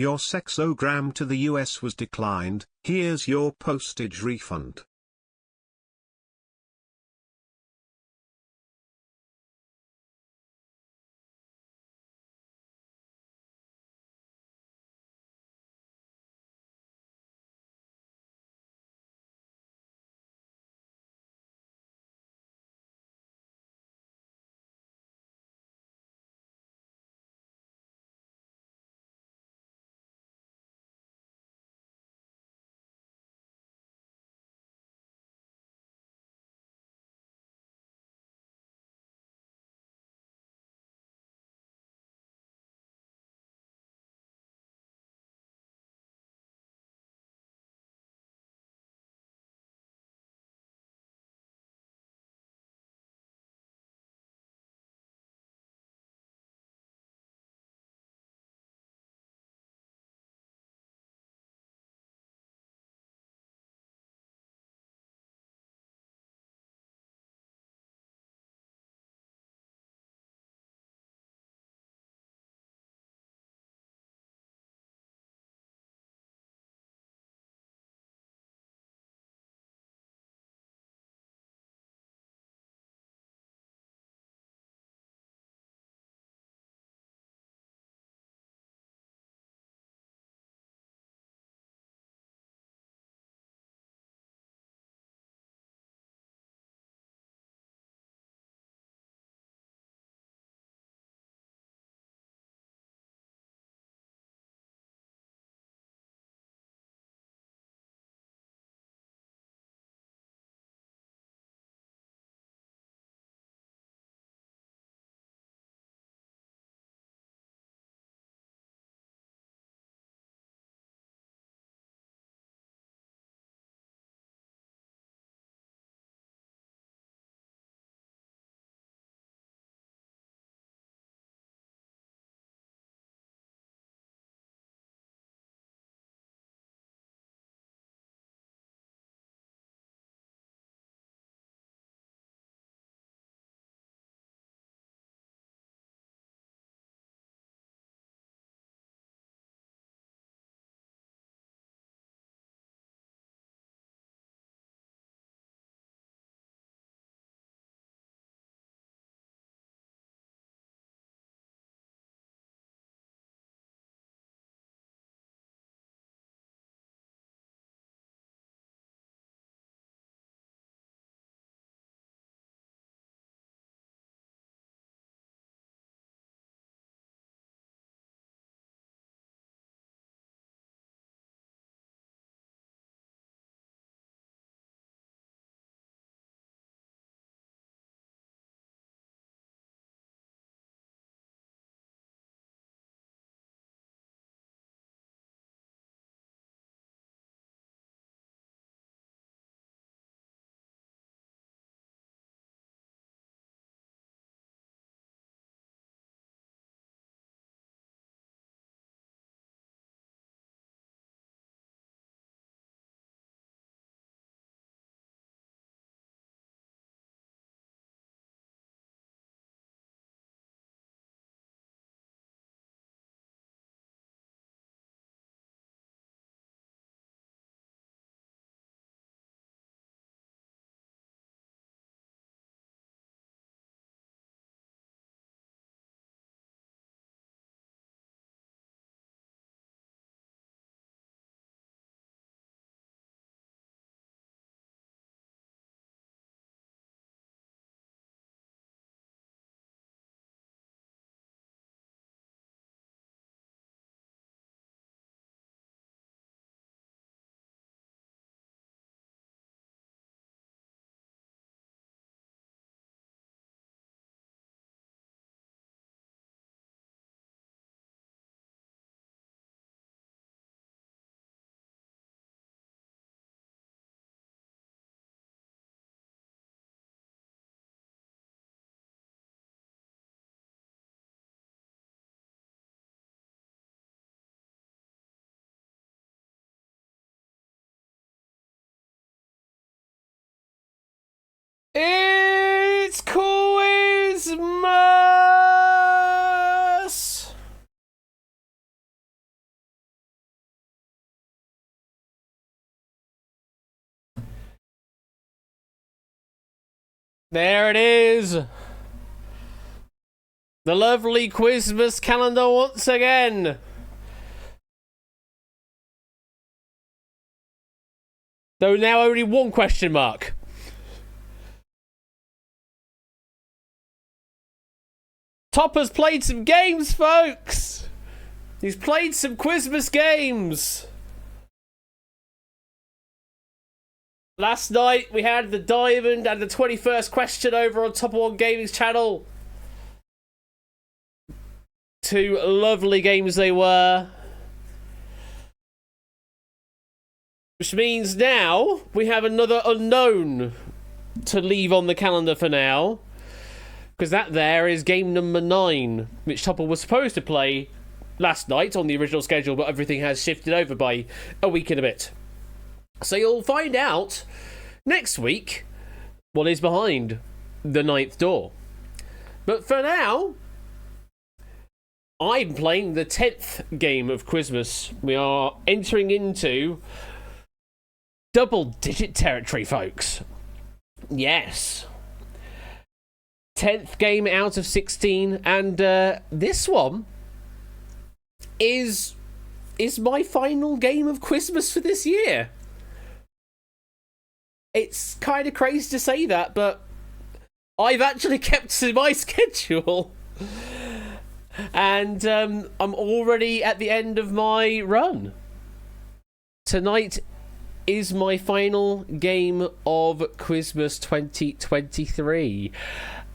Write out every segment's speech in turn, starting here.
Your sexogram to the US was declined, here's your postage refund. There it is. The lovely Christmas calendar once again. Though now only one question mark. Topper's played some games, folks. He's played some Christmas games. Last night we had the Diamond and the 21st question over on Top One Gaming's channel. Two lovely games they were. Which means now we have another unknown to leave on the calendar for now. Because that there is game number 9, which Topper was supposed to play last night on the original schedule, but everything has shifted over by a week and a bit. So you'll find out next week what is behind the 9th door. But for now, I'm playing the 10th game of Christmas. We are entering into double-digit territory, folks. Yes. 10th game out of 16, and this one is my final game of Christmas for this year. It's kind of crazy to say that, but I've actually kept to my schedule. And I'm already at the end of my run. Tonight is my final game of Christmas 2023.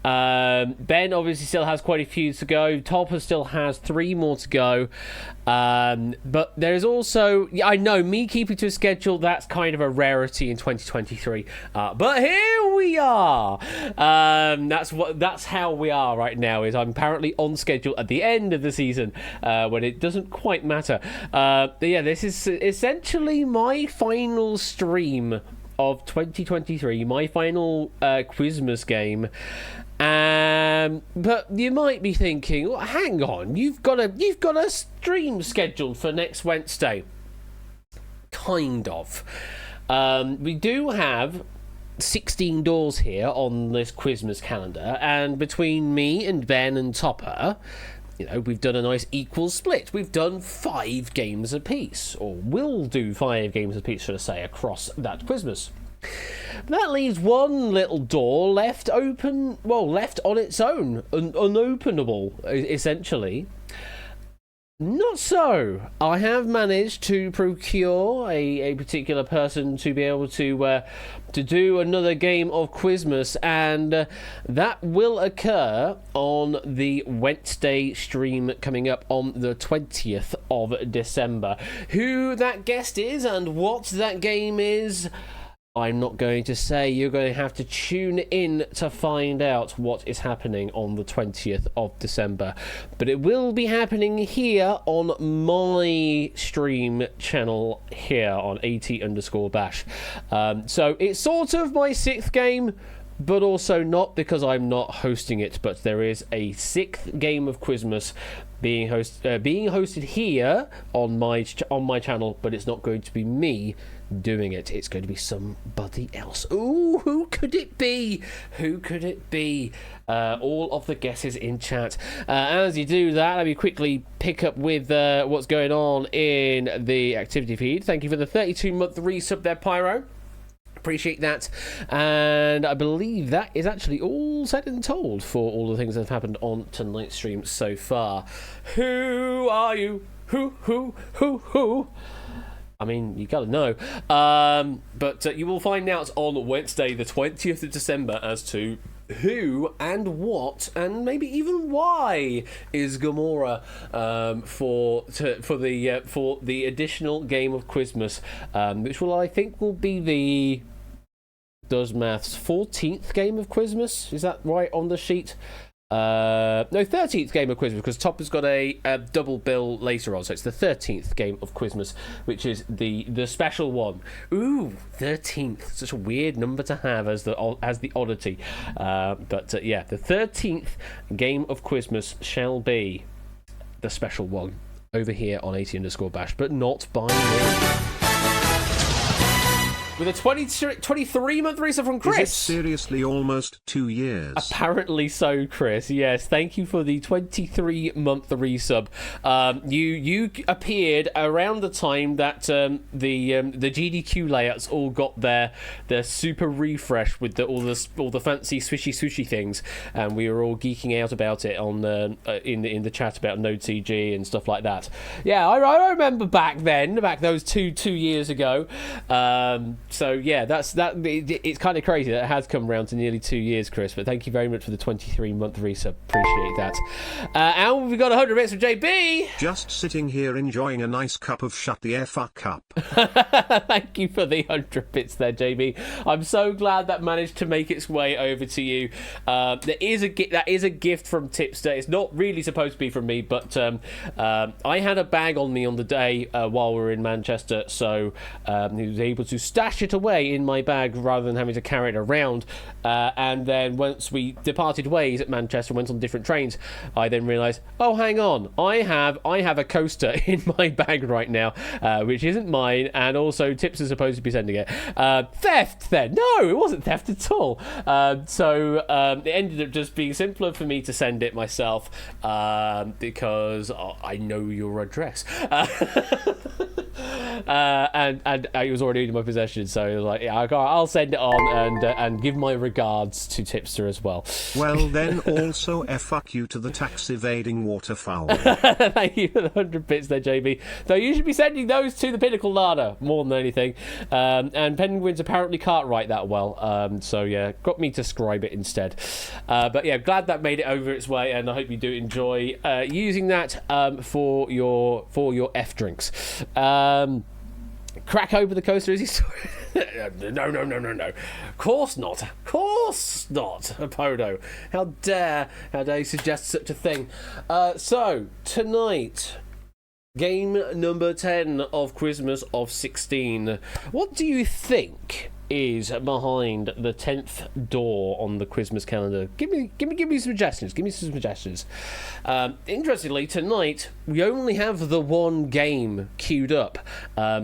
Ben obviously still has quite a few to go. Topper still has 3 more to go. But there's also, I know, me keeping to a schedule, that's kind of a rarity in 2023. But here we are. That's how we are right now, is I'm apparently on schedule at the end of the season, when it doesn't quite matter. But yeah, this is essentially my final stream of 2023, my final Christmas game. But you might be thinking, well, hang on, you've got a stream scheduled for next Wednesday. Kind of. We do have 16 doors here on this Christmas calendar, and between me and Ben and Topper, you know, we've done a nice equal split. We've done 5 games apiece, or will do 5 games apiece, should I say, across that Christmas. That leaves one little door left open, well, left on its own, unopenable, essentially. Not so. I have managed to procure a particular person to be able to do another game of Christmas, and that will occur on the Wednesday stream coming up on the 20th of December. Who that guest is and what that game is, I'm not going to say. You're going to have to tune in to find out what is happening on the 20th of December. But it will be happening here on my stream channel here on AT_bash. So it's sort of my 6th game, but also not, because I'm not hosting it. But there is a 6th game of Christmas being hosted here on my channel, but it's not going to be me doing it. It's going to be somebody else. Ooh, who could it be? Who could it be? All of the guesses in chat. As you do that, let me quickly pick up with what's going on in the activity feed. Thank you for the 32-month resub there, Pyro. Appreciate that. And I believe that is actually all said and told for all the things that have happened on tonight's stream so far. Who are you? Who? I mean, you gotta know. But you will find out on Wednesday, the 20th of December, as to who and what and maybe even why is Gamora for the additional game of Christmas, which I think will be the 14th game of Christmas. Is that right on the sheet? No, 13th game of Christmas, because Topper's got a double bill later on, so it's the 13th game of Christmas, which is the special one. Ooh, 13th, such a weird number to have as the oddity. But yeah, the 13th game of Christmas shall be the special one over here on AT_bash, but not by me. with a 23-month resub from Chris. Is it seriously almost 2 years? Apparently so, Chris. Yes, thank you for the 23-month resub. You appeared around the time that the GDQ layouts all got their super refresh with all the fancy swishy things, and we were all geeking out about it on in the chat about Node CG and stuff like that. Yeah, I remember back those two years ago. So yeah, it's kind of crazy that it has come around to nearly 2 years, Chris. But thank you very much for the 23-month resub. Appreciate that. And we've got 100 bits from JB. Just sitting here enjoying a nice cup of shut the fuck up. Thank you for the 100 bits there, JB. I'm so glad that managed to make its way over to you. That is a gift from Tipster. It's not really supposed to be from me, but I had a bag on me on the day while we were in Manchester, so he was able to stash it away in my bag rather than having to carry it around. And then once we departed ways at Manchester, went on different trains, I then realised, oh, hang on, I have a coaster in my bag right now, which isn't mine, and also Tips is supposed to be sending it. Theft then? No, it wasn't theft at all. So it ended up just being simpler for me to send it myself because I know your address. And it was already in my possession, so I was like, yeah, I'll send it on and give my regards to Tipster as well. Well, then also fuck you to the tax evading waterfowl. Thank you for the 100 bits there, JB. Though you should be sending those to the Pinnacle Larder more than anything. And penguins apparently can't write that well, so yeah, got me to scribe it instead. But yeah, glad that made it over its way, and I hope you do enjoy using that for your F drinks. Crack over the coaster, is he? No. Course not. Apodo. How dare you suggest such a thing? So tonight, game number 10 of Christmas of 16. What do you think is behind the 10th door on the Christmas calendar? Give me some suggestions. Interestingly, tonight we only have the one game queued up,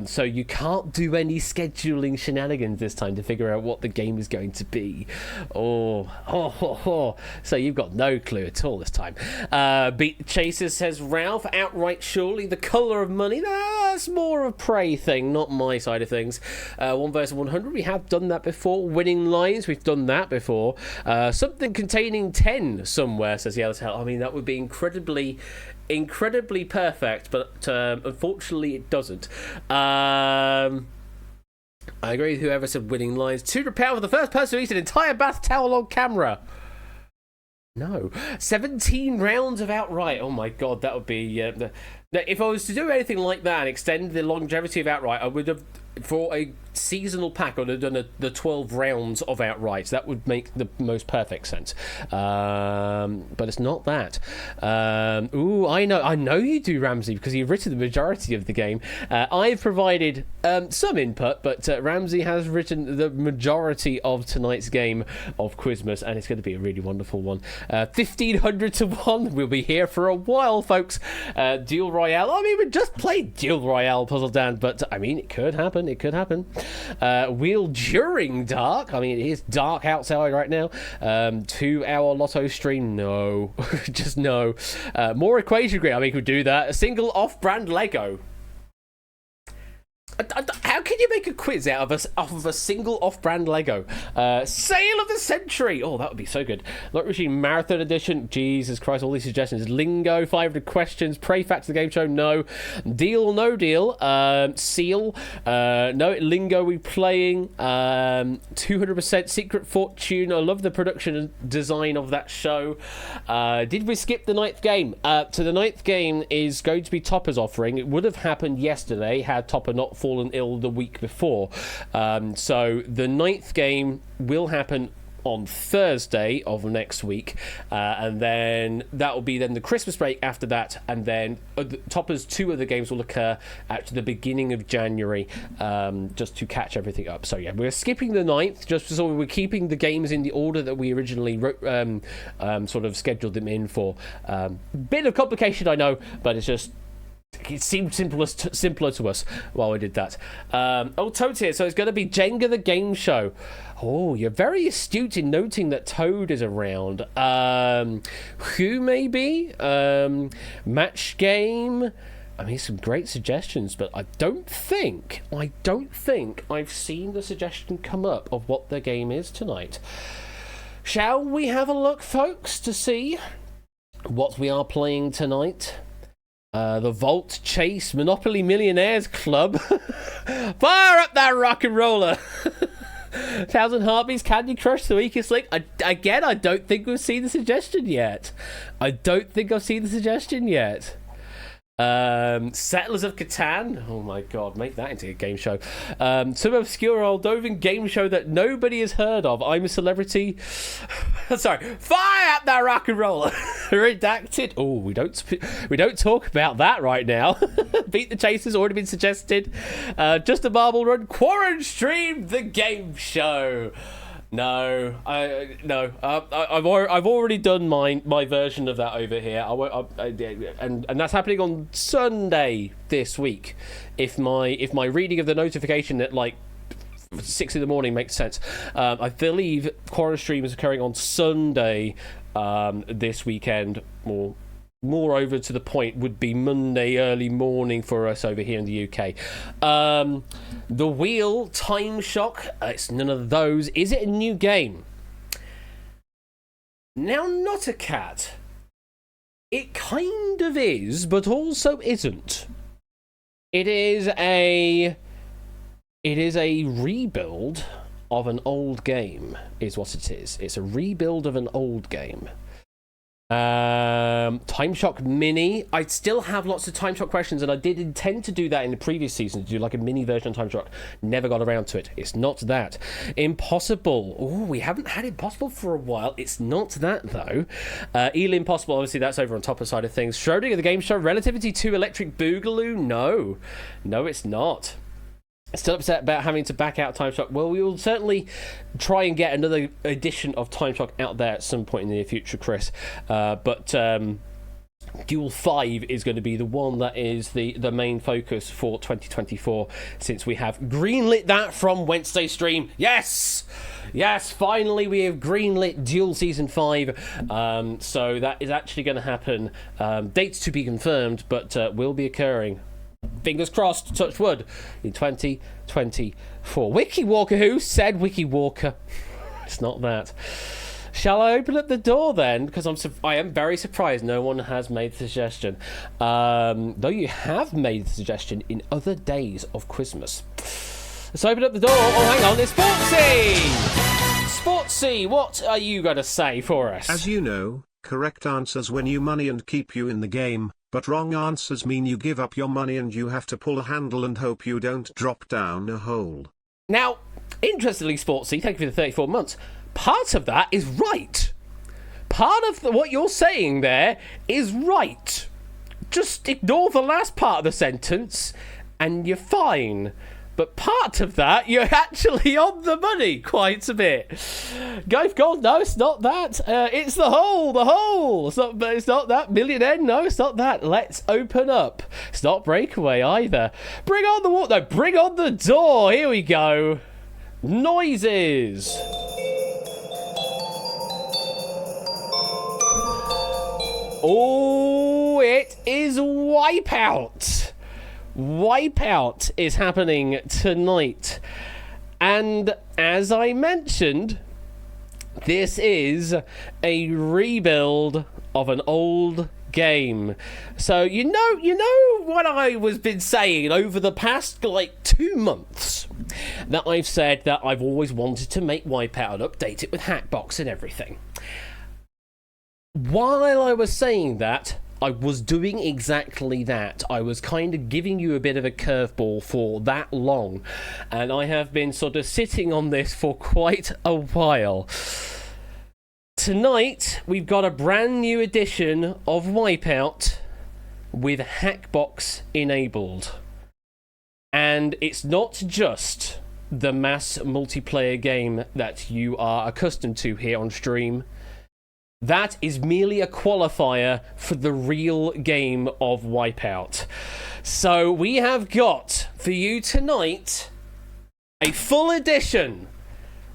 so you can't do any scheduling shenanigans this time to figure out what the game is going to be. So you've got no clue at all this time. Beat Chaser, says Ralph. Outright, surely. The Colour of Money, that's more of a Prey thing, not my side of things. 1 versus 100, we have done that before. Winning Lines, we've done that before. Something containing 10 somewhere, says Yellowtail. I mean, that would be incredibly perfect, but unfortunately it doesn't. I agree with whoever said Winning Lines. £200 for the first person to eat an entire bath towel on camera. No. 17 rounds of Outright. Oh my god, that would be... if I was to do anything like that and extend the longevity of Outright, I would have, for a seasonal pack, I would have done the 12 rounds of Outright. That would make the most perfect sense. But it's not that. I know you do, Ramsey, because you've written the majority of the game. I've provided some input, but Ramsey has written the majority of tonight's game of Christmas, and it's going to be a really wonderful one. 1,500 to 1. We'll be here for a while, folks. Duel Royale. I mean, we just played Duel Royale, Puzzle Dan, but I mean, it could happen. Wheel during dark. I mean, it is dark outside right now. 2-hour lotto stream. No. Just no. More equation grid. I mean, we could do that. A single off-brand Lego. How can you make a quiz out of a single off-brand Lego? Sale of the Century. Oh, that would be so good. Lot Machine Marathon Edition. Jesus Christ, all these suggestions. Lingo, 500 questions. Pray Facts the Game Show. No. Deal, no deal. Seal. No. Lingo, we playing. 200% Secret Fortune. I love the production and design of that show. Did we skip the 9th game? So the 9th game is going to be Topper's offering. It would have happened yesterday had Topper not fallen ill the week before. So the 9th game will happen on Thursday of next week, and then that will be then the Christmas break after that, and then Topper's 2 other games will occur at the beginning of January, just to catch everything up. So yeah, we're skipping the 9th just so we're keeping the games in the order that we originally sort of scheduled them in for. Bit of complication, I know, but it's just it seemed simpler to us while we did that. Toad's here, so it's going to be Jenga the game show. Oh, you're very astute in noting that Toad is around. Who maybe? Match game. I mean, some great suggestions, but I don't think I've seen the suggestion come up of what the game is tonight. Shall we have a look, folks, to see what we are playing tonight? The Vault Chase Monopoly Millionaires Club. Fire up that rock and roller. 1,000 Heartbeats, Candy Crush, The Weakest Link. I don't think we've seen the suggestion yet. Settlers of Catan. Oh my god, make that into a game show. Some obscure Moldovan game show that nobody has heard of. I'm a Celebrity. Sorry, fire up that rock and roller. Redacted. Oh, we don't talk about that right now. Beat the Chase has already been suggested. Just a Marble Run. Quarren Stream the game show. No, I've already done my version of that over here. And that's happening on Sunday this week. If my reading of the notification at like 6 a.m. makes sense. I believe Quarren Stream is occurring on Sunday this weekend, or more over to the point would be Monday early morning for us over here in the UK. The Wheel, Time Shock, it's none of those. Is it a new game? Now, not a cat. It kind of is, but also isn't. It is a rebuild of an old game, is what it is. It's a rebuild of an old game. Time Shock Mini. I still have lots of Time Shock questions, and I did intend to do that in the previous season, to do like a mini version of Time Shock. Never got around to it. It's not that. Impossible. Oh, we haven't had Impossible for a while. It's not that, though. Eel Impossible, obviously, that's over on top of side of things. Schrodinger the game show. Relativity 2 Electric Boogaloo. No, it's not. Still upset about having to back out Time Shock. Well, we will certainly try and get another edition of Time Shock out there at some point in the near future, Chris. But Duel 5 is going to be the one that is the main focus for 2024, since we have greenlit that from Wednesday stream. Yes, finally we have greenlit Duel Season 5. So that is actually going to happen. Dates to be confirmed, but will be occurring. Fingers crossed, touch wood, in 2024. Wiki Walker, who said Wiki Walker? It's not that. Shall I open up the door then? Because I am very surprised no one has made the suggestion. Though you have made the suggestion in other days of Christmas. Let's open up the door. Oh, hang on, it's Sportsy! What are you going to say for us? As you know, correct answers win you money and keep you in the game. But wrong answers mean you give up your money and you have to pull a handle and hope you don't drop down a hole. Now, interestingly, Sportsy, thank you for the 34 months. Part of that is right. Part of what you're saying there is right. Just ignore the last part of the sentence and you're fine. But part of that, you're actually on the money quite a bit. Guy's Gold, no, it's not that. It's the hole. It's not that. Millionaire, no, it's not that. Let's open up. It's not Breakaway either. Bring on the wall. No, bring on the door. Here we go. Noises. Oh, it is Wipeout. Wipeout is happening tonight, and as I mentioned, this is a rebuild of an old game. So you know what I was been saying over the past like 2 months, that I've said that I've always wanted to make Wipeout and update it with Hackbox and everything. While I was saying that, I was doing exactly that. I was kind of giving you a bit of a curveball for that long, and I have been sort of sitting on this for quite a while. Tonight, we've got a brand new edition of Wipeout with Hackbox enabled. And it's not just the mass multiplayer game that you are accustomed to here on stream. That is merely a qualifier for the real game of Wipeout. So we have got for you tonight a full edition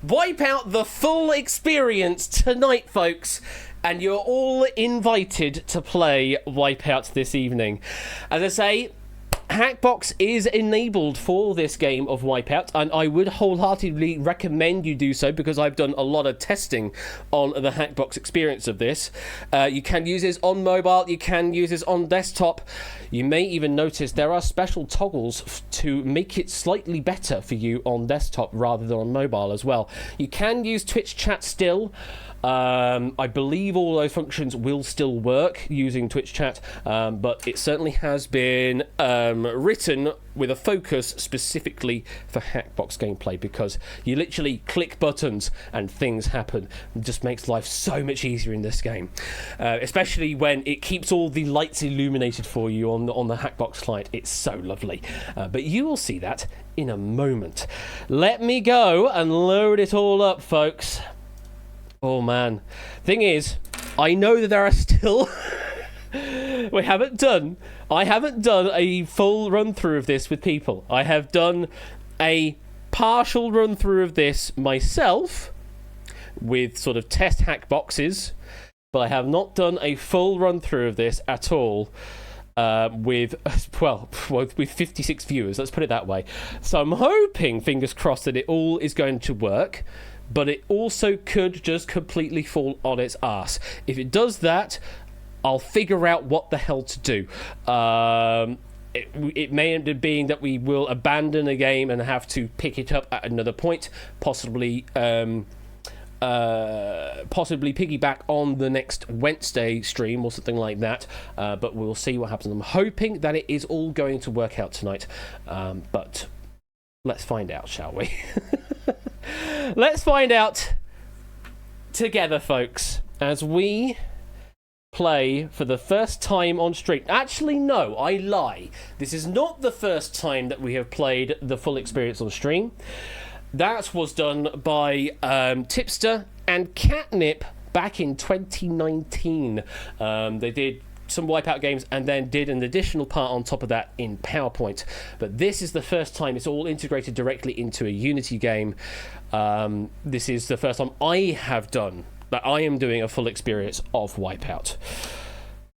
Wipeout, the full experience tonight, folks. And you're all invited to play Wipeout this evening. As I say, Hackbox is enabled for this game of Wipeout, and I would wholeheartedly recommend you do so because I've done a lot of testing on the Hackbox experience of this. You can use this on mobile, you can use this on desktop. You may even notice there are special toggles to make it slightly better for you on desktop rather than on mobile as well. You can use Twitch chat still. I believe all those functions will still work using Twitch chat, but it certainly has been written with a focus specifically for Hackbox gameplay, because you literally click buttons and things happen. It just makes life so much easier in this game, especially when it keeps all the lights illuminated for you on the Hackbox client. It's so lovely, but you will see that in a moment. Let me go and load it all up, folks. Oh man, thing is, I know that there are still I haven't done a full run through of this with people. I have done a partial run through of this myself with sort of test hack boxes, but I have not done a full run through of this at all with 56 viewers, let's put it that way. So I'm hoping, fingers crossed, that it all is going to work. But it also could just completely fall on its ass. If it does that, I'll figure out what the hell to do. It may end up being that we will abandon a game and have to pick it up at another point, possibly piggyback on the next Wednesday stream or something like that. But we'll see what happens. I'm hoping that it is all going to work out tonight. But let's find out, shall we? Let's find out together, folks, as we play for the first time on stream. Actually, no, I lie. This is not the first time that we have played the full experience on stream. That was done by Tipster and Catnip back in 2019. They did some Wipeout games and then did an additional part on top of that in PowerPoint. But this is the first time it's all integrated directly into a Unity game. This is the first time I am doing a full experience of Wipeout.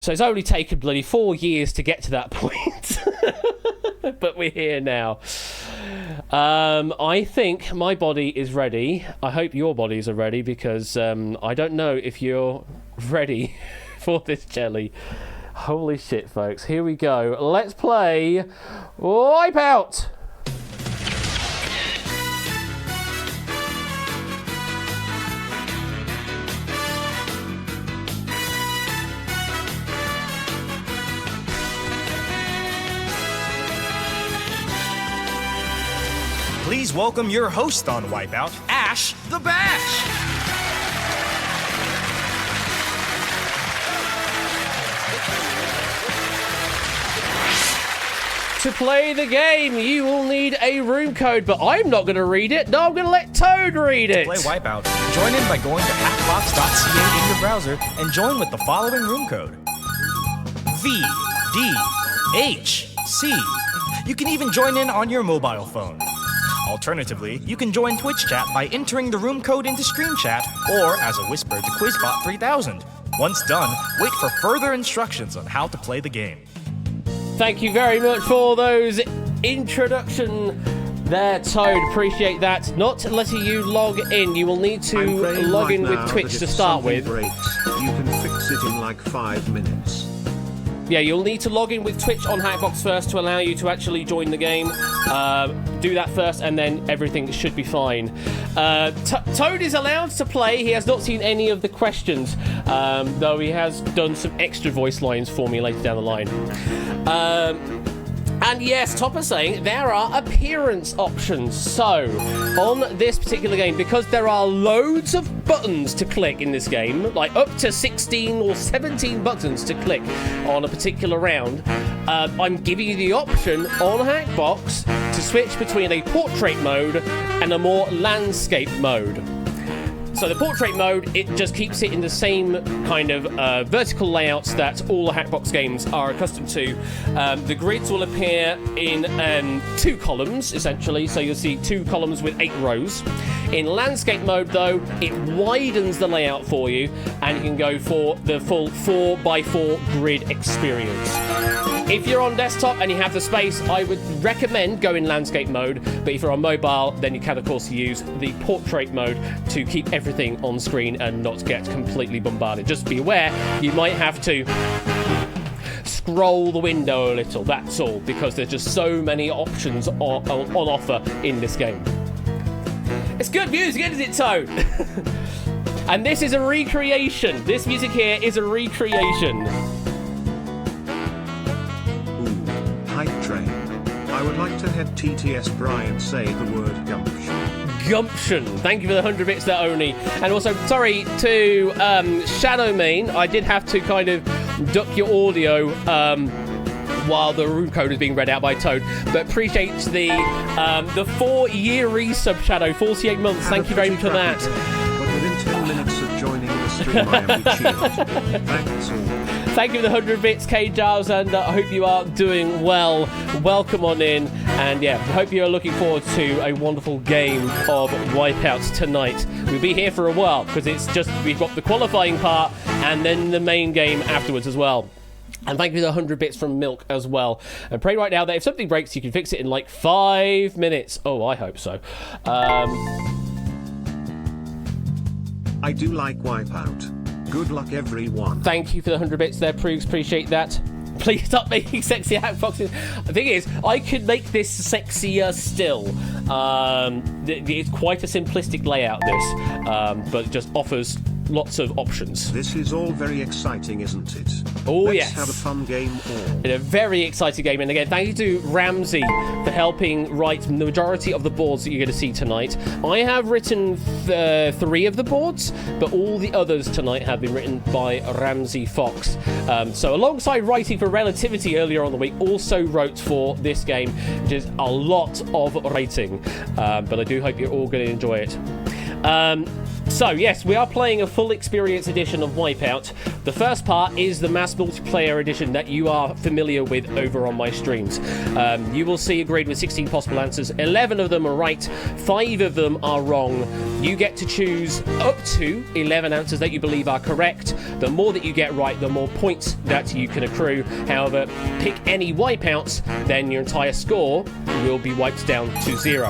So it's only taken bloody 4 years to get to that point. But we're here now. I think my body is ready. I hope your bodies are ready, because I don't know if you're ready for this jelly. Holy shit, folks. Here we go. Let's play Wipeout. Please welcome your host on Wipeout, Ash the Bash. To play the game, you will need a room code, but I'm not going to read it. No, I'm going to let Toad read it. To play Wipeout, join in by going to hackbox.ca in your browser and join with the following room code: VDHC. You can even join in on your mobile phone. Alternatively, you can join Twitch chat by entering the room code into Stream Chat or as a whisper to Quizbot 3000. Once done, wait for further instructions on how to play the game. Thank you very much for those introduction there, Toad. Appreciate that. Not letting you log in. You will need to log in with Twitch to start with. Breaks, you can fix it in like 5 minutes. Yeah, you'll need to log in with Twitch on Hackbox first to allow you to actually join the game. Do that first, and then everything should be fine. Toad is allowed to play. He has not seen any of the questions, though he has done some extra voice lines for me later down the line. And yes, Topper's saying there are appearance options. So, on this particular game, because there are loads of buttons to click in this game, like up to 16 or 17 buttons to click on a particular round, I'm giving you the option on Hackbox to switch between a portrait mode and a more landscape mode. So the portrait mode, it just keeps it in the same kind of vertical layouts that all the Hackbox games are accustomed to. The grids will appear in 2 columns, essentially, so you'll see 2 columns with 8 rows. In landscape mode, though, it widens the layout for you, and you can go for the full 4x4 grid experience. If you're on desktop and you have the space, I would recommend going landscape mode, but if you're on mobile, then you can, of course, use the portrait mode to keep everything on screen and not get completely bombarded. Just be aware, you might have to scroll the window a little, that's all, because there's just so many options on offer in this game. It's good music, isn't it, Toad? And this is a recreation. This music here is a recreation. Hype train. I would like to head TTS Brian say the word gumption. Gumption. Thank you for the 100 bits there, Oni. And also, sorry to Shadowmane. I did have to kind of duck your audio while the room code is being read out by Toad. But appreciate the 4-year resub, Shadow. 48 months. Thank you very much for that. But within 10 minutes of joining the stream, I am chilled. Thanks all. Thank you for the 100 bits, K Giles, and I hope you are doing well. Welcome on in, and yeah, I hope you're looking forward to a wonderful game of Wipeout tonight. We'll be here for a while because it's just we've got the qualifying part and then the main game afterwards as well. And thank you for the 100 bits from Milk as well. And pray right now that if something breaks, you can fix it in like 5 minutes. Oh, I hope so. I do like Wipeout. Good luck, everyone. Thank you for the 100 bits there, Proogs. Appreciate that. Please stop making sexy Hackboxes. The thing is, I could make this sexier still. It's quite a simplistic layout, this, but it just offers lots of options. This is all very exciting, isn't it? Oh, Let's yes. have a fun game all. In a very exciting game. And again, thank you to Ramsey for helping write the majority of the boards that you're going to see tonight. I have written 3 of the boards, but all the others tonight have been written by Ramsey Fox. So alongside writing for Relativity earlier on the week, also wrote for this game, which is a lot of writing. But I do hope you're all going to enjoy it. So, yes, we are playing a full experience edition of Wipeout. The first part is the mass multiplayer edition that you are familiar with over on my streams. You will see a grid with 16 possible answers. 11 of them are right, 5 of them are wrong. You get to choose up to 11 answers that you believe are correct. The more that you get right, the more points that you can accrue. However, pick any wipeouts, then your entire score will be wiped down to 0.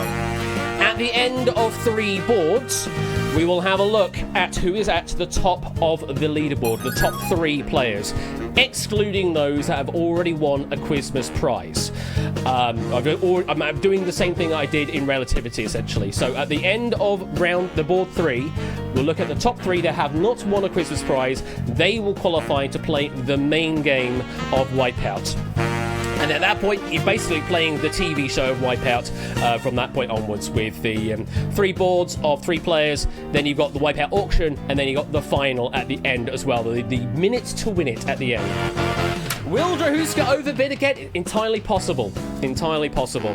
At the end of 3 boards, we will have a look at who is at the top of the leaderboard, the top 3 players, excluding those that have already won a Quizmas prize. I'm doing the same thing I did in Relativity, essentially. So at the end of the board 3, we'll look at the top 3 that have not won a Quizmas prize. They will qualify to play the main game of Wipeout. And at that point, you're basically playing the TV show of Wipeout from that point onwards with the 3 boards of 3 players. Then you've got the Wipeout auction, and then you've got the final at the end as well. The minutes to win it at the end. Will Drahuska overbid again? Entirely possible. Entirely possible.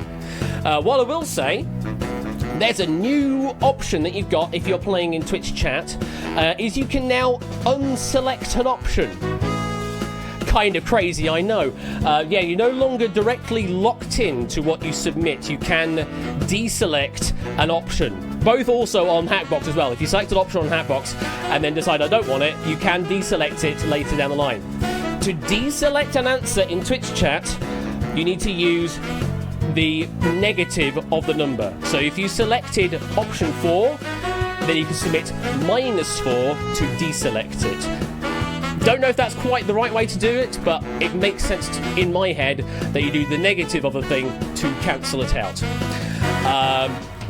What I will say, there's a new option that you've got if you're playing in Twitch chat, is you can now unselect an option. Kind of crazy, I know. Yeah, you're no longer directly locked in to what you submit. You can deselect an option. Both also on Hackbox as well. If you select an option on Hackbox and then decide I don't want it, you can deselect it later down the line. To deselect an answer in Twitch chat, you need to use the negative of the number. So if you selected option 4, then you can submit -4 to deselect it. Don't know if that's quite the right way to do it, but it makes sense in my head that you do the negative of a thing to cancel it out.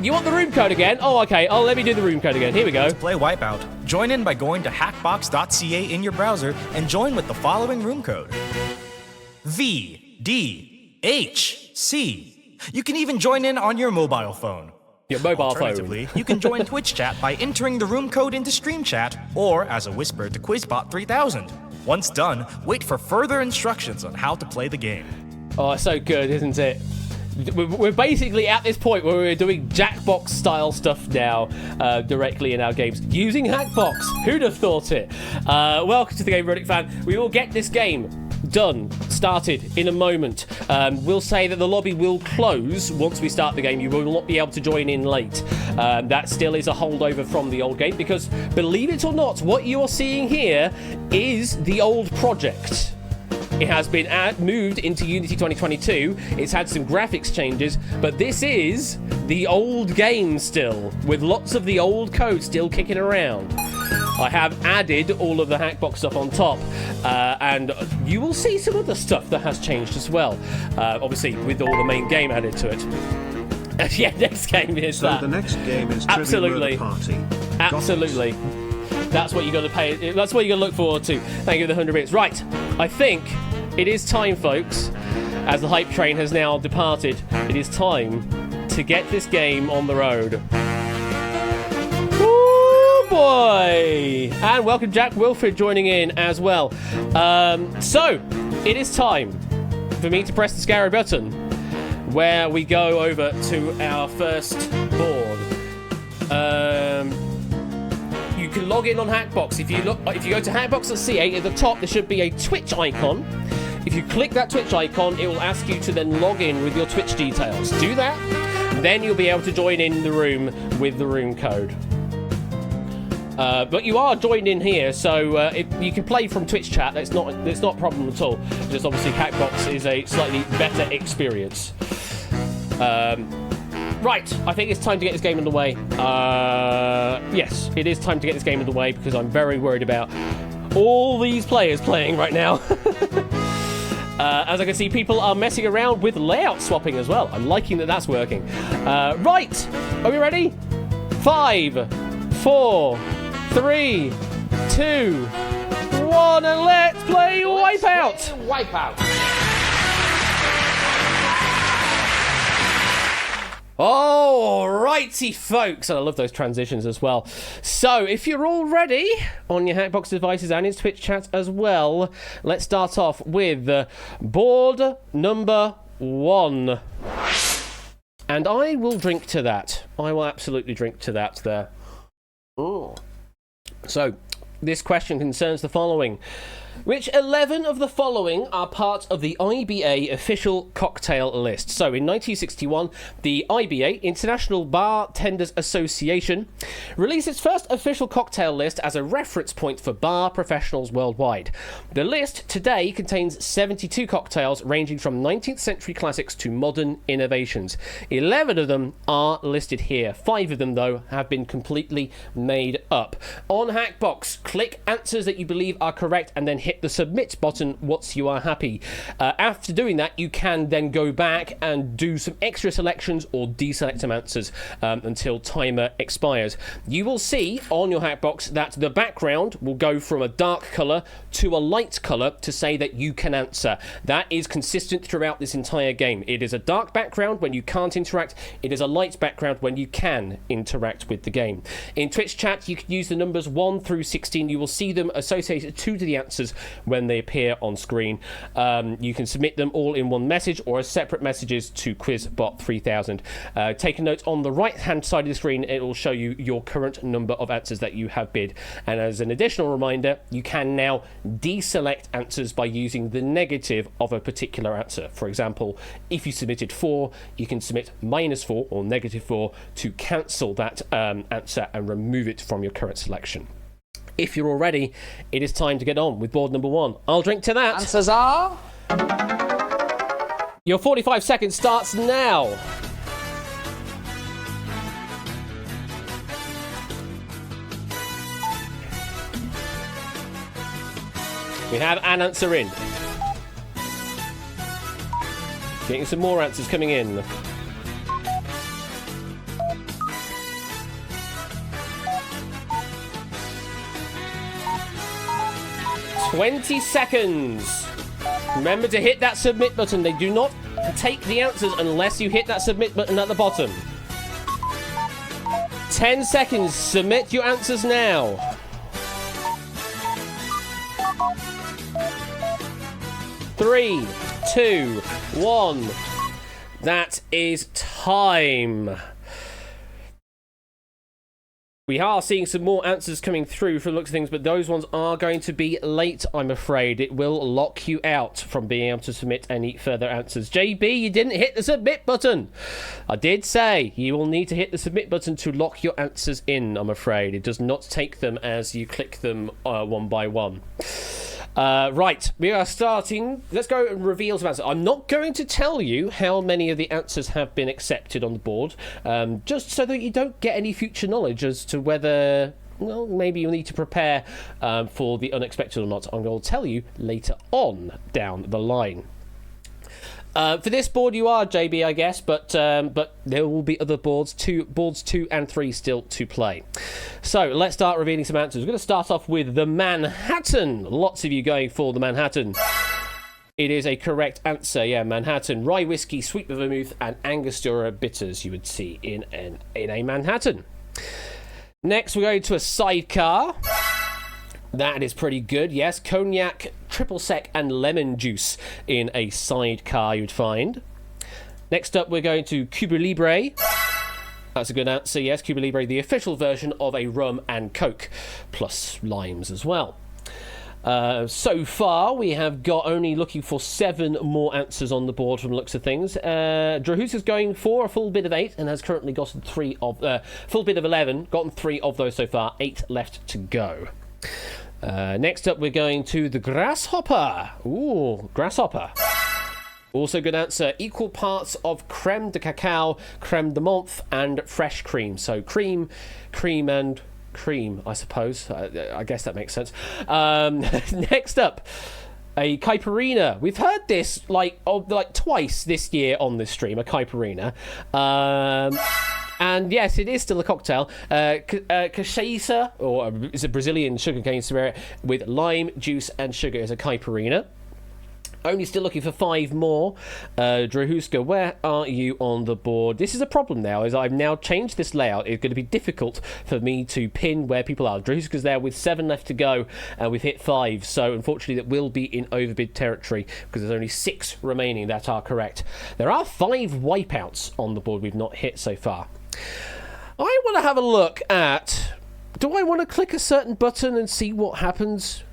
You want the room code again? Oh, okay. Oh, let me do the room code again. Here we go. To play Wipeout, join in by going to hackbox.ca in your browser and join with the following room code. VDHC. You can even join in on your mobile phone. Your mobile Alternatively, phone. you can join Twitch chat by entering the room code into Stream Chat or as a whisper to QuizBot 3000. Once done, wait for further instructions on how to play the game. Oh, it's so good, isn't it? We're basically at this point where we're doing Jackbox style stuff now directly in our games using Hackbox. Who'd have thought it? Welcome to the Game Verdict fan. We will get this game done, started in a moment. We'll say that the lobby will close once we start the game. You will not be able to join in late. That still is a holdover from the old game because, believe it or not, what you are seeing here is the old project. It has been moved into Unity 2022. It's had some graphics changes, but this is the old game still, with lots of the old code still kicking around. I have added all of the Hackbox stuff on top, and you will see some other stuff that has changed as well. Obviously, with all the main game added to it. Yeah, next game is so that. the next game is Absolutely. Party. Absolutely. That's what you got to pay. That's what you're going to look forward to. Thank you for the 100 bits. Right, I think it is time, folks, as the hype train has now departed. It is time to get this game on the road. Woo boy! And welcome Jack Wilfred joining in as well. So, it is time for me to press the scary button where we go over to our first board. You can log in on Hackbox. If you go to hackbox.ca, at the top there should be a Twitch icon. If you click that Twitch icon, it will ask you to then log in with your Twitch details. Do that, then you'll be able to join in the room with the room code. But you are joined in here, so you can play from Twitch chat. It's not a problem at all. Just obviously Hackbox is a slightly better experience. Right, I think it's time to get this game underway. Yes, it is time to get this game underway because I'm very worried about all these players playing right now. As I can see, people are messing around with layout swapping as well. I'm liking that that's working. Right, are we ready? 5, 4, 3, 2, 1, and let's play Wipeout! Wipeout! Alrighty, folks, and I love those transitions as well. So, if you're all ready on your Hackbox devices and in Twitch chat as well, let's start off with board number 1. And I will drink to that. I will absolutely drink to that there. Ooh. So, this question concerns the following. Which 11 of the following are part of the IBA official cocktail list? So, in 1961, the IBA, International Bartenders Association, released its first official cocktail list as a reference point for bar professionals worldwide. The list today contains 72 cocktails ranging from 19th century classics to modern innovations. 11 of them are listed here. 5 of them, though, have been completely made up. On Hackbox, click answers that you believe are correct and then hit the submit button once you are happy. After doing that, you can then go back and do some extra selections or deselect some answers until timer expires. You will see on your Hackbox that the background will go from a dark colour to a light colour to say that you can answer. That is consistent throughout this entire game. It is a dark background when you can't interact. It is a light background when you can interact with the game. In Twitch chat, you can use the numbers 1 through 16. You will see them associated to the answers when they appear on screen. You can submit them all in one message or as separate messages to QuizBot 3000. Take a note on the right hand side of the screen. It will show you your current number of answers that you have bid. And as an additional reminder, you can now deselect answers by using the negative of a particular answer. For example, if you submitted 4, you can submit -4 or -4 to cancel that answer and remove it from your current selection. If you're all ready, it is time to get on with board number 1. I'll drink to that. Answers are... Your 45 seconds starts now. We have an answer in. Getting some more answers coming in. 20 seconds. Remember to hit that submit button. They do not take the answers unless you hit that submit button at the bottom. 10 seconds. Submit your answers now. 3, 2, 1. that is time. We are seeing some more answers coming through from the looks of things, but those ones are going to be late, I'm afraid. It will lock you out from being able to submit any further answers. JB, you didn't hit the submit button. I did say you will need to hit the submit button to lock your answers in, I'm afraid. It does not take them as you click them one by one. Right, we are starting. Let's go and reveal some answers. I'm not going to tell you how many of the answers have been accepted on the board, just so that you don't get any future knowledge as to whether, well, maybe you'll need to prepare for the unexpected or not. I'm going to tell you later on down the line. For this board, you are JB, I guess, but there will be other boards 2 and 3 still to play. So let's start revealing some answers. We're going to start off with the Manhattan. Lots of you going for the Manhattan. It is a correct answer. Yeah, Manhattan, rye whiskey, sweet vermouth, and Angostura bitters you would see in a Manhattan. Next, we're going to a sidecar. That is pretty good, yes. Cognac, triple sec, and lemon juice in a sidecar you'd find. Next up, we're going to Cuba Libre. That's a good answer, yes. Cuba Libre, the official version of a rum and Coke, plus limes as well. So far, we have got only looking for 7 more answers on the board from the looks of things. Drahus is going for a full bid of 8 and has currently gotten 3 of... full bid of 11, gotten 3 of those so far, 8 left to go. Next up, we're going to the Grasshopper. Ooh, Grasshopper. Also good answer. Equal parts of creme de cacao, creme de menthe, and fresh cream. So cream, and cream, I suppose. I guess that makes sense. Next up, a Caipirinha. We've heard this like twice this year on this stream, a Caipirinha. And yes, it is still a cocktail. Cachaça, or it's a Brazilian sugarcane spirit with lime, juice, and sugar, is a Caipirinha. Only still looking for 5 more. Drahuska, where are you on the board? This is a problem now, as I've now changed this layout. It's going to be difficult for me to pin where people are. Drahuska's there with 7 left to go, and we've hit 5. So unfortunately, that will be in overbid territory because there's only 6 remaining that are correct. There are 5 wipeouts on the board we've not hit so far. I want to have a look at... Do I want to click a certain button and see what happens?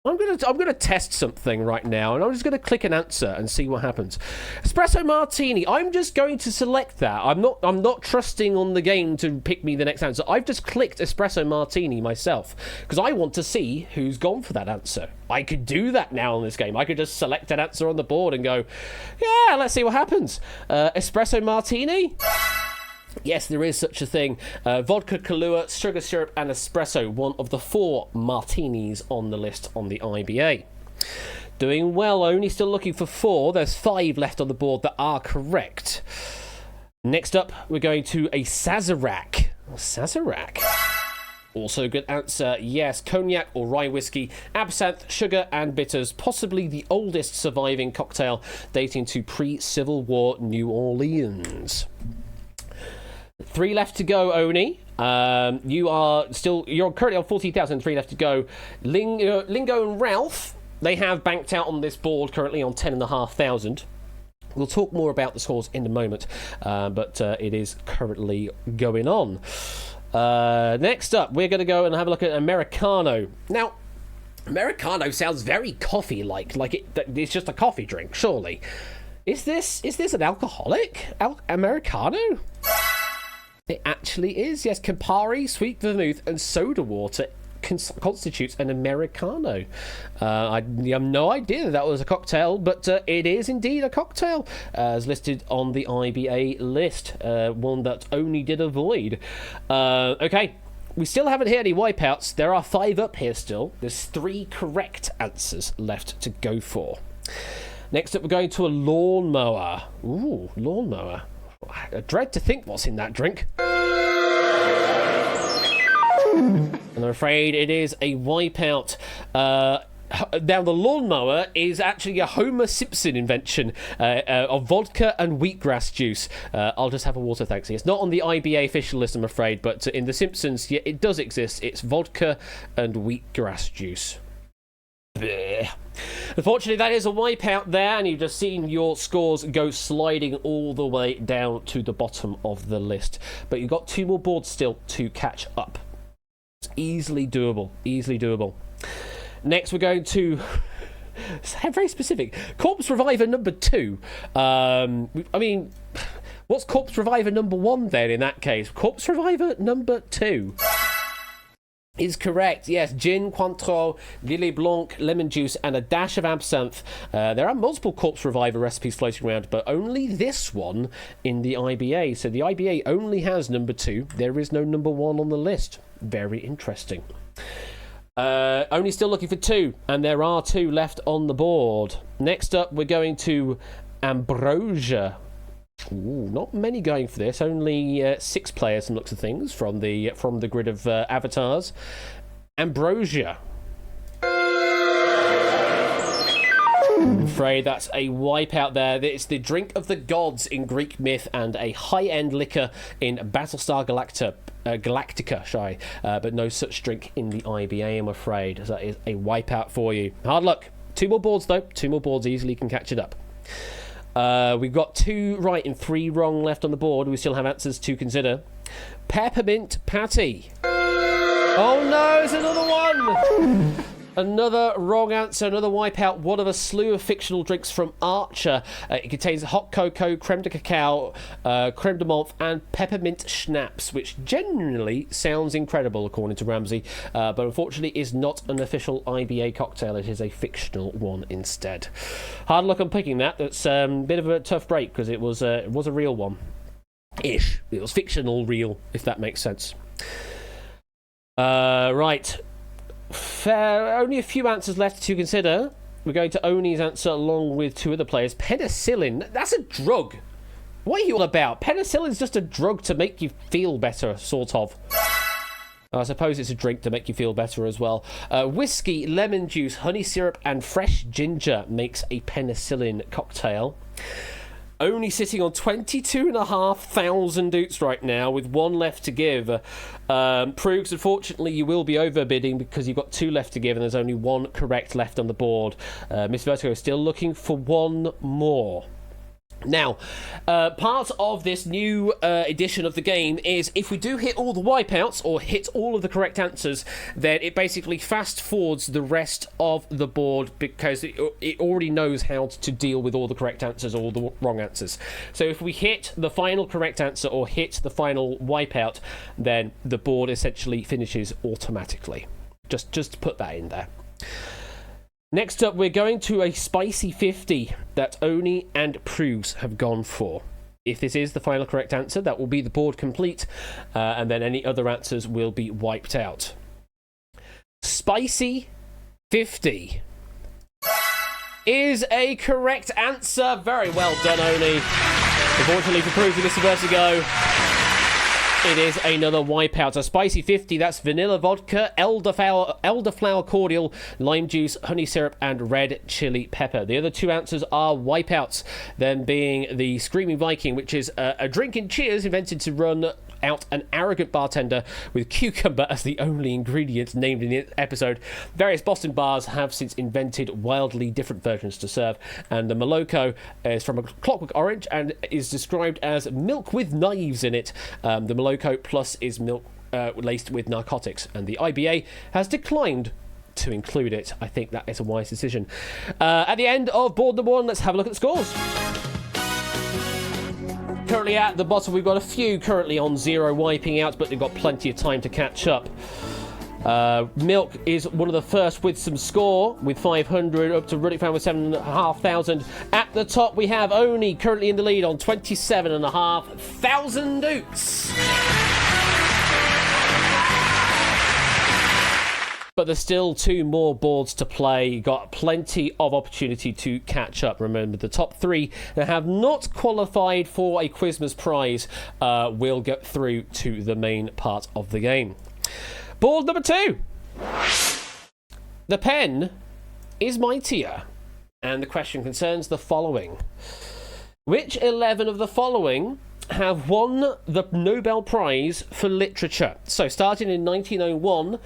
I'm gonna test something right now, and I'm just gonna click an answer and see what happens. Espresso Martini. I'm just going to select that. I'm not trusting on the game to pick me the next answer. I've just clicked Espresso Martini myself because I want to see who's gone for that answer. I could do that now on this game. I could just select an answer on the board and go, yeah, let's see what happens. Espresso Martini. Yes, there is such a thing. Vodka, Kahlua, sugar syrup, and espresso. One of the 4 martinis on the list on the IBA. Doing well, only still looking for 4. There's 5 left on the board that are correct. Next up, we're going to a Sazerac. Sazerac. Also a good answer. Yes, cognac or rye whiskey, absinthe, sugar, and bitters. Possibly the oldest surviving cocktail dating to pre-Civil War New Orleans. 3 left to go, Oni. You're currently on 14,000, 3 left to go. Lingo and Ralph, they have banked out on this board currently on 10,500. We'll talk more about the scores in a moment, but it is currently going on. Next up, we're going to go and have a look at Americano. Now, Americano sounds very coffee-like, it's just a coffee drink, surely. Is this an alcoholic? Americano? It actually is, yes. Campari, sweet vermouth, and soda water constitutes an Americano. I have no idea that was a cocktail, but it is indeed a cocktail, as listed on the IBA list. One that Oni did avoid. Okay. We still haven't hit any wipeouts. There are 5 up here still. There's 3 correct answers left to go for. Next up, we're going to a lawnmower. Ooh, lawnmower. I dread to think what's in that drink. And I'm afraid it is a wipeout. Now, the lawnmower is actually a Homer Simpson invention of vodka and wheatgrass juice. I'll just have a water, thanks. It's not on the IBA official list, I'm afraid, but in The Simpsons, yeah, it does exist. It's vodka and wheatgrass juice. Bleh. Unfortunately, that is a wipeout there, and you've just seen your scores go sliding all the way down to the bottom of the list. But you've got 2 more boards still to catch up. It's easily doable. Easily doable. Next, we're going to... very specific. Corpse Reviver number 2. I mean, what's Corpse Reviver number 1 then in that case? Corpse Reviver number 2 is correct. Yes, gin, Cointreau, Lillet Blanc, lemon juice, and a dash of absinthe. There are multiple Corpse Reviver recipes floating around, but only this one in the IBA. So the IBA only has number 2. There is no number 1 on the list. Very interesting. Only still looking for 2, and there are 2 left on the board. Next up, we're going to Ambrosia. Ooh, not many going for this. Only 6 players, from looks of things, from the grid of avatars. Ambrosia. I'm afraid that's a wipeout there. It's the drink of the gods in Greek myth and a high-end liquor in Battlestar Galactica, but no such drink in the IBA, I'm afraid. So that is a wipeout for you. Hard luck. 2 more boards, though. 2 more boards easily can catch it up. We've got 2 right and 3 wrong left on the board. We still have answers to consider. Peppermint Patty. Oh no, it's another one! Another wrong answer, another wipeout. One of a slew of fictional drinks from Archer. It contains hot cocoa, creme de cacao, creme de menthe, and peppermint schnapps, which generally sounds incredible, according to Ramsey, but unfortunately is not an official IBA cocktail. It is a fictional one instead. Hard luck on picking that. It's a bit of a tough break because it was a real one. Ish. It was fictional real, if that makes sense. Right. Only a few answers left to consider. We're going to Oni's answer along with 2 other players. Penicillin, that's a drug. What are you all about? Penicillin's just a drug to make you feel better, sort of. I suppose it's a drink to make you feel better as well. Whiskey, lemon juice, honey syrup, and fresh ginger makes a penicillin cocktail. Only sitting on 22,500 oots right now, with 1 left to give. Proogs, unfortunately, you will be overbidding because you've got 2 left to give and there's only 1 correct left on the board. Miss Vertigo is still looking for 1 more. Now, part of this new edition of the game is if we do hit all the wipeouts or hit all of the correct answers, then it basically fast forwards the rest of the board because it already knows how to deal with all the correct answers or all the wrong answers. So if we hit the final correct answer or hit the final wipeout, then the board essentially finishes automatically. Just to put that in there. Next up, we're going to a spicy 50 that Oni and Proogs have gone for. If this is the final correct answer, that will be the board complete, and then any other answers will be wiped out. Spicy 50 is a correct answer. Very well done, Oni. Unfortunately for Proogs, this is Vertigo. It is another wipeout. A spicy 50, that's vanilla vodka, elderflower cordial, lime juice, honey syrup, and red chili pepper. The other 2 answers are wipeouts, them being the Screaming Viking, which is a drink in Cheers invented to run out an arrogant bartender with cucumber as the only ingredient named in the episode. Various Boston bars have since invented wildly different versions to serve, and the Moloko is from a Clockwork Orange and is described as milk with knives in it. The Moloko Plus is milk laced with narcotics, and the IBA has declined to include it. I think that is a wise decision. At the end of board number 1, let's have a look at the scores. Currently at the bottom, we've got a few currently on 0 wiping out, but they've got plenty of time to catch up. Milk is one of the first with some score, with 500, up to Running Fan with 7,500. At the top, we have Oni currently in the lead on 27,500 oots. But there's still 2 more boards to play. You've got plenty of opportunity to catch up. Remember, the top 3 that have not qualified for a Quizmas prize will get through to the main part of the game. Board number 2. The pen is mightier. And the question concerns the following. Which 11 of the following have won the Nobel Prize for Literature. So, starting in 1901,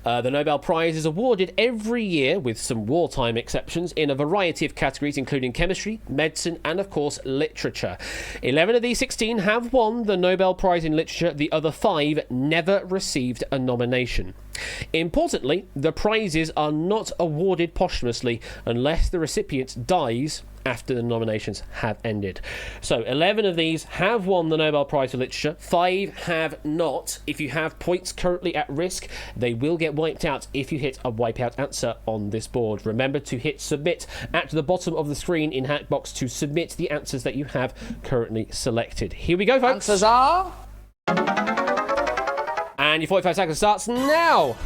the Nobel Prize is awarded every year, with some wartime exceptions, in a variety of categories, including chemistry, medicine, and, of course, literature. 11 of these 16 have won the Nobel Prize in Literature. The other 5 never received a nomination. Importantly, the prizes are not awarded posthumously unless the recipient dies after the nominations have ended. So 11 of these have won the Nobel Prize for Literature, 5 have not. If you have points currently at risk, they will get wiped out if you hit a wipeout answer on this board. Remember to hit submit at the bottom of the screen in Hackbox to submit the answers that you have currently selected. Here we go, folks. Answers are... And your 45 seconds starts now.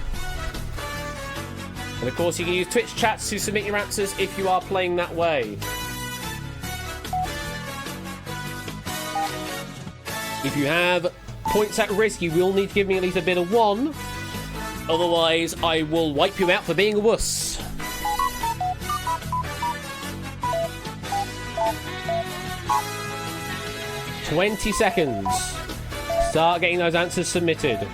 And of course, you can use Twitch chats to submit your answers if you are playing that way. If you have points at risk, you will need to give me at least a bit of 1. Otherwise, I will wipe you out for being a wuss. $20 seconds. Start getting those answers submitted.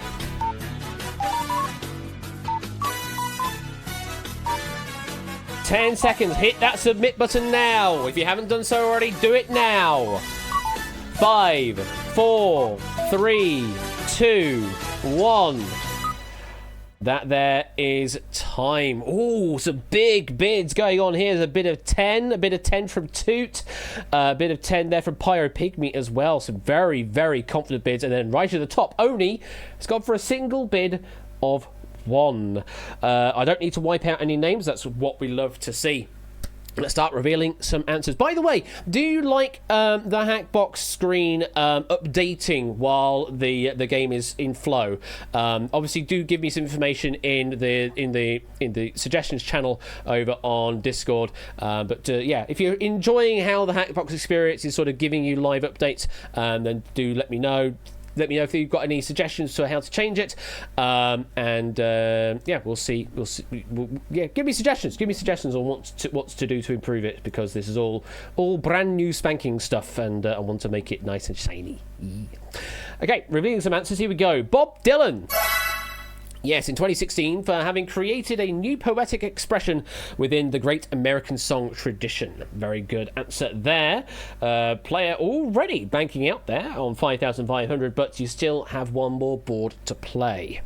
$10 seconds. Hit that submit button now. If you haven't done so already, do it now. 5, 4, 3, 2, 1. That there is time. Oh, some big bids going on here. There's a bit of 10 from Toot, a bit of 10 there from Pyro Pygmy as well. Some very, very confident bids. And then right at the top, Oni has gone for a single bid of 1. I don't need to wipe out any names. That's what we love to see. Let's start revealing some answers. By the way, do you like the Hackbox screen updating while the game is in flow? Obviously, do give me some information in the suggestions channel over on Discord. But yeah, if you're enjoying how the Hackbox experience is sort of giving you live updates, then do let me know. Let me know if you've got any suggestions to how to change it, yeah, we'll see. Yeah, give me suggestions. Give me suggestions on what to do to improve it, because this is all brand new spanking stuff, and I want to make it nice and shiny. Okay, revealing some answers. Here we go. Bob Dylan. Yes, in 2016, for having created a new poetic expression within the great American song tradition. Very good answer there. Player already banking out there on 5,500, but you still have one more board to play.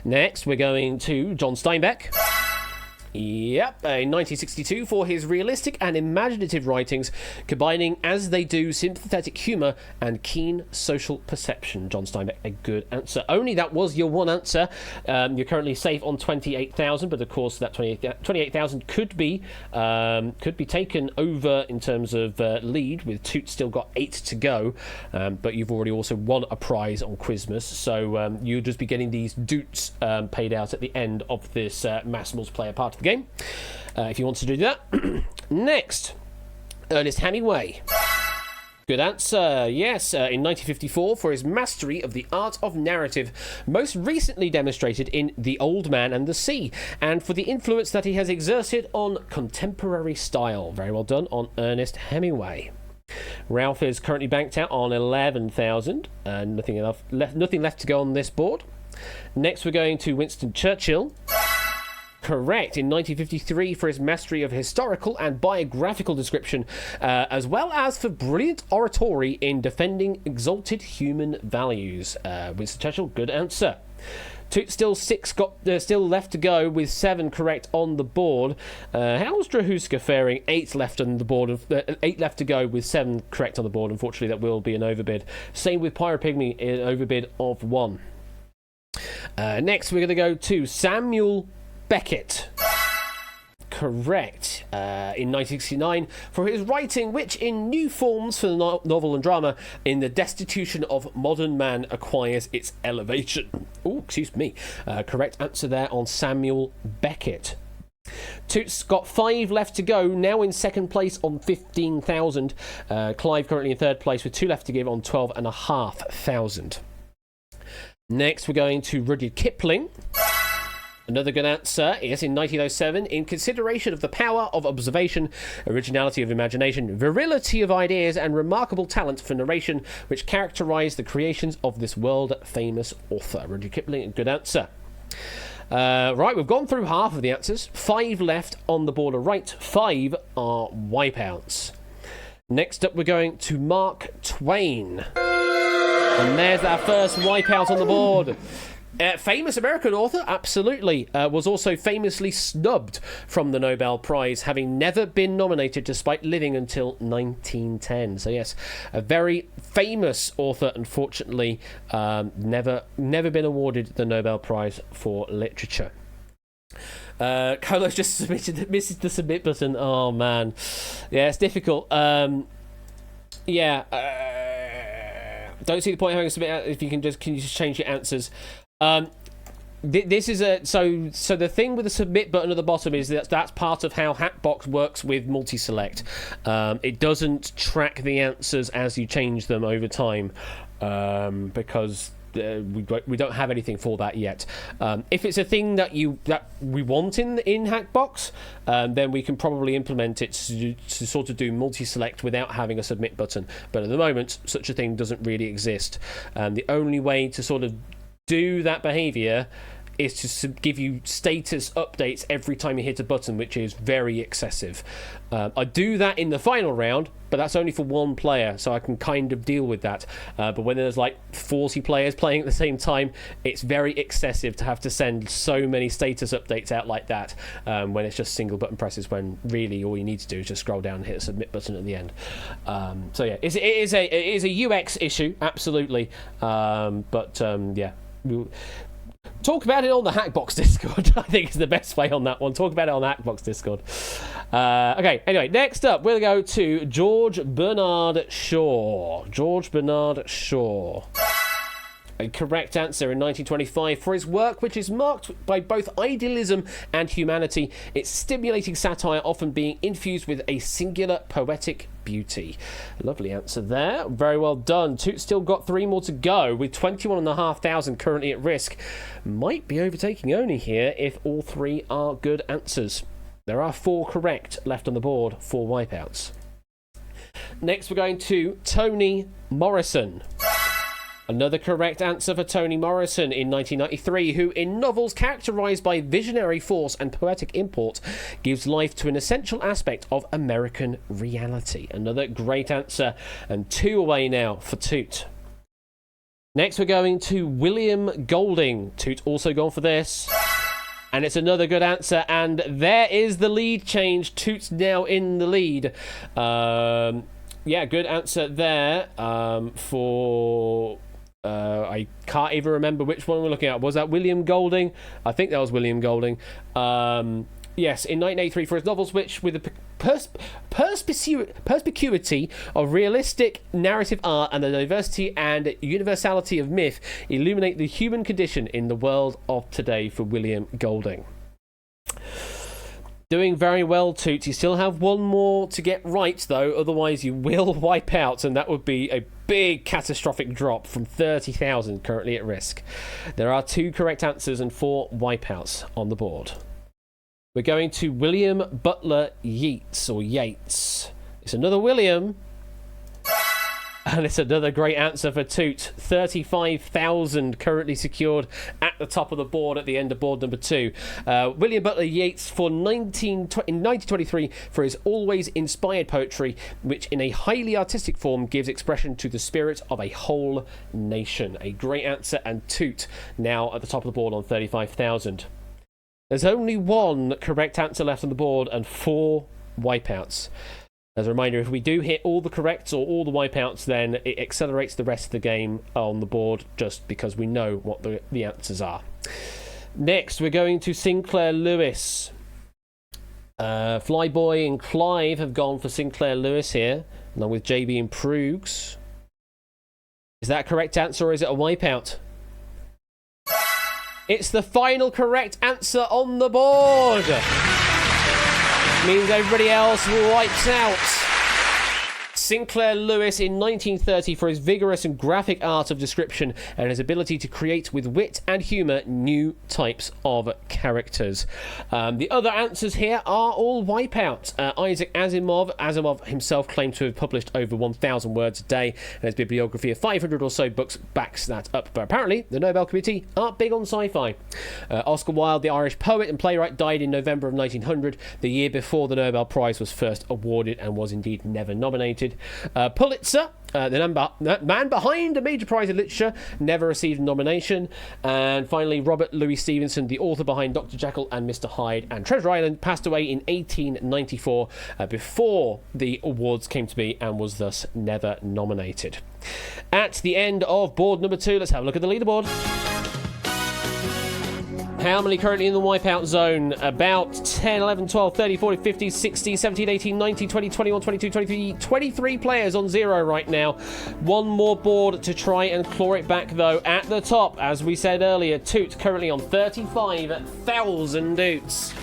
Next, we're going to John Steinbeck. Yep, in 1962 for his realistic and imaginative writings, combining as they do sympathetic humour and keen social perception. John Steinbeck, a good answer. Only that was your one answer. You're currently safe on 28,000, but of course that 28,000 could be taken over in terms of lead, with Toot still got 8 to go, but you've already also won a prize on Quizmas, so you'll just be getting these doots paid out at the end of this mass multiplayer part of the game, if you want to do that. Next, Ernest Hemingway. Good answer. Yes, in 1954 for his mastery of the art of narrative, most recently demonstrated in The Old Man and the Sea, and for the influence that he has exerted on contemporary style. Very well done on Ernest Hemingway. Ralph is currently banked out on 11,000, and nothing left to go on this board. Next, we're going to Winston Churchill. Correct, in 1953 for his mastery of historical and biographical description, as well as for brilliant oratory in defending exalted human values. Winston Churchill, good answer. Still left to go with 7 correct on the board. How's Drahuska faring? 8 left on the board. 8 left to go with 7 correct on the board. Unfortunately, that will be an overbid. Same with Pyro Pygmy, an overbid of 1. Next, we're going to go to Samuel Beckett. Correct. In 1969 for his writing, which in new forms for the novel and drama, in the destitution of modern man acquires its elevation. Oh, excuse me. Correct answer there on Samuel Beckett. Toots got 5 left to go, now in second place on 15,000. Clive currently in third place with 2 left to give on 12,500. Next, we're going to Rudyard Kipling. Another good answer is in 1907, in consideration of the power of observation, originality of imagination, virility of ideas, and remarkable talent for narration, which characterise the creations of this world-famous author. Rudyard Kipling, a good answer. Right, we've gone through half of the answers. 5 left on the board are right. 5 are wipeouts. Next up, we're going to Mark Twain. And there's our first wipeout on the board. Famous American author, absolutely, was also famously snubbed from the Nobel Prize, having never been nominated despite living until 1910. So yes, a very famous author, unfortunately, never been awarded the Nobel Prize for Literature. Colo's just misses the submit button. Oh man, yeah, it's difficult. Don't see the point of having a submit. If you can just change your answers. This is so the thing with the submit button at the bottom is that's part of how Hackbox works with multi-select. It doesn't track the answers as you change them over time, because we don't have anything for that yet. If it's a thing that we want in Hackbox, then we can probably implement it to sort of do multi-select without having a submit button. But at the moment, such a thing doesn't really exist. The only way to sort of do that behavior is to give you status updates every time you hit a button, which is very excessive. I do that in the final round, but that's only for one player, so I can kind of deal with that. But when there's like 40 players playing at the same time, it's very excessive to have to send so many status updates out like that, when it's just single button presses, when really all you need to do is just scroll down and hit a submit button at the end. So yeah, it is a UX issue, absolutely. Yeah. We'll talk about it on the Hackbox Discord. I think is the best way on that one. Talk about it on the Hackbox Discord. Okay, anyway, next up, we'll go to George Bernard Shaw. George Bernard Shaw. A correct answer in 1925 for his work, which is marked by both idealism and humanity, its stimulating satire often being infused with a singular poetic beauty. Lovely answer there. Very well done. Toot still got 3 more to go, with 21,500 currently at risk. Might be overtaking Oni here if all 3 are good answers. There are 4 correct left on the board, 4 wipeouts. Next, we're going to Toni Morrison. Another correct answer for Toni Morrison in 1993, who, in novels characterised by visionary force and poetic import, gives life to an essential aspect of American reality. Another great answer, and 2 away now for Toot. Next, we're going to William Golding. Toot also gone for this. And it's another good answer, and there is the lead change. Toot's now in the lead. Yeah, good answer there for... I can't even remember which one we're looking at. Was that William Golding? I think that was William Golding. Yes, in 1983 for his novels, which, with the perspicuity of realistic narrative art and the diversity and universality of myth, illuminate the human condition in the world of today. For William Golding. Doing very well, Toot. You still have 1 more to get right, though. Otherwise, you will wipe out, and that would be a big catastrophic drop from 30,000 currently at risk. There are 2 correct answers and 4 wipeouts on the board. We're going to William Butler Yeats, or Yates. It's another William. And it's another great answer for Toot. 35,000 currently secured at the top of the board at the end of board number 2. William Butler Yeats in 1923 for his always inspired poetry, which in a highly artistic form gives expression to the spirit of a whole nation. A great answer, and Toot now at the top of the board on 35,000. There's only 1 correct answer left on the board and 4 wipeouts. As a reminder, if we do hit all the corrects or all the wipeouts, then it accelerates the rest of the game on the board, just because we know what the answers are. Next, we're going to Sinclair Lewis. Flyboy and Clive have gone for Sinclair Lewis here, along with JB and Proogs. Is that a correct answer, or is it a wipeout? It's the final correct answer on the board. Means everybody else wipes out. Sinclair Lewis in 1930 for his vigorous and graphic art of description and his ability to create with wit and humour new types of characters. The other answers here are all Wipeout. Isaac Asimov himself claimed to have published over 1,000 words a day, and his bibliography of 500 or so books backs that up. But apparently, the Nobel Committee aren't big on sci-fi. Oscar Wilde, the Irish poet and playwright, died in November of 1900, the year before the Nobel Prize was first awarded, and was indeed never nominated. Pulitzer, the man behind a major prize in literature, never received a nomination. And finally, Robert Louis Stevenson, the author behind Dr. Jekyll and Mr. Hyde and Treasure Island, passed away in 1894 before the awards came to be, and was thus never nominated. At the end of board number 2, let's have a look at the leaderboard. How many currently in the wipeout zone? About 10, 11, 12, 13, 14, 15, 16, 17, 18, 19, 20, 21, 22, 23, 23 players on 0 right now. One more board to try and claw it back, though. At the top, as we said earlier, Toot currently on 35,000 Doots.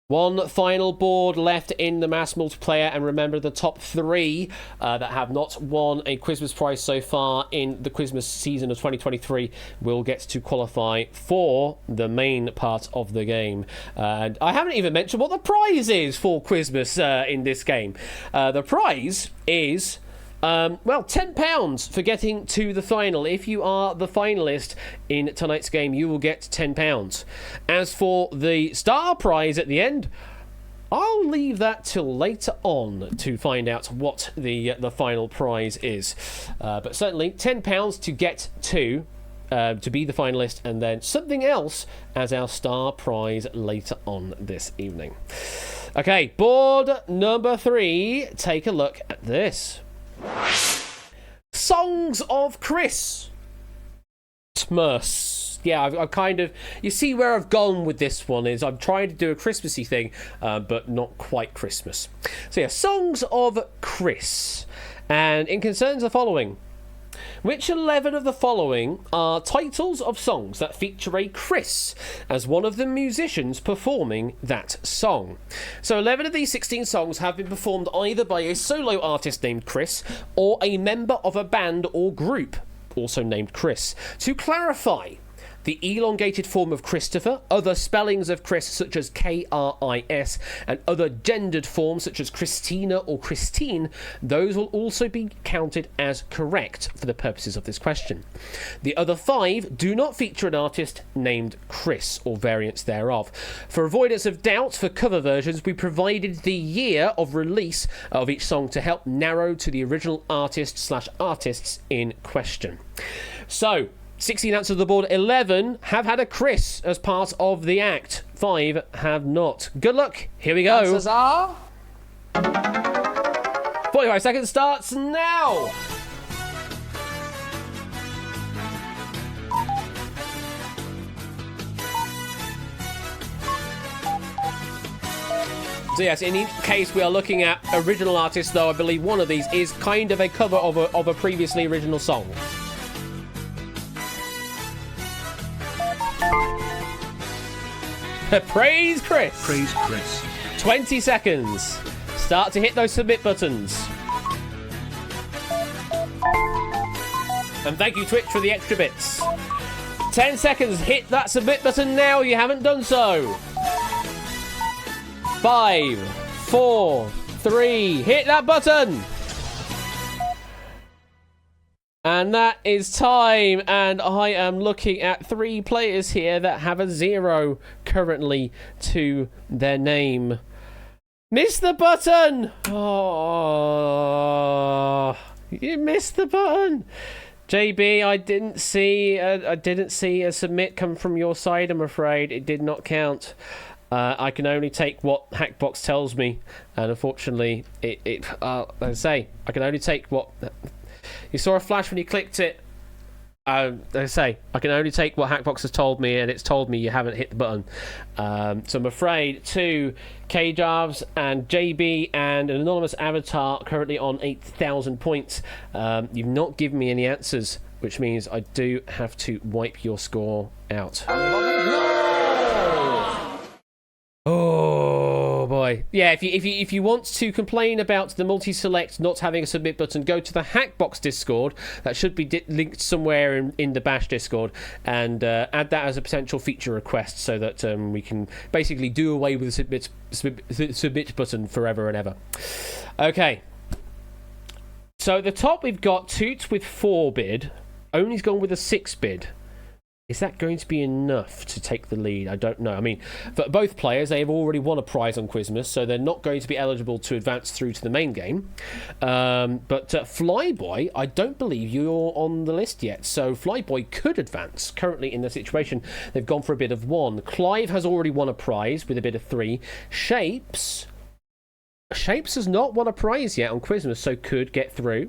One final board left in the mass multiplayer, and remember, the top 3 that have not won a Christmas prize so far in the Christmas season of 2023 will get to qualify for the main part of the game. And I haven't even mentioned what the prize is for Christmas in this game. The prize is £10 for getting to the final. If you are the finalist in tonight's game, you will get £10. As for the star prize at the end, I'll leave that till later on to find out what the final prize is. But certainly £10 to get to be the finalist, and then something else as our star prize later on this evening. Okay, board number 3. Take a look at this. Songs of Christmas. Yeah, I've kind of... You see where I've gone with this one is I'm trying to do a Christmassy thing, but not quite Christmas. So yeah, Songs of Chris. And it concerns the following. Which 11 of the following are titles of songs that feature a Chris as one of the musicians performing that song? So 11 of these 16 songs have been performed either by a solo artist named Chris or a member of a band or group also named Chris. To clarify, the elongated form of Christopher, other spellings of Chris such as K-R-I-S, and other gendered forms such as Christina or Christine, those will also be counted as correct for the purposes of this question. The other 5 do not feature an artist named Chris or variants thereof. For avoidance of doubt, for cover versions, we provided the year of release of each song to help narrow to the original artist/artists in question. So, 16 answers to the board. 11 have had a Chris as part of the act. 5 have not. Good luck. Here we go. Answers are... 45 seconds starts now. So yes, in each case we are looking at original artists, though I believe one of these is kind of a cover of a previously original song. Praise Chris. Praise Chris. 20 seconds. Start to hit those submit buttons. And thank you, Twitch, for the extra bits. 10 seconds. Hit that submit button now. You haven't done so. 5, 4, 3. Hit that button. And that is time, and I am looking at 3 players here that have a 0 currently to their name. Miss the button! Oh, you missed the button. JB, I didn't see a submit come from your side, I'm afraid. It did not count. I can only take what Hackbox tells me, and unfortunately, as I say, I can only take what... You saw a flash when you clicked it. As I say, I can only take what Hackbox has told me, and it's told me you haven't hit the button. So I'm afraid to K-Jarves and JB and an anonymous avatar currently on 8,000 points. You've not given me any answers, which means I do have to wipe your score out. Oh. Yeah, if you want to complain about the multi-select not having a submit button, go to the Hackbox Discord. That should be linked somewhere in the Bash Discord, and add that as a potential feature request so that we can basically do away with the submit button forever and ever. Okay. So at the top we've got Toots with 4 bid. Only's gone with a 6 bid. Is that going to be enough to take the lead? I don't know. I mean, for both players, they have already won a prize on Quizmas, so they're not going to be eligible to advance through to the main game. But Flyboy, I don't believe you're on the list yet, so Flyboy could advance. Currently in the situation, they've gone for a bid of 1. Clive has already won a prize with a bid of 3. Shapes has not won a prize yet on Quizmas, so could get through.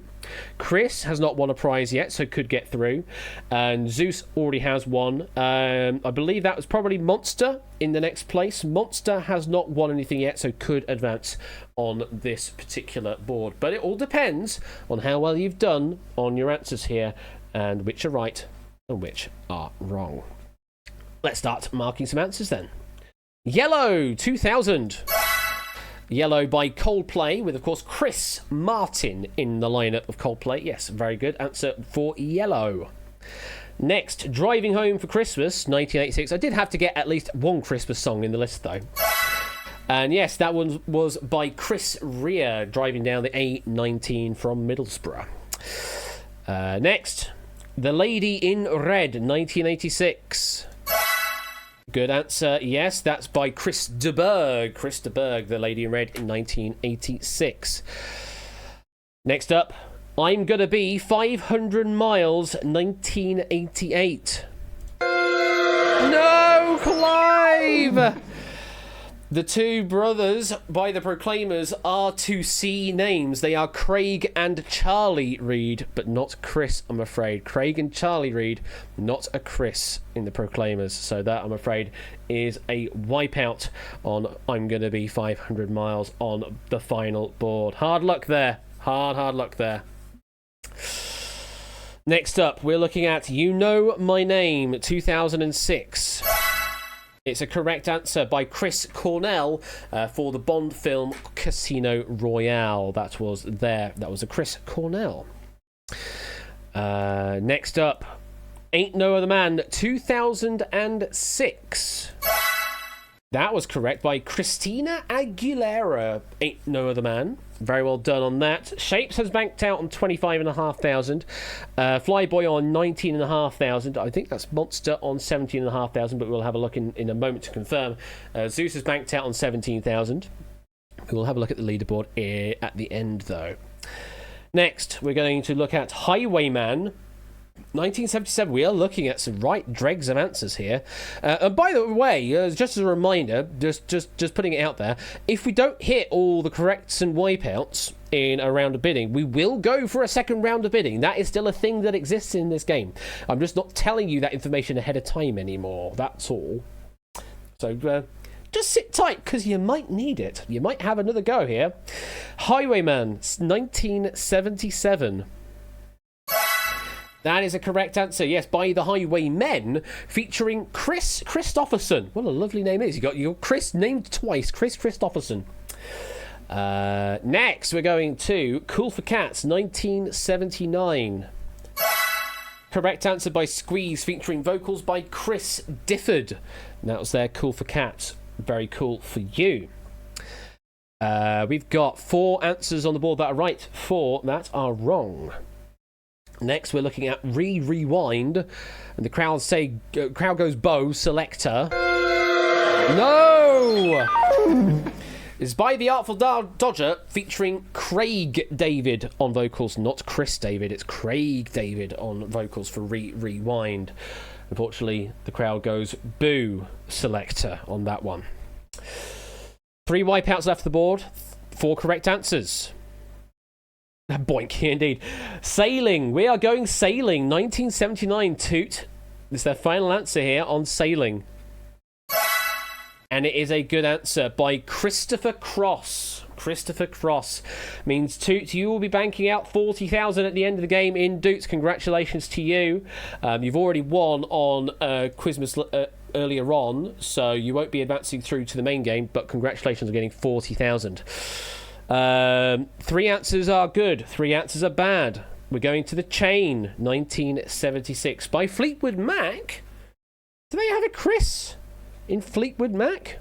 Chris has not won a prize yet, so could get through. And Zeus already has one. I believe that was probably Monster in the next place. Monster has not won anything yet, so could advance on this particular board. But it all depends on how well you've done on your answers here, and which are right and which are wrong. Let's start marking some answers then. Yellow 2000. Yellow by Coldplay, with, of course, Chris Martin in the lineup of Coldplay. Yes, very good answer for Yellow. Next, Driving Home for Christmas, 1986. I did have to get at least one Christmas song in the list, though. And yes, that one was by Chris Rea, driving down the A19 from Middlesbrough. Next, The Lady in Red, 1986. Good answer, yes, that's by Chris de Burgh. Chris de Burgh, The Lady in Red in 1986. Next up, I'm Gonna Be 500 Miles, 1988. No, Clive! The two brothers by the Proclaimers are to C names. They are Craig and Charlie Reid, but not Chris, I'm afraid. Craig and Charlie Reid, not a Chris in the Proclaimers. So that, I'm afraid, is a wipeout on I'm Gonna Be 500 Miles on the final board. Hard luck there. Hard luck there. Next up, we're looking at You Know My Name, 2006. It's a correct answer by Chris Cornell for the Bond film Casino Royale. That was a Chris Cornell. Next up, Ain't No Other Man, 2006. That was correct by Christina Aguilera. Ain't No Other Man. Very well done on that. Shapes has banked out on 25,500. Flyboy on 19,500. I think that's Monster on 17,500, but we'll have a look in a moment to confirm. Zeus has banked out on 17,000. We'll have a look at the leaderboard at the end, though. Next, we're going to look at Highwayman. 1977. We are looking at some right dregs of answers here. And by the way, just as a reminder, just putting it out there, if we don't hit all the corrects and wipeouts in a round of bidding, we will go for a second round of bidding. That is still a thing that exists in this game. I'm just not telling you that information ahead of time anymore. That's all. So just sit tight, because you might need it. You might have another go here. Highwayman, 1977. That is a correct answer, yes, by the Highwaymen, featuring Chris Christopherson. What a lovely name it is. You got Chris named twice, Chris Christopherson. Next, we're going to Cool for Cats, 1979. Correct answer by Squeeze, featuring vocals by Chris Difford. And that was their Cool for Cats. Very cool for you. We've got 4 answers on the board that are right, 4 that are wrong. Next, we're looking at Rewind, and the crowd goes Bo Selector. No! It's by the Artful Dodger, featuring Craig David on vocals, not Chris David. It's Craig David on vocals for Rewind. Unfortunately, the crowd goes Boo Selector on that one. 3 wipeouts left the board, 4 correct answers. Boink, indeed. Sailing. We are going Sailing. 1979, Toot. This is their final answer here on Sailing. And it is a good answer by Christopher Cross. Christopher Cross means Toot, you will be banking out 40,000 at the end of the game in Doots. Congratulations to you. You've already won on Quizmas earlier on, so you won't be advancing through to the main game, but congratulations on getting 40,000. 3 answers are good, 3 answers are bad. We're going to The Chain, 1976, by Fleetwood Mac. Do they have a Chris in Fleetwood Mac?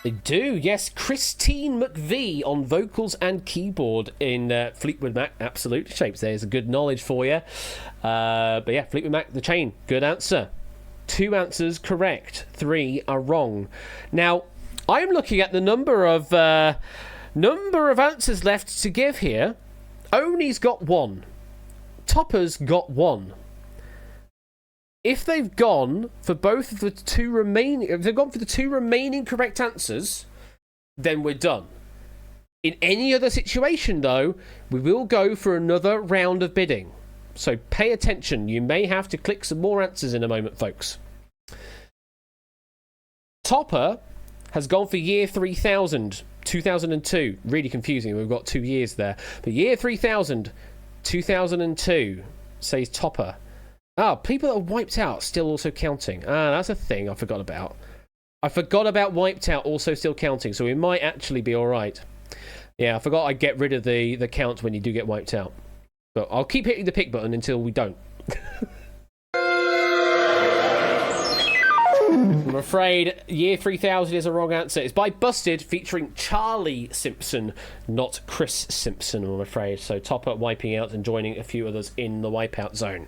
They do, yes. Christine McVie on vocals and keyboard in Fleetwood Mac. Absolute shapes. There's a good knowledge for you. But yeah, Fleetwood Mac, The Chain. Good answer. 2 answers correct. 3 are wrong. Now, I'm looking at the number of answers left to give here. Oni's got 1. Topper's got 1. If they've gone for both of the 2 remaining, if they've gone for the 2 remaining correct answers, then we're done. In any other situation, though, we will go for another round of bidding. So pay attention. You may have to click some more answers in a moment, folks. Topper has gone for year 3000, 2002. Really confusing. We've got 2 years there. But year 3000, 2002, says Topper. People that are wiped out still also counting. That's a thing I forgot about. I forgot about wiped out also still counting, so we might actually be all right. Yeah, I forgot I'd get rid of the count when you do get wiped out. But I'll keep hitting the pick button until we don't. I'm afraid year 3000 is a wrong answer. It's by Busted, featuring Charlie Simpson, not Chris Simpson, I'm afraid. So Topper wiping out and joining a few others in the wipeout zone.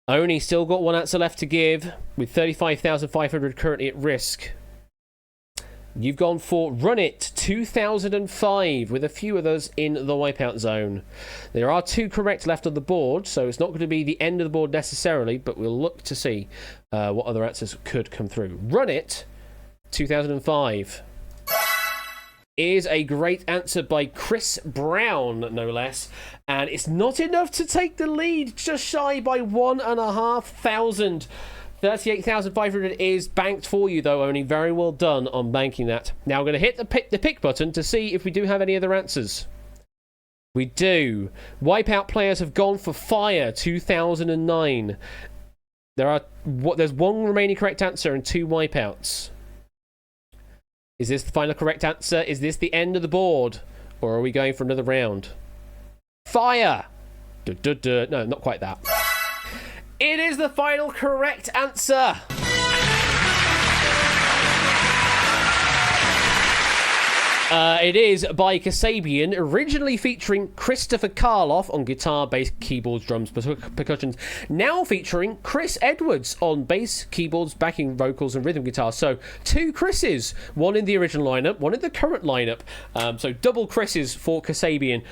Only still got 1 answer left to give, with 35,500 currently at risk. You've gone for Run It 2005, with a few others in the wipeout zone. There are 2 correct left on the board, so it's not going to be the end of the board necessarily, but we'll look to see what other answers could come through. Run It 2005 is a great answer by Chris Brown, no less. And it's not enough to take the lead, just shy by 1,500. 38,500 is banked for you, though, Only. Very well done on banking that. Now I'm going to hit the pick button to see if we do have any other answers. We do. Wipeout players have gone for Fire 2009. There's 1 remaining correct answer and 2 wipeouts. Is this the final correct answer? Is this the end of the board? Or are we going for another round? Fire! No, not quite that. It is the final correct answer! It is by Kasabian, originally featuring Christopher Karloff on guitar, bass, keyboards, drums, percussions. Now featuring Chris Edwards on bass, keyboards, backing vocals, and rhythm guitar. So 2 Chris's, 1 in the original lineup, 1 in the current lineup. So double Chris's for Kasabian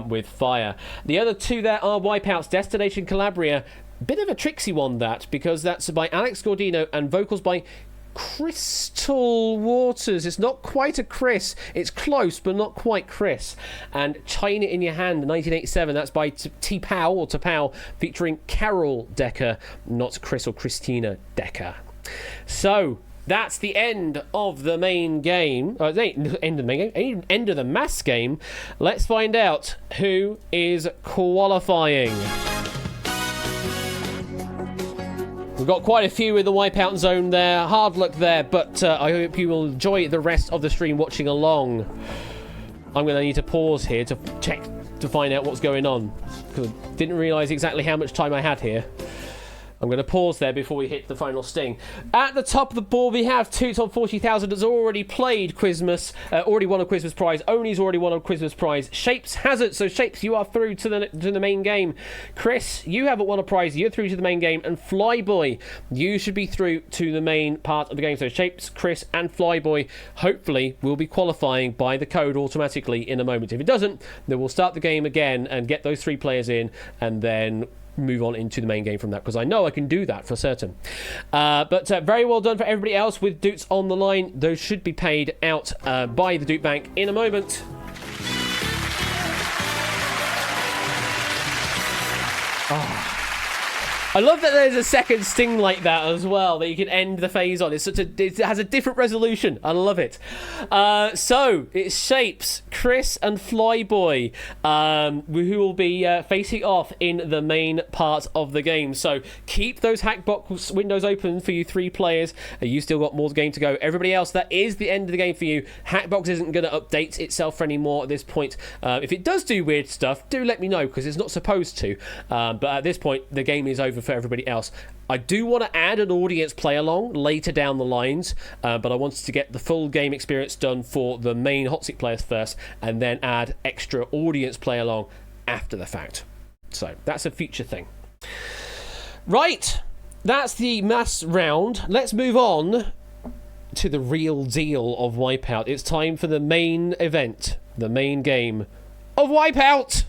with Fire. The other 2 there are Wipeouts, Destination Calabria. Bit of a tricksy one, that, because that's by Alex Gordino and vocals by Crystal Waters. It's not quite a Chris. It's close, but not quite Chris. And China in Your Hand, 1987. That's by T-Pow, or T-Pow, featuring Carol Decker, not Chris or Christina Decker. So that's the end of the main game. End of the main game. End of the mass game. Let's find out who is qualifying. We've got quite a few in the wipeout zone there. Hard luck there, but I hope you will enjoy the rest of the stream watching along. I'm going to need to pause here to check to find out what's going on, because I didn't realise exactly how much time I had here. I'm going to pause there before we hit the final sting. At the top of the board, we have Toots on 40,000 has already played Quizmas, already won a Quizmas prize. Oni's already won a Quizmas prize. Shapes hasn't, so Shapes, you are through to the main game. Chris, you haven't won a prize. You're through to the main game. And Flyboy, you should be through to the main part of the game. So Shapes, Chris, and Flyboy hopefully will be qualifying by the code automatically in a moment. If it doesn't, then we'll start the game again and get those 3 players in, and then move on into the main game from that, because I know I can do that for certain. But very well done for everybody else with Doots on the line. Those should be paid out by the Doot Bank in a moment. I love that there's a second sting like that as well that you can end the phase on. It has a different resolution. I love it. So it's Shapes, Chris, and Flyboy who will be facing off in the main part of the game. So keep those Hackbox windows open for you 3 players. You still got more game to go. Everybody else, that is the end of the game for you. Hackbox isn't going to update itself anymore at this point. If it does do weird stuff, do let me know because it's not supposed to. But at this point, the game is over for everybody else. I do want to add an audience play along later down the lines, but I wanted to get the full game experience done for the main hot seat players first, and then add extra audience play along after the fact. So that's a future thing. Right, that's the mass round. Let's move on to the real deal of Wipeout. It's time for the main event, the main game of Wipeout.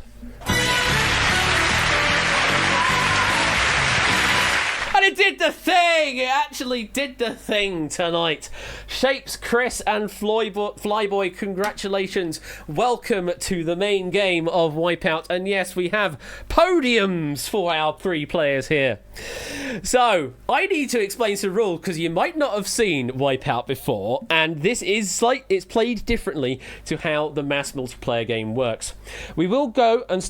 And it did the thing! It actually did the thing tonight. Shapes, Chris, and Flyboy, congratulations. Welcome to the main game of Wipeout. And yes, we have podiums for our 3 players here. So, I need to explain some rules because you might not have seen Wipeout before. And this is it's played differently to how the mass multiplayer game works. We will go and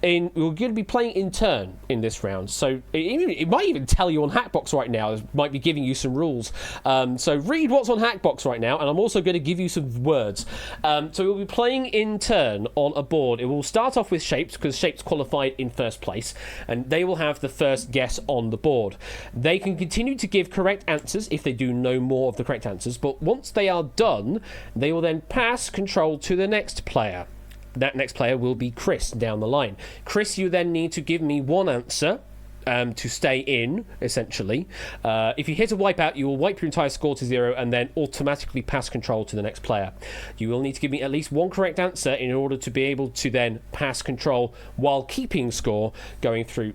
we're going to be playing in turn in this round. So, it might even tell you on Hackbox right now. It might be giving you some rules. So read what's on Hackbox right now, and I'm also going to give you some words. So we'll be playing in turn on a board. It will start off with Shapes, because Shapes qualified in first place, and they will have the first guess on the board. They can continue to give correct answers if they do know more of the correct answers, but once they are done, they will then pass control to the next player. That next player will be Chris down the line. Chris, you then need to give me one answer to stay in, essentially. If you hit a wipeout, you will wipe your entire score to 0 and then automatically pass control to the next player. You will need to give me at least one correct answer in order to be able to then pass control while keeping score going to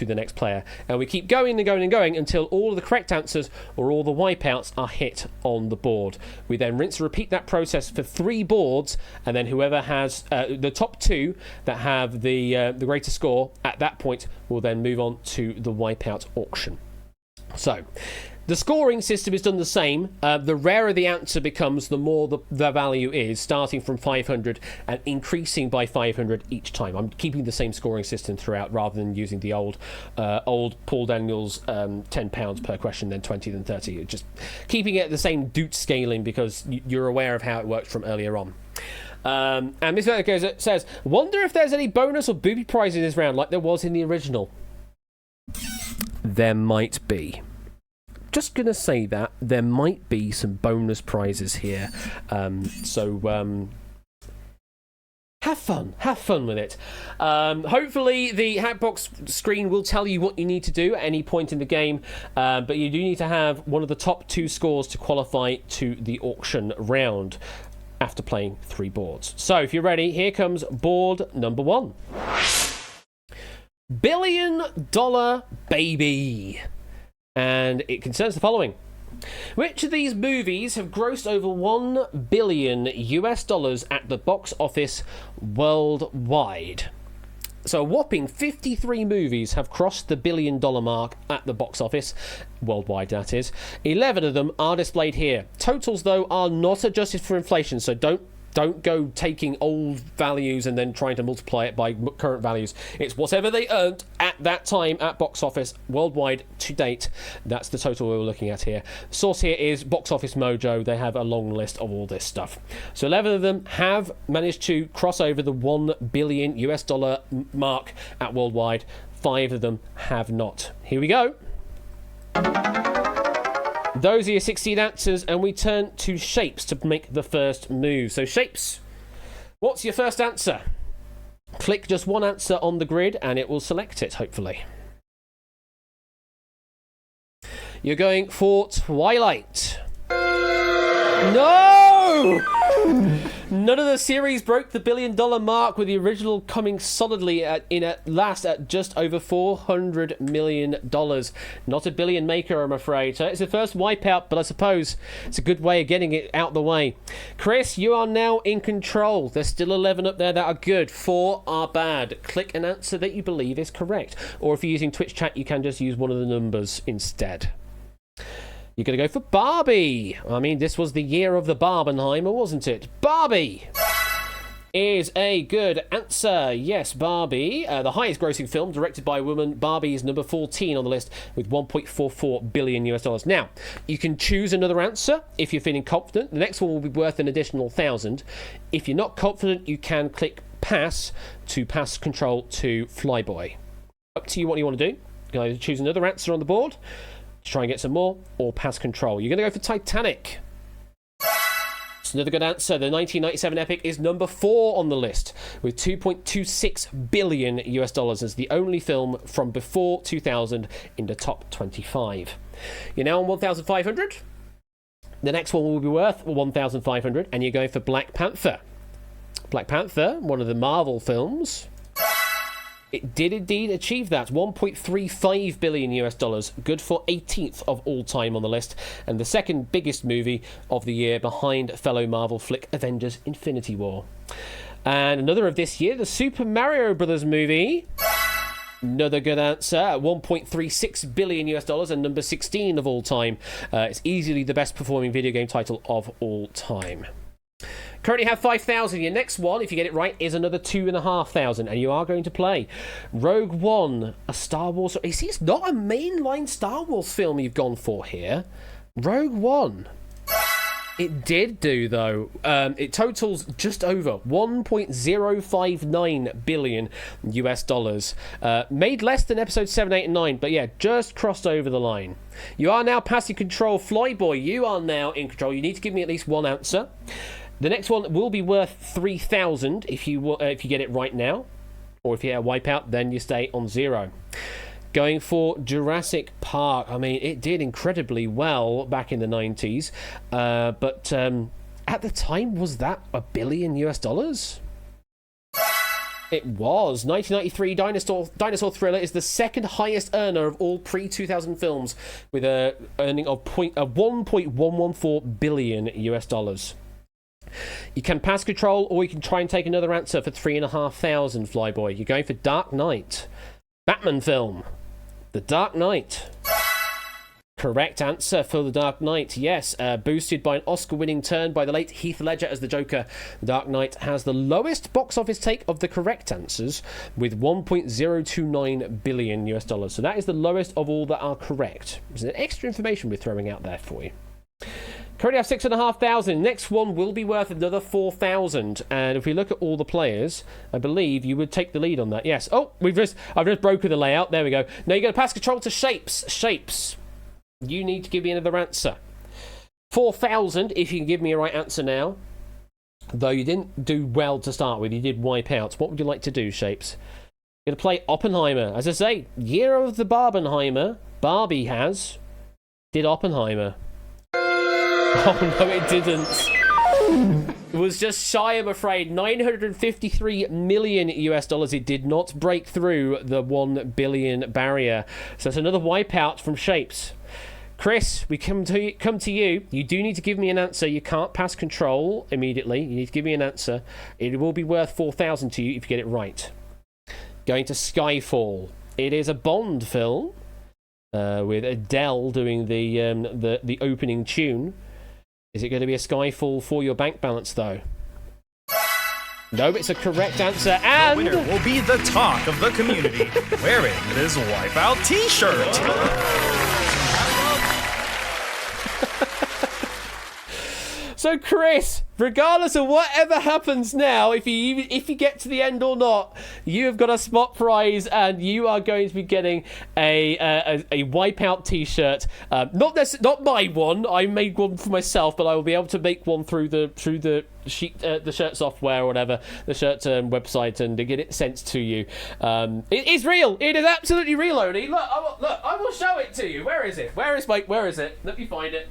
the next player. And we keep going and going and going until all of the correct answers or all the wipeouts are hit on the board. We then rinse and repeat that process for 3 boards, and then whoever has the top 2 that have the greatest score at that point will then move on to the wipeout auction. So the scoring system is done the same. The rarer the answer becomes, the more the value is, starting from 500 and increasing by 500 each time. I'm keeping the same scoring system throughout rather than using the old Paul Daniels £10 per question, then 20, then 30. Just keeping it the same Doot scaling because you're aware of how it worked from earlier on. And Miss Vertigo says, wonder if there's any bonus or booby prize in this round like there was in the original. There might be. Just gonna say that there might be some bonus prizes here. So have fun with it. Hopefully the Hackbox screen will tell you what you need to do at any point in the game, but you do need to have one of the top 2 scores to qualify to the auction round after playing 3 boards. So if you're ready, here comes board number 1. $1 billion baby. And it concerns the following. Which of these movies have grossed over $1 billion at the box office worldwide? So a whopping 53 movies have crossed the $1 billion mark at the box office, worldwide that is. 11 of them are displayed here. Totals, though, are not adjusted for inflation, so don't go taking old values and then trying to multiply it by current values. It's whatever they earned at that time at box office worldwide to date. That's the total we're looking at here. Source here is Box Office Mojo. They have a long list of all this stuff. So 11 of them have managed to cross over the $1 billion mark at worldwide. 5 of them have not. Here we go. Those are your 16 answers, and we turn to Shapes to make the first move. So, Shapes, what's your first answer? Click just one answer on the grid, and it will select it, hopefully. You're going for Twilight. No! None of the series broke the $1 billion mark, with the original coming solidly at last at just over $400 million. Not a billion maker, I'm afraid. So it's the first Wipeout, but I suppose it's a good way of getting it out the way. Chris, you are now in control. There's still 11 up there that are good. 4 are bad. Click an answer that you believe is correct. Or if you're using Twitch chat, you can just use one of the numbers instead. You're going to go for Barbie. I mean, this was the year of the Barbenheimer, wasn't it? Barbie is a good answer. Yes, Barbie, the highest grossing film directed by a woman. Barbie is number 14 on the list with $1.44 billion. Now, you can choose another answer if you're feeling confident. The next one will be worth an additional 1,000. If you're not confident, you can click pass to pass control to Flyboy. Up to you what you want to do. You can either choose another answer on the board to try and get some more, or pass control. You're going to go for Titanic. It's another good answer. The 1997 epic is number 4 on the list with $2.26 billion as the only film from before 2000 in the top 25. You're now on 1,500. The next one will be worth 1,500, and you're going for Black Panther. Black Panther, one of the Marvel films. It did indeed achieve that, $1.35 billion, good for 18th of all time on the list, and the second biggest movie of the year behind fellow Marvel flick Avengers Infinity War. And another of this year, the Super Mario Brothers movie. Another good answer, $1.36 billion and number 16 of all time. It's easily the best performing video game title of all time. Currently have 5,000. Your next one, if you get it right, is another 2,500, and you are going to play Rogue One, a Star Wars. You see, it's not a mainline Star Wars film you've gone for here. Rogue One. It did do, though. It totals just over $1.059 billion. Made less than episode 7, 8, and 9, but yeah, just crossed over the line. You are now passing control. Flyboy, you are now in control. You need to give me at least one answer. The next one will be worth 3,000 if you get it right now, or if you have a Wipeout, then you stay on 0. Going for Jurassic Park. I mean, it did incredibly well back in the 90s, but at the time, was that $1 billion? It was. 1993 Dinosaur Thriller is the second highest earner of all pre-2000 films, with an earning of $1.114 billion. You can pass control, or you can try and take another answer for 3,500, Flyboy. You're going for Dark Knight. Batman film. The Dark Knight. Correct answer for The Dark Knight, yes. Boosted by an Oscar-winning turn by the late Heath Ledger as the Joker, The Dark Knight has the lowest box office take of the correct answers with $1.029 billion. So that is the lowest of all that are correct. There's an extra information we're throwing out there for you. Currently have 6,500. Next one will be worth another 4,000. And if we look at all the players, I believe you would take the lead on that. Yes. Oh, I've just broken the layout. There we go. Now you're going to pass control to Shapes. Shapes. You need to give me another answer. 4,000 if you can give me a right answer now. Though you didn't do well to start with. You did wipe out. What would you like to do, Shapes? You're going to play Oppenheimer. As I say, year of the Barbenheimer. Barbie did Oppenheimer. Oh, no, it didn't. It was just shy, I'm afraid. $953 million. It did not break through the 1 billion barrier. So it's another wipeout from Shapes. Chris, we come to you. You do need to give me an answer. You can't pass control immediately. You need to give me an answer. It will be worth 4,000 to you if you get it right. Going to Skyfall. It is a Bond film with Adele doing the opening tune. Is it going to be a Skyfall for your bank balance, though? No, it's a correct answer, and the winner will be the talk of the community, wearing this Wipeout T-shirt. So, Chris, regardless of whatever happens now, if you get to the end or not, you have got a spot prize, and you are going to be getting a Wipeout T-shirt. Not my one. I made one for myself, but I will be able to make one through the sheet, the shirt software or whatever, the shirt website, and to get it sent to you. It is real. It is absolutely real, Oni. Look, I will show it to you. Where is it? Where is it? Let me find it.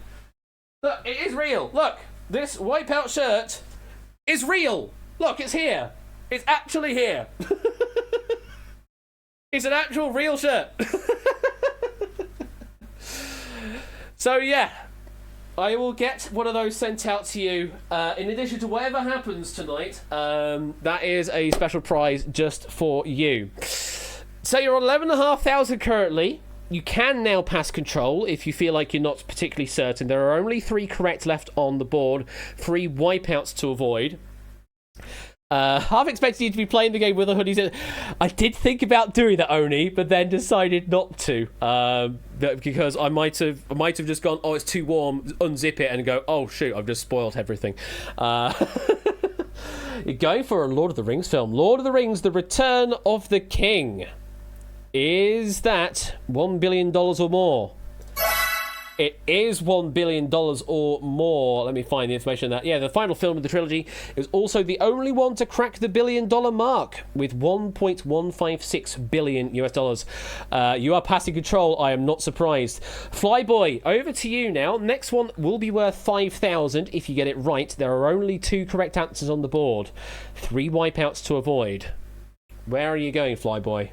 Look, it is real. Look. This Wipeout shirt is real. Look, it's here. It's actually here. It's an actual real shirt. So, yeah. I will get one of those sent out to you. In addition to whatever happens tonight, that is a special prize just for you. So you're on 11,500 currently. You can now pass control if you feel like you're not particularly certain. There are only 3 correct left on the board, 3 wipeouts to avoid. Half expected you to be playing the game with a hoodie. I did think about doing that, Oni, but then decided not to, because I might have just gone, oh, it's too warm, unzip it, and go, oh shoot, I've just spoiled everything. You're going for a Lord of the Rings film. Lord of the Rings: The Return of the King. Is that $1 billion or more? It is $1 billion or more. Let me find the information on that. Yeah, the final film of the trilogy is also the only one to crack the $1 billion mark with $1.156 billion US. You are passing control. I am not surprised. Flyboy, over to you now. Next one will be worth 5,000 if you get it right. There are only 2 correct answers on the board. 3 wipeouts to avoid. Where are you going, Flyboy?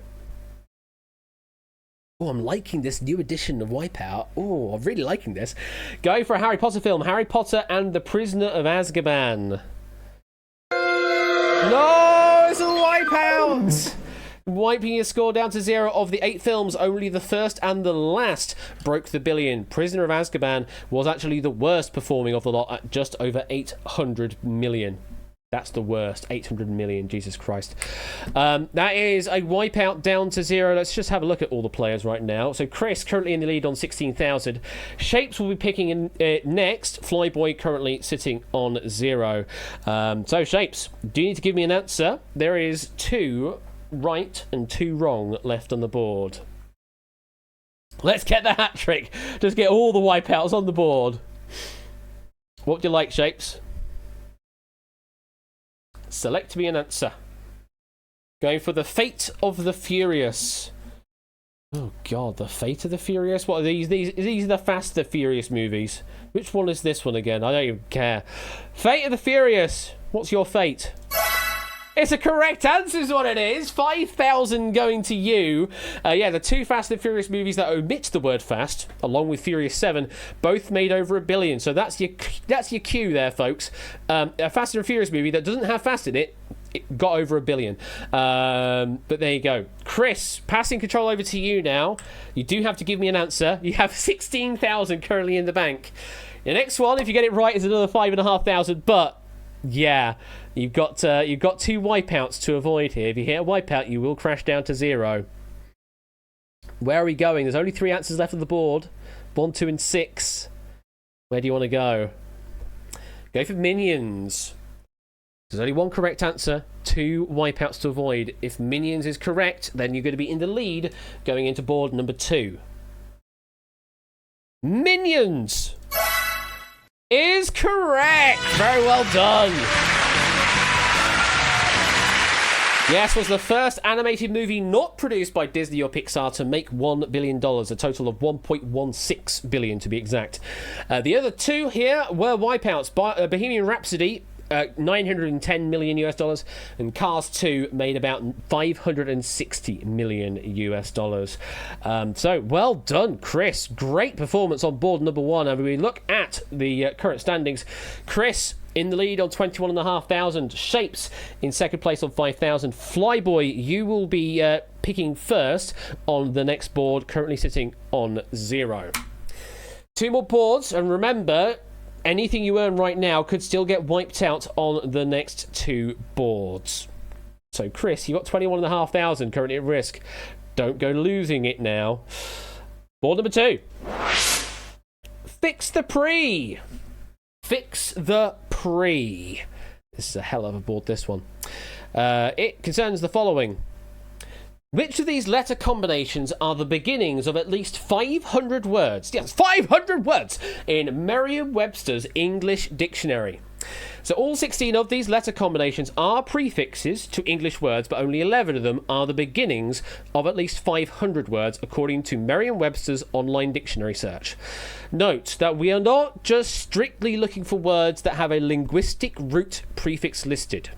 Oh, I'm liking this new edition of Wipeout. Oh, I'm really liking this. Going for a Harry Potter film. Harry Potter and the Prisoner of Azkaban. No, it's a Wipeout! Wiping your score down to 0. Of the 8 films, only the first and the last broke the billion. Prisoner of Azkaban was actually the worst performing of the lot at just over 800 million. That's the worst. 800 million, Jesus Christ. That is a wipeout down to 0. Let's just have a look at all the players right now. So Chris currently in the lead on 16,000. Shapes will be picking in next. Flyboy currently sitting on 0. So Shapes, do you need to give me an answer? There is 2 right and 2 wrong left on the board. Let's get the hat trick. Just get all the wipeouts on the board. What do you like, Shapes? Select me an answer. Going for the Fate of the Furious. Oh God, the Fate of the Furious. What are these? These are the Fast and Furious movies. Which one is this one again? I don't even care. Fate of the Furious. What's your fate? It's a correct answer is what it is. 5,000 going to you. Yeah, the 2 Fast and Furious movies that omit the word fast, along with Furious 7, both made over $1 billion. So that's your cue there, folks. A Fast and Furious movie that doesn't have fast in it got over $1 billion. But there you go. Chris, passing control over to you now. You do have to give me an answer. You have 16,000 currently in the bank. The next one, if you get it right, is another 5,500. But yeah, you've got 2 wipeouts to avoid here. If you hit a wipeout, you will crash down to 0. Where are we going? There's only 3 answers left on the board. 1, 2, and 6. Where do you want to go? Go for Minions. There's only 1 correct answer, 2 wipeouts to avoid. If Minions is correct, then you're going to be in the lead going into board number 2. Minions is correct. Very well done. Yes, was the first animated movie not produced by Disney or Pixar to make $1 billion, a total of $1.16 billion to be exact. The other 2 here were wipeouts. Bohemian Rhapsody, $910 million US, and Cars 2 made about $560 million US. So well done, Chris. Great performance on board number 1. And we look at the current standings. Chris in the lead on 21,500. Shapes in second place on 5,000. Flyboy, you will be picking first on the next board, currently sitting on 0. 2 more boards, and remember, anything you earn right now could still get wiped out on the next 2 boards. So, Chris, you've got 21,500 currently at risk. Don't go losing it now. Board number 2. Fix the Pre. Fix the Pre. This is a hell of a board, this one. It concerns the following. Which of these letter combinations are the beginnings of at least 500 words? Yes, 500 words in Merriam-Webster's English Dictionary. So all 16 of these letter combinations are prefixes to English words, but only 11 of them are the beginnings of at least 500 words, according to Merriam-Webster's online dictionary search. Note that we are not just strictly looking for words that have a linguistic root prefix listed.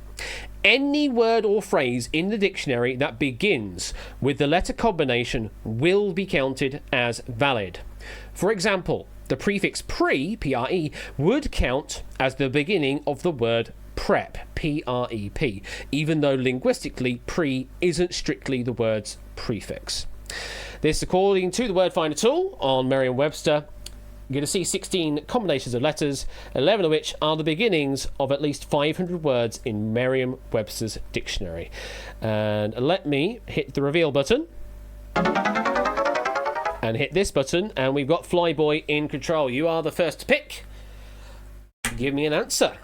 Any word or phrase in the dictionary that begins with the letter combination will be counted as valid. For example, the prefix pre, P-R-E, would count as the beginning of the word prep, P-R-E-P, even though linguistically pre isn't strictly the word's prefix. This according to the word finder tool on Merriam-Webster. You're going to see 16 combinations of letters, 11 of which are the beginnings of at least 500 words in Merriam-Webster's dictionary. And let me hit the reveal button. And hit this button, and we've got Flyboy in control. You are the first to pick. Give me an answer.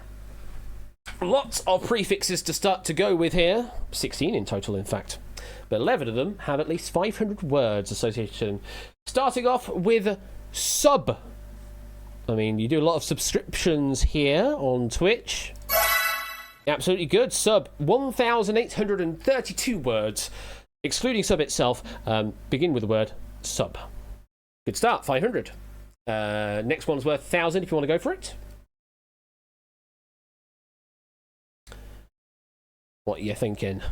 Lots of prefixes to start to go with here. 16 in total, in fact. But 11 of them have at least 500 words associated to them. Starting off with sub. I mean, you do a lot of subscriptions here on Twitch. Absolutely good. Sub, 1,832 words, excluding sub itself, begin with the word sub. Good start, 500. Next one's worth 1,000 if you want to go for it. What are you thinking?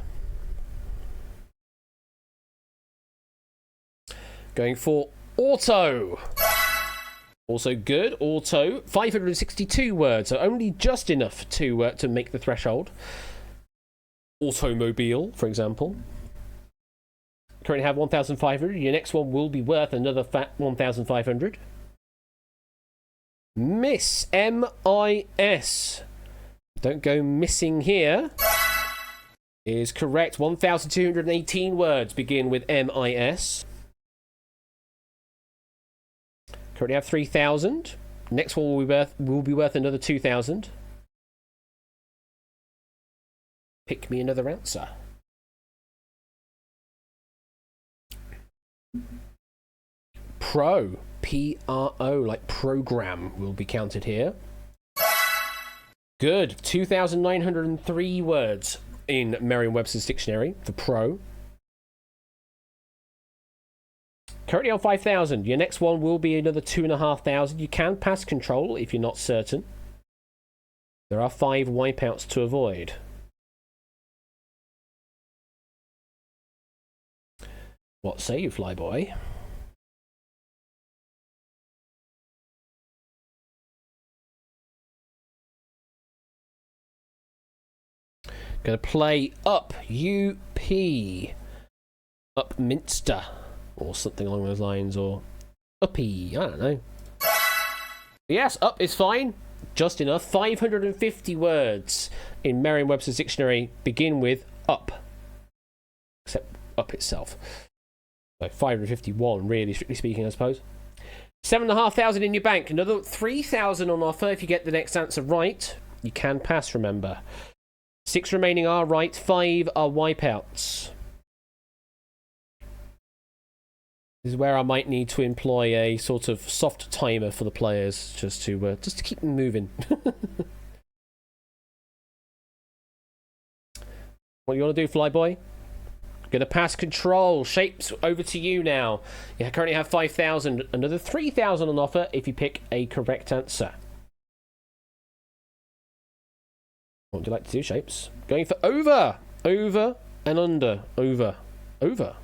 Going for auto. Also good. Auto, 562 words, so only just enough to make the threshold. Automobile, for example. Currently have 1,500. Your next one will be worth another 1,500. Miss, M-I-S. Don't go missing here. Is correct. 1,218 words begin with M-I-S. Currently have 3,000. Next one will be worth another 2,000. Pick me another answer. Pro, P-R-O, like program, will be counted here. Good. 2,903 words in Merriam-Webster's dictionary for pro. Currently on 5,000. Your next one will be another 2,500. You can pass control if you're not certain. There are 5 wipeouts to avoid. What say you, Flyboy? Gonna play up, U-P. Upminster. Or something along those lines, or uppy, I don't know. Yes, up is fine. Just enough. 550 words in Merriam-Webster's dictionary begin with up. Except up itself. So 551, really, strictly speaking, I suppose. 7,500 in your bank. Another 3,000 on offer if you get the next answer right. You can pass, remember. 6 remaining are right. 5 are wipeouts. This is where I might need to employ a sort of soft timer for the players, just to keep them moving. What you want to do, Flyboy? Gonna pass control. Shapes, over to you now. You currently have 5,000. Another 3,000 on offer if you pick a correct answer. What would you like to do, Shapes? Going for over. Over and under. Over. Over.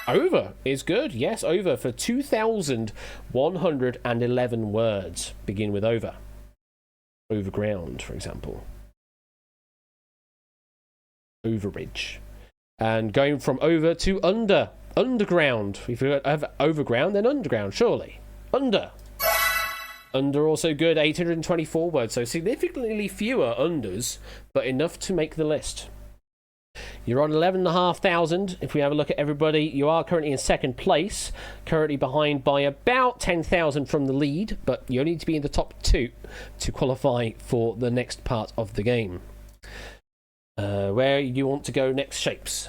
Over is good. Yes, over for 2,111 words. Begin with over. Overground, for example. Overridge. And going from over to under. Underground. If you have overground, then underground, surely. Under. Under also good. 824 words. So significantly fewer unders, but enough to make the list. You're on 11,500. If we have a look at everybody, you are currently in second place. Currently behind by about 10,000 from the lead, but you only need to be in the top 2 to qualify for the next part of the game. Where you want to go next, Shapes?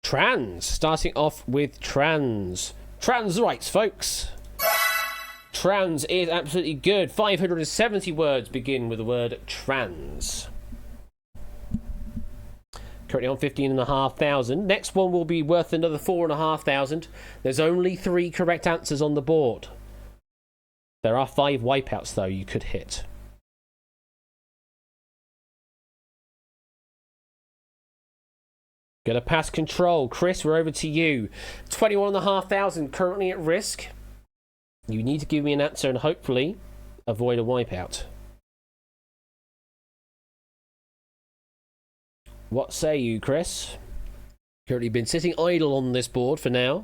Trans. Starting off with trans. Trans rights, folks. Trans is absolutely good. 570 words begin with the word trans. Currently on 15,500. Next one will be worth another 4,500. There's only 3 correct answers on the board. There are 5 wipeouts, though, you could hit. Gonna pass control. Chris, we're over to you. 21,500 currently at risk. You need to give me an answer and hopefully avoid a wipeout. What say you, Chris? Currently been sitting idle on this board for now.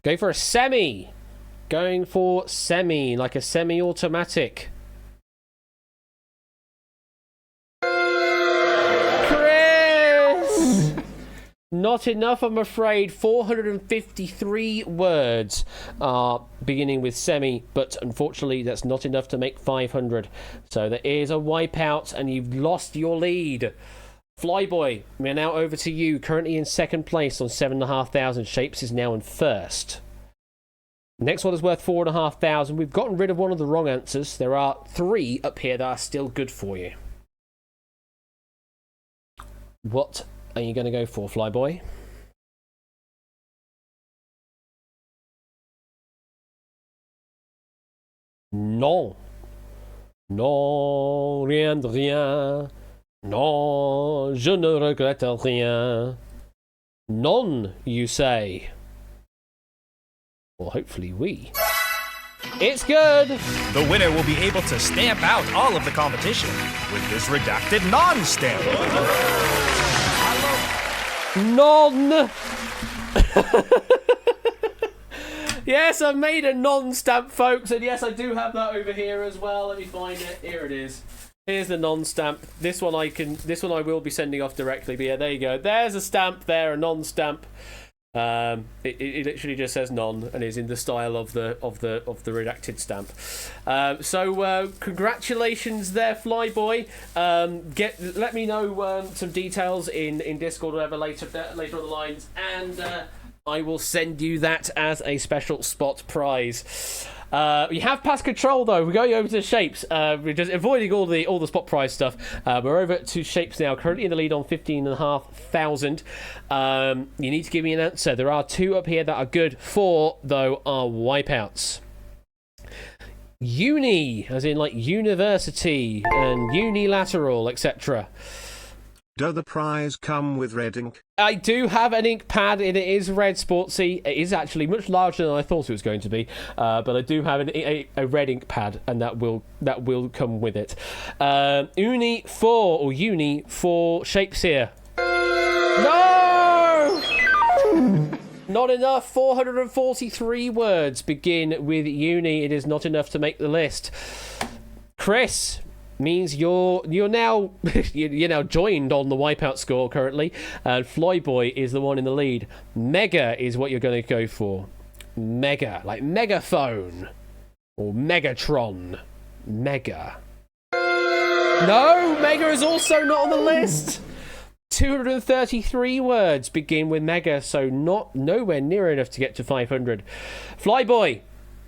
Go for a semi. Going for semi, like a semi-automatic. Chris! Not enough, I'm afraid. 453 words are beginning with semi, but unfortunately that's not enough to make 500. So there is a wipeout and you've lost your lead. Flyboy, we're now over to you. Currently in second place on 7,500. Shapes is now in first. Next one is worth 4,500. We've gotten rid of one of the wrong answers. There are 3 up here that are still good for you. What are you going to go for, Flyboy? Non. Non, rien de rien. Non, je ne regrette rien. Non, you say. Well, hopefully we. It's good! The winner will be able to stamp out all of the competition with this redacted non-stamp. Non! Yes, I made a non-stamp, folks, and yes, I do have that over here as well. Let me find it. Here it is. Here's the non-stamp. This one I will be sending off directly. But yeah, there you go. There's a stamp there, a non-stamp. It literally just says non and is in the style of the redacted stamp. So congratulations there, Flyboy. Let me know some details in Discord or whatever later on the lines, and I will send you that as a special spot prize. You have passed control though. We're going over to Shapes. We're just avoiding all the spot prize stuff. We're over to Shapes now, currently in the lead on 15,500. You need to give me an answer. There are 2 up here that are good. 4 though are wipeouts. Uni, as in like university and unilateral, etc. Does the prize come with red ink? I do have an ink pad, and it is red sportsy. It is actually much larger than I thought it was going to be, but I do have a red ink pad, and that will come with it. Uni 4 or Uni 4 Shapes here. No! Not enough. 443 words begin with Uni. It is not enough to make the list. Chris, means you're now you're now joined on the wipeout score currently, and Flyboy is the one in the lead. Mega is what you're going to go for. Mega, like megaphone or Megatron. Mega. No, Mega is also not on the list. 233 words begin with Mega, so nowhere near enough to get to 500. Flyboy,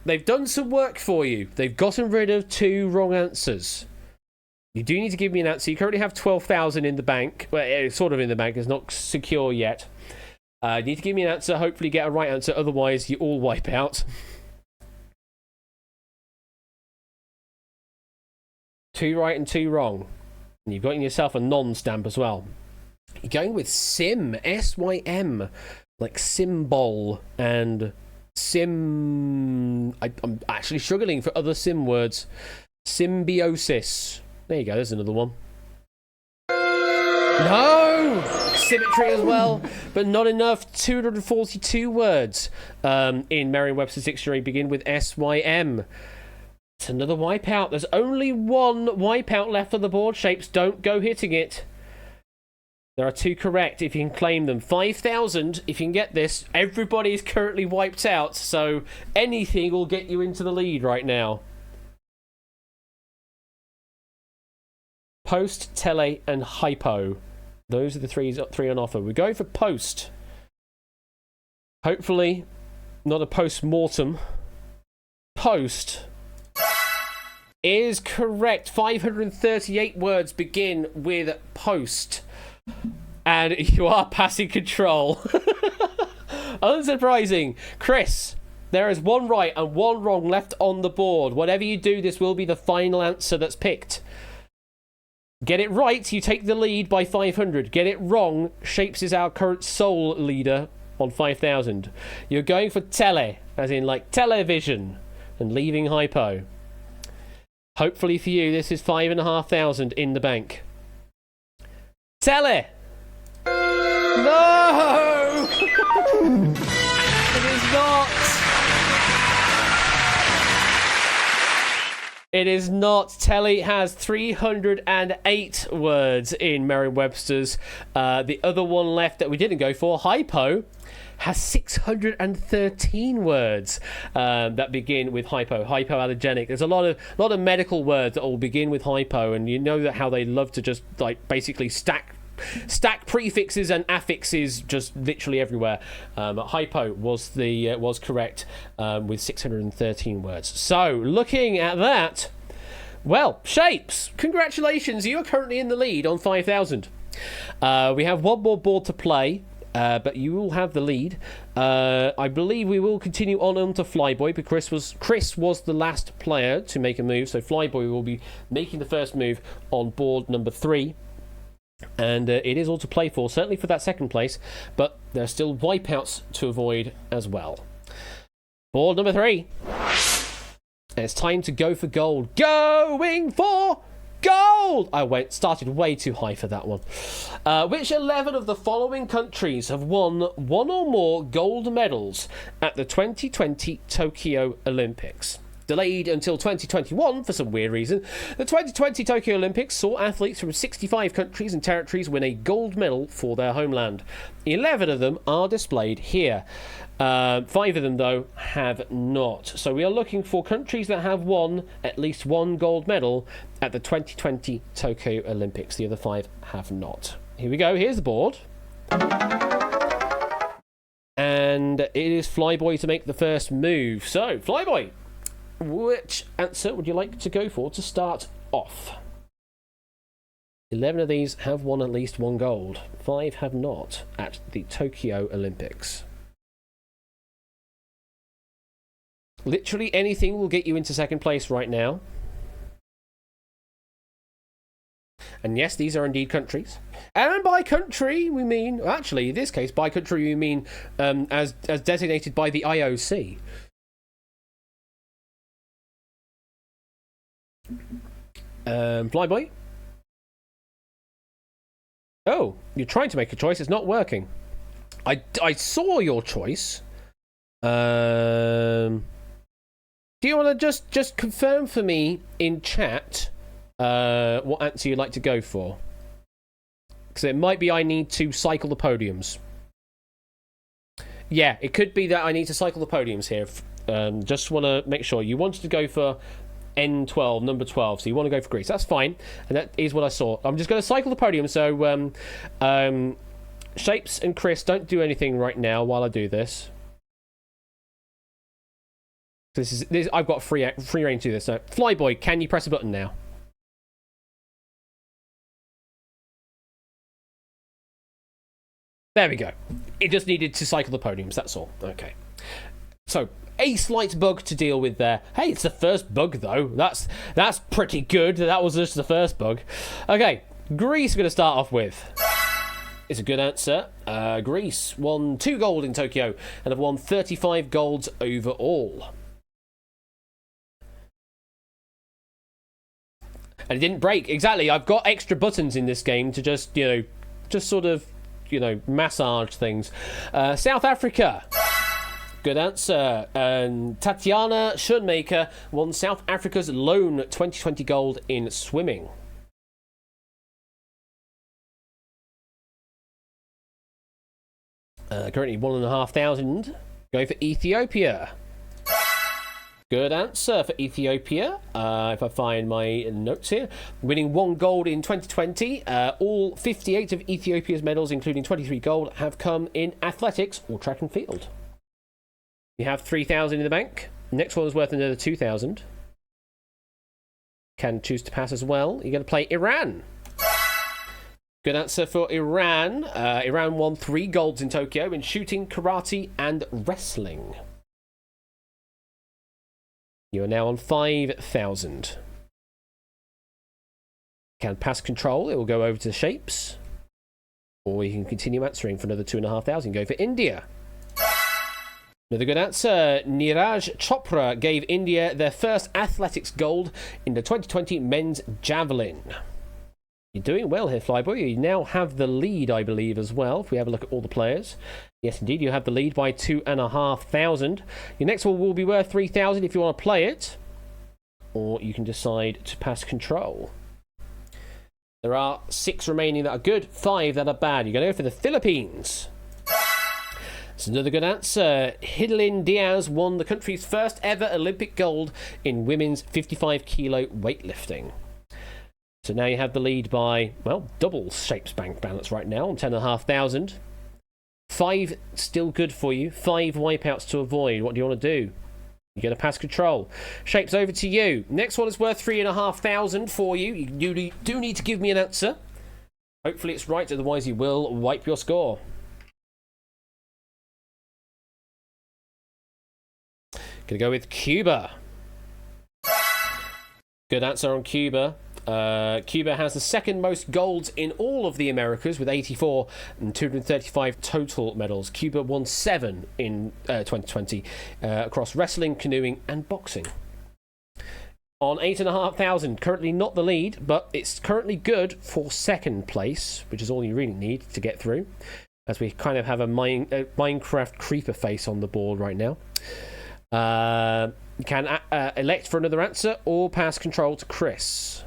they've done some work for you. They've gotten rid of 2 wrong answers. You do need to give me an answer. You currently have 12,000 in the bank. Well, it's sort of in the bank. It's not secure yet. You need to give me an answer. Hopefully get a right answer. Otherwise, you all wipe out. 2 right and 2 wrong. And you've got yourself a non-stamp as well. You're going with Sim. S-Y-M. Like symbol and sim... I'm actually struggling for other sim words. Symbiosis. There you go, there's another one. No! Symmetry as well, but not enough. 242 words in Merriam-Webster's dictionary begin with S-Y-M. It's another wipeout. There's only 1 wipeout left on the board. Shapes, don't go hitting it. There are 2 correct if you can claim them. 5,000 if you can get this. Everybody is currently wiped out, so anything will get you into the lead right now. Post, tele, and hypo. Those are the 3 on offer. We're going for post. Hopefully, not a post-mortem. post is correct. 538 words begin with post. And you are passing control. Unsurprising. Chris, there is one right and one wrong left on the board. Whatever you do, this will be the final answer that's picked. Get it right, you take the lead by 500. Get it wrong, Shapes is our current sole leader on 5,000. You're going for tele, as in like television, and leaving hypo. Hopefully for you, this is 5,500 in the bank. Tele! No! It is not. It is not. Telly has 308 words in Merriam-Webster's. The other one left that we didn't go for, hypo, has 613 words that begin with hypo. Hypoallergenic. There's a lot of medical words that all begin with hypo, and you know that how they love to just like basically stack prefixes and affixes just literally everywhere. Hypo was correct with 613 words. So looking at that, well, Shapes, congratulations, you are currently in the lead on 5,000. We have one more board to play, but you will have the lead. I believe we will continue on to Flyboy, because Chris was the last player to make a move, so Flyboy will be making the first move on board number 3. And it is all to play for, certainly for that second place, but there are still wipeouts to avoid as well. Board number 3. And it's time to go for gold. Going for gold! I started way too high for that one. Which 11 of the following countries have won one or more gold medals at the 2020 Tokyo Olympics? Delayed until 2021 for some weird reason, the 2020 Tokyo Olympics saw athletes from 65 countries and territories win a gold medal for their homeland. 11 of them are displayed here. 5 of them, though, have not. So we are looking for countries that have won at least one gold medal at the 2020 Tokyo Olympics. The other 5 have not. Here we go. Here's the board. And it is Flyboy to make the first move. So, Flyboy, which answer would you like to go for to start off? 11 of these have won at least one gold. 5 have not at the Tokyo Olympics. Literally anything will get you into second place right now. And yes, these are indeed countries. And by country, we mean... Actually, in this case, by country, we mean as designated by the IOC. Flyboy. Oh, you're trying to make a choice. It's not working. I saw your choice. Do you want to just confirm for me in chat what answer you'd like to go for? Because it might be I need to cycle the podiums. Yeah, it could be that I need to cycle the podiums here. Just want to make sure. You wanted to go for N12, number 12, so you want to go for Greece. That's fine, and that is what I saw. I'm just going to cycle the podium, so Shapes and Chris, don't do anything right now while I do this. This I've got free reign to do this. So, Flyboy, can you press a button now? There we go. It just needed to cycle the podiums, that's all. Okay. So, a slight bug to deal with there. Hey, it's the first bug, though. That's pretty good. That was just the first bug. Okay, Greece we're going to start off with. It's a good answer. Greece won 2 gold in Tokyo and have won 35 golds overall. And it didn't break. Exactly. I've got extra buttons in this game to just sort of, massage things. South Africa. Good answer. And Tatiana Schoenmaker won South Africa's lone 2020 gold in swimming. Currently 1,500. Going for Ethiopia. Good answer for Ethiopia. If I find my notes here. Winning 1 gold in 2020. All 58 of Ethiopia's medals, including 23 gold, have come in athletics or track and field. You have 3,000 in the bank. Next one is worth another 2,000. Can choose to pass as well. You're going to play Iran. Good answer for Iran. Iran won 3 golds in Tokyo in shooting, karate, and wrestling. You are now on 5,000. Can pass control. It will go over to shapes. Or you can continue answering for another 2,500. Go for India. Another good answer. Neeraj Chopra gave India their first athletics gold in the 2020 men's javelin. You're doing well here, Flyboy. You now have the lead, I believe, as well, if we have a look at all the players. Yes, indeed, you have the lead by 2,500. Your next one will be worth 3,000 if you want to play it. Or you can decide to pass control. There are 6 remaining that are good, 5 that are bad. You're going to go for the Philippines. That's another good answer. Hidlin Diaz won the country's first ever Olympic gold in women's 55 kilo weightlifting. So now you have the lead by, well, double Shapes bank balance right now on 10,500. 5 still good for you. 5 wipeouts to avoid. What do you want to do? You're going to pass control. Shapes, over to you. Next one is worth 3,500 for you. You do need to give me an answer. Hopefully it's right, otherwise you will wipe your score. Going to go with Cuba. Good answer on Cuba. Cuba has the second most golds in all of the Americas with 84 and 235 total medals. Cuba won 7 in 2020 across wrestling, canoeing and boxing. On 8,500, currently not the lead, but it's currently good for second place, which is all you really need to get through, as we kind of have a Minecraft creeper face on the board right now. You can elect for another answer or pass control to Chris.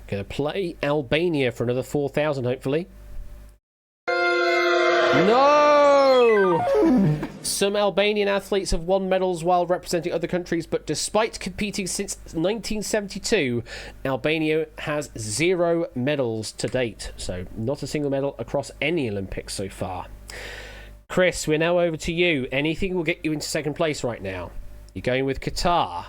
Gonna play Albania for another 4,000, hopefully. No! Some Albanian athletes have won medals while representing other countries, but despite competing since 1972, Albania has 0 medals to date. So not a single medal across any Olympics so far. Chris, we're now over to you. Anything will get you into second place right now. You're going with Qatar.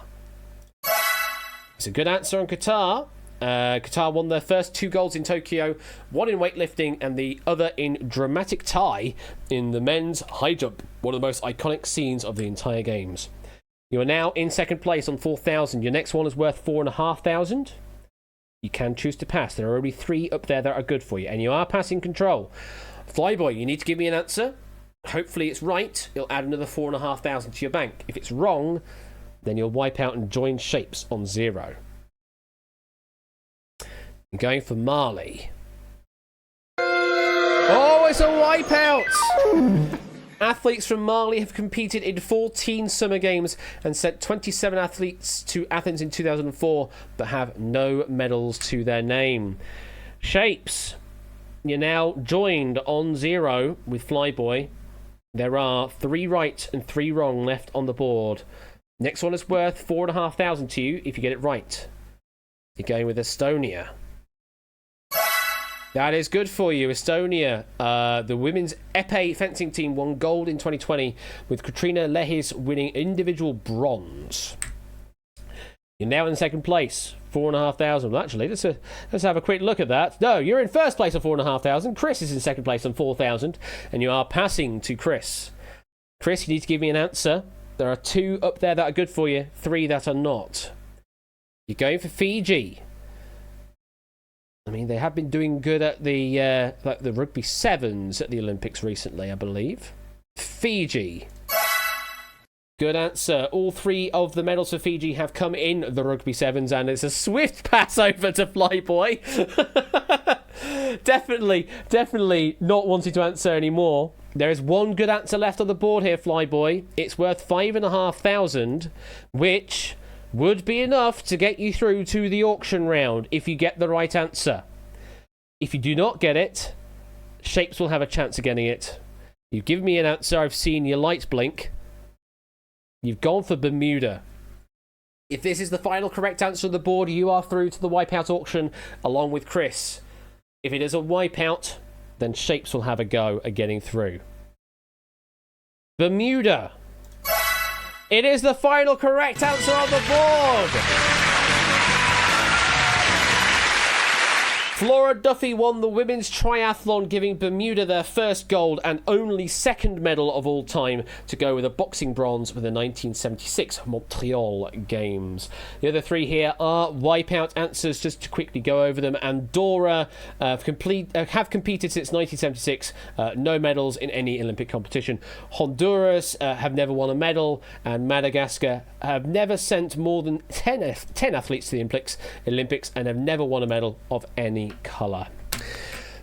It's a good answer on Qatar. Qatar won their first 2 golds in Tokyo, 1 in weightlifting and the other in dramatic tie in the men's high jump, one of the most iconic scenes of the entire games. You are now in second place on 4,000. Your next one is worth 4,500. You can choose to pass. There are only 3 up there that are good for you, and you are passing control. Flyboy, you need to give me an answer. Hopefully it's right. You'll add another 4,500 to your bank. If it's wrong, then you'll wipe out and join Shapes on 0. I'm going for Mali. Oh, it's a wipeout! Athletes from Mali have competed in 14 summer games and sent 27 athletes to Athens in 2004, but have no medals to their name. Shapes, you're now joined on 0 with Flyboy. There are 3 right and 3 wrong left on the board. Next one is worth 4,500 to you if you get it right. You're going with Estonia. That is good for you, Estonia. The women's épée fencing team won gold in 2020, with Katrina Lehis winning individual bronze. You're now in second place, 4,500. Well, actually, let's have a quick look at that. No, you're in first place on 4,500. Chris is in second place on 4,000, and you are passing to Chris. Chris, you need to give me an answer. There are 2 up there that are good for you, 3 that are not. You're going for Fiji. I mean, they have been doing good at the rugby sevens at the Olympics recently, I believe. Fiji. Good answer. All 3 of the medals for Fiji have come in the rugby sevens, and it's a swift pass over to Flyboy. Definitely not wanting to answer anymore. There is 1 good answer left on the board here, Flyboy. It's worth 5,500, which would be enough to get you through to the auction round if you get the right answer. If you do not get it, Shapes will have a chance of getting it. You've given me an answer. I've seen your lights blink. You've gone for Bermuda. If this is the final correct answer on the board, you are through to the wipeout auction along with Chris. If it is a wipeout, then Shapes will have a go at getting through. Bermuda. It is the final correct answer on the board. Flora Duffy won the women's triathlon, giving Bermuda their first gold and only second medal of all time, to go with a boxing bronze with the 1976 Montreal Games. The other three here are wipeout answers, just to quickly go over them. Andorra have competed since 1976, no medals in any Olympic competition. Honduras have never won a medal, and Madagascar have never sent more than 10 athletes to the Olympics and have never won a medal of any colour.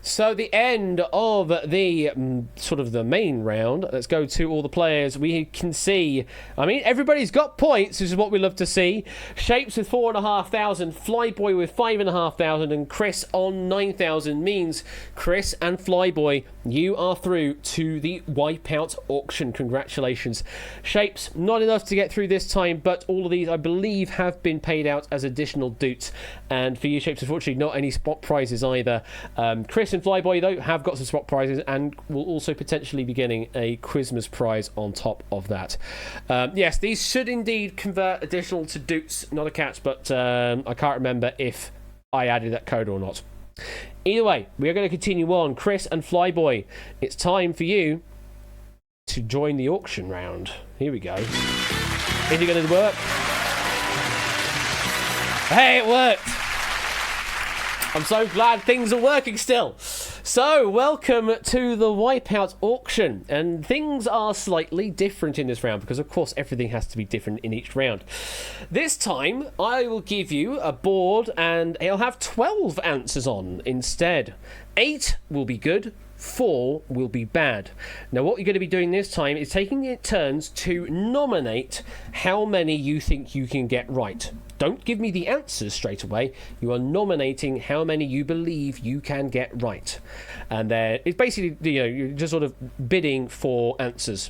So the end of the sort of the main round. Let's go to all the players. We can see, I mean, everybody's got points. This is what we love to see. Shapes with 4,500, Flyboy with 5,500, and Chris on 9,000. Means Chris and Flyboy, you are through to the Wipeout auction. Congratulations. Shapes, not enough to get through this time, but all of these, I believe, have been paid out as additional doots. And for you, Shapes, unfortunately, not any spot prizes either. Chris and Flyboy, though, have got some spot prizes and will also potentially be getting a Christmas prize on top of that. Yes, these should indeed convert additional to doots, not a catch, but I can't remember if I added that code or not. Either way, we are going to continue on. Chris and Flyboy, it's time for you to join the auction round. Here we go. Is it going to work? Hey, it worked! I'm so glad things are working still. So, welcome to the Wipeout auction. And things are slightly different in this round because, of course, everything has to be different in each round. This time, I will give you a board and it'll have 12 answers on instead. 8 will be good. 4 will be bad. Now, what you're going to be doing this time is taking it turns to nominate how many you think you can get right. Don't give me the answers straight away. You are nominating how many you believe you can get right. And then it's basically, you're just sort of bidding for answers.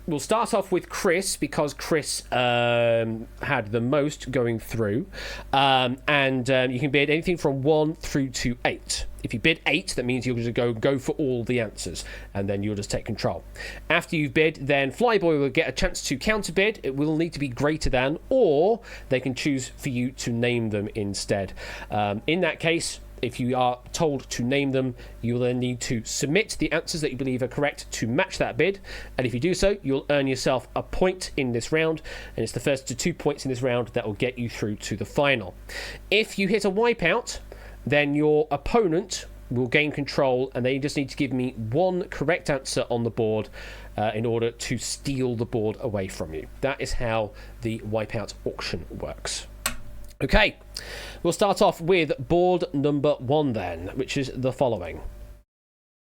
We'll start off with Chris because Chris had the most going through. And you can bid anything from 1 through to 8. If you bid 8, that means you'll just go for all the answers, and then you'll just take control. After you've bid, then Flyboy will get a chance to counter bid. It will need to be greater than, or they can choose for you to name them instead. In that case, if you are told to name them, you'll then need to submit the answers that you believe are correct to match that bid. And if you do so, you'll earn yourself a point in this round. And it's the first to 2 points in this round that will get you through to the final. If you hit a wipeout, then your opponent will gain control, and they just need to give me one correct answer on the board in order to steal the board away from you. That is how the Wipeout auction works. Okay, we'll start off with board number 1 then, which is the following.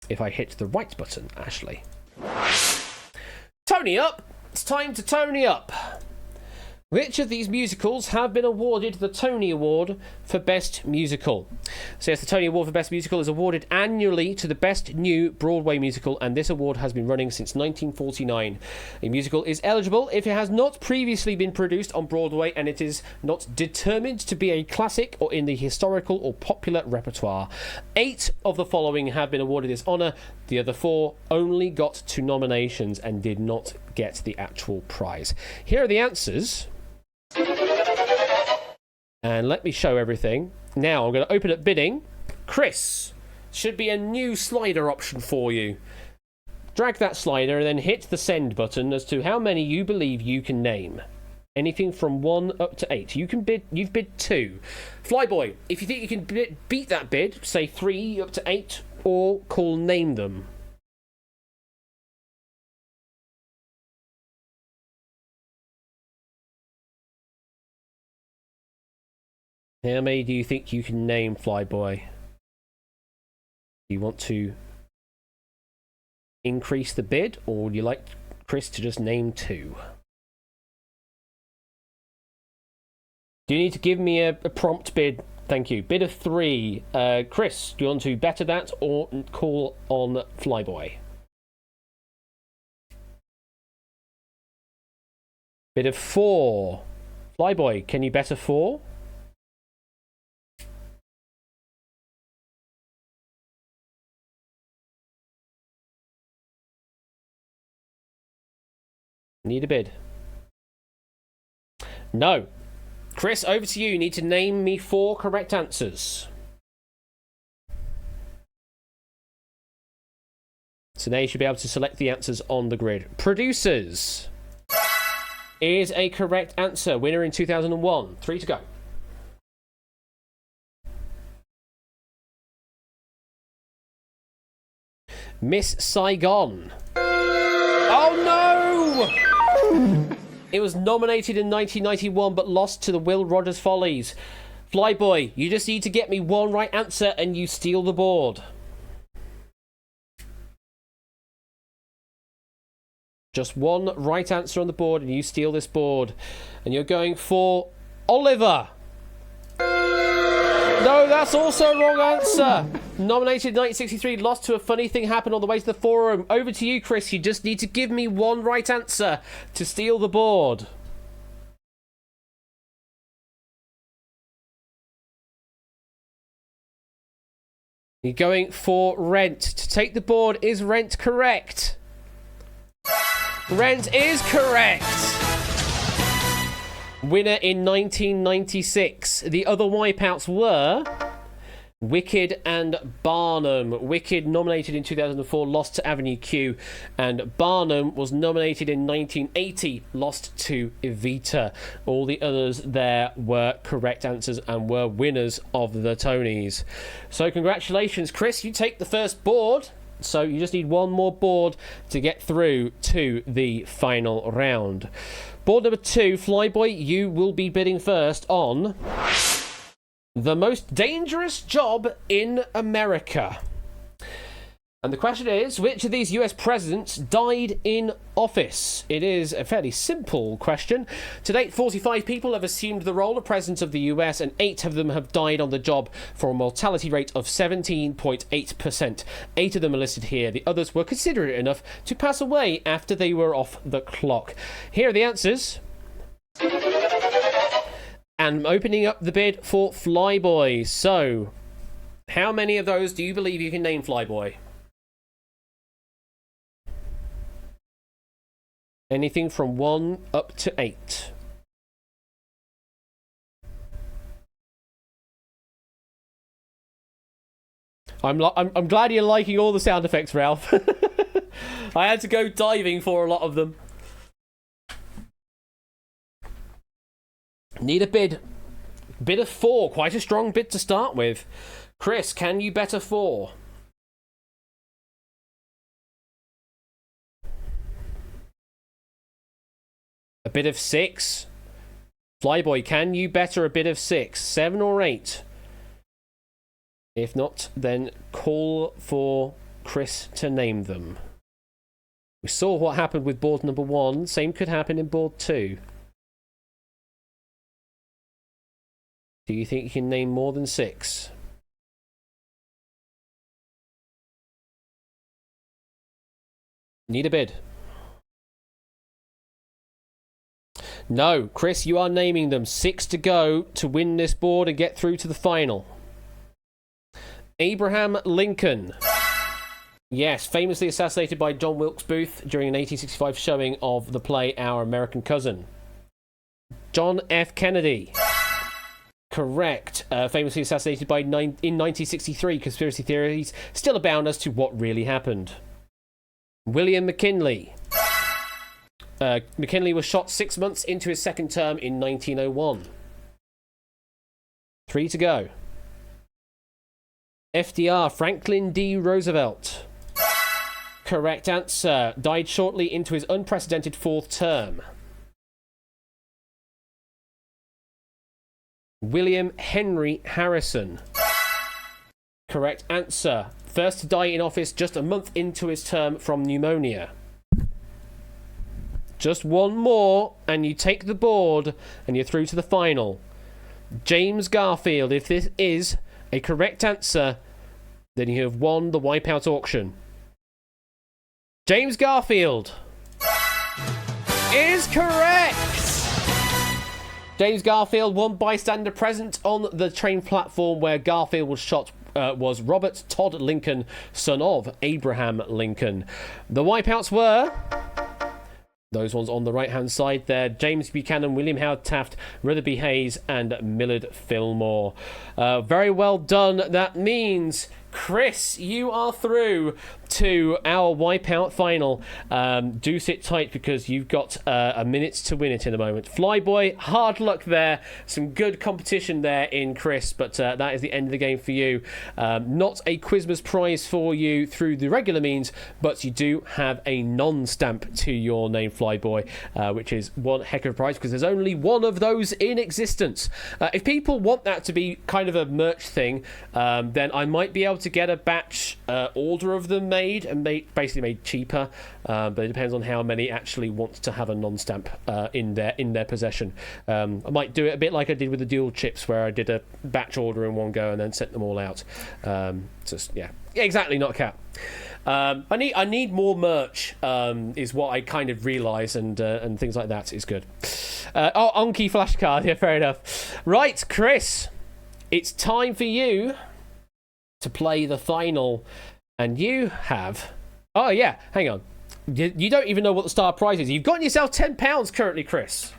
If I hit the right button, Ashley. Tony up! It's time to Tony up! Which of these musicals have been awarded the Tony Award for Best Musical? So yes, the Tony Award for Best Musical is awarded annually to the best new Broadway musical, and this award has been running since 1949. A musical is eligible if it has not previously been produced on Broadway and it is not determined to be a classic or in the historical or popular repertoire. 8 of the following have been awarded this honour. The other 4 only got 2 nominations and did not get the actual prize. Here are the answers. And let me show everything. Now I'm going to open up bidding. Chris, should be a new slider option for you. Drag that slider and then hit the send button as to how many you believe you can name. Anything from 1 up to 8. You've bid 2. Flyboy, if you think you can beat that bid, say 3 up to 8, or call name them. How many do you think you can name, Flyboy? Do you want to increase the bid, or would you like Chris to just name 2? Do you need to give me a prompt bid? Thank you. Bid of 3. Chris, do you want to better that or call on Flyboy? Bid of 4. Flyboy, can you better 4? Need a bid. No. Chris, over to you. You need to name me 4 correct answers. So now you should be able to select the answers on the grid. Producers is a correct answer. Winner in 2001. 3 to go. Miss Saigon. Oh no! It was nominated in 1991 but lost to the Will Rogers Follies. Flyboy, you just need to get me 1 right answer and you steal the board. Just 1 right answer on the board and you steal this board. And you're going for Oliver. No, that's also a wrong answer. Nominated in 1963, lost to A Funny Thing Happened on the Way to the Forum. Over to you, Chris. You just need to give me 1 right answer to steal the board. You're going for Rent. To take the board, is Rent correct? Rent is correct. Winner in 1996. The other wipeouts were Wicked and Barnum. Wicked nominated in 2004, lost to Avenue Q, and Barnum was nominated in 1980, lost to Evita. All the others there were correct answers and were winners of the Tonys. So congratulations, Chris, you take the first board. So you just need 1 more board to get through to the final round. Board number 2, Flyboy, you will be bidding first on the most dangerous job in America. And the question is, which of these US presidents died in office? It is a fairly simple question. To date, 45 people have assumed the role of president of the US, and 8 of them have died on the job for a mortality rate of 17.8%. 8 of them are listed here. The others were considerate enough to pass away after they were off the clock. Here are the answers. And opening up the bid for Flyboy. So, how many of those do you believe you can name, Flyboy? Anything from 1 up to 8. I'm glad you're liking all the sound effects, Ralph. I had to go diving for a lot of them. Need a bid. Bid of 4. Quite a strong bid to start with. Chris, can you bet a 4? A bid of 6. Flyboy, can you better a bid of 6? 7 or 8? If not, then call for Chris to name them. We saw what happened with board number 1. Same could happen in board 2. Do you think you can name more than 6? Need a bid. No, Chris, you are naming them. 6 to go to win this board and get through to the final. Abraham Lincoln. Yes, famously assassinated by John Wilkes Booth during an 1865 showing of the play Our American Cousin. John F. Kennedy. Correct. Famously assassinated in 1963. Conspiracy theories still abound as to what really happened. William McKinley. McKinley was shot 6 months into his second term in 1901. 3 to go. FDR, Franklin D. Roosevelt. Correct answer. Died shortly into his unprecedented 4th term. William Henry Harrison. Correct answer. First to die in office just a month into his term from pneumonia. Just 1 more, and you take the board, and you're through to the final. James Garfield, if this is a correct answer, then you have won the Wipeout auction. James Garfield is correct! James Garfield, one bystander present on the train platform where Garfield was shot, was Robert Todd Lincoln, son of Abraham Lincoln. The Wipeouts were Those ones on the right-hand side there. James Buchanan, William Howard Taft, Rutherby Hayes, and Millard Fillmore. Very well done. That means, Chris, you are through to our Wipeout final. Do sit tight because you've got a minute to win it in a moment. Flyboy, hard luck there. Some good competition there in Chris, but that is the end of the game for you. Not a Quizmas prize for you through the regular means, but you do have a non-stamp to your name, Flyboy, which is one heck of a prize because there's only one of those in existence. If people want that to be kind of a merch thing, then I might be able to get a batch order of them basically made cheaper, but it depends on how many actually want to have a non-stamp in their possession. I might do it a bit like I did with the dual chips, where I did a batch order in one go and then sent them all out. Exactly, not a cat. I need more merch, is what I kind of realise, and things like that is good. Onky flashcard, yeah, fair enough. Right, Chris, it's time for you to play the final. And you have... Oh, yeah, hang on. You don't even know what the star prize is. You've gotten yourself £10 currently, Chris.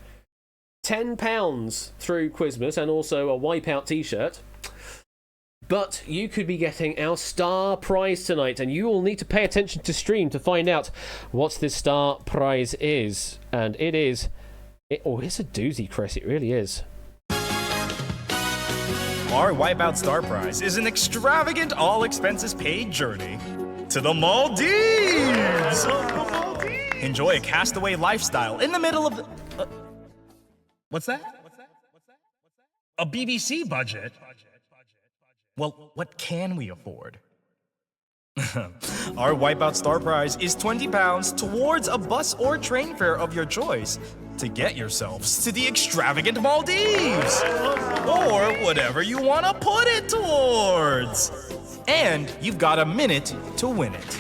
£10 through Quizmas and also a Wipeout t-shirt. But you could be getting our star prize tonight, and you will need to pay attention to stream to find out what this star prize is. And it is... it's a doozy, Chris. It really is. Our Wipeout Star Prize is an extravagant, all-expenses-paid journey to the Maldives! Enjoy a castaway lifestyle in the middle of the... what's that? A BBC budget? Well, what can we afford? Our Wipeout Star Prize is £20 towards a bus or train fare of your choice to get yourselves to the extravagant Maldives! Or whatever you want to put it towards! And you've got a minute to win it.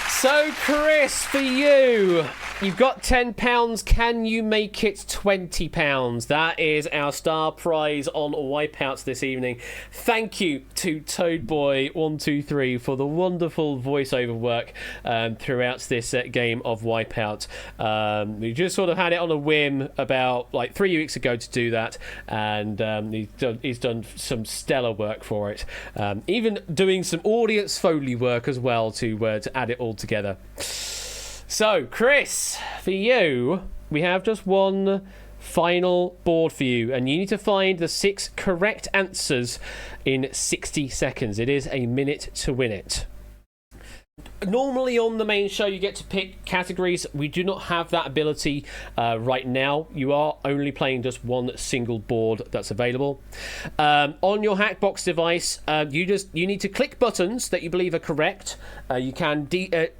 So, Chris, for you, you've got £10. Can you make it £20? That is our star prize on Wipeouts this evening. Thank you to Toadboy123 for the wonderful voiceover work throughout this game of Wipeout. We just sort of had it on a whim about 3 weeks ago to do that, and he's done some stellar work for it. Even doing some audience Foley work as well to add it all together. So, Chris, for you, we have just one final board for you, and you need to find the 6 correct answers in 60 seconds. It is a minute to win it. Normally on the main show you get to pick categories. We do not have that ability right now. You are only playing just one single board that's available. On your Hackbox device, you need to click buttons that you believe are correct. You can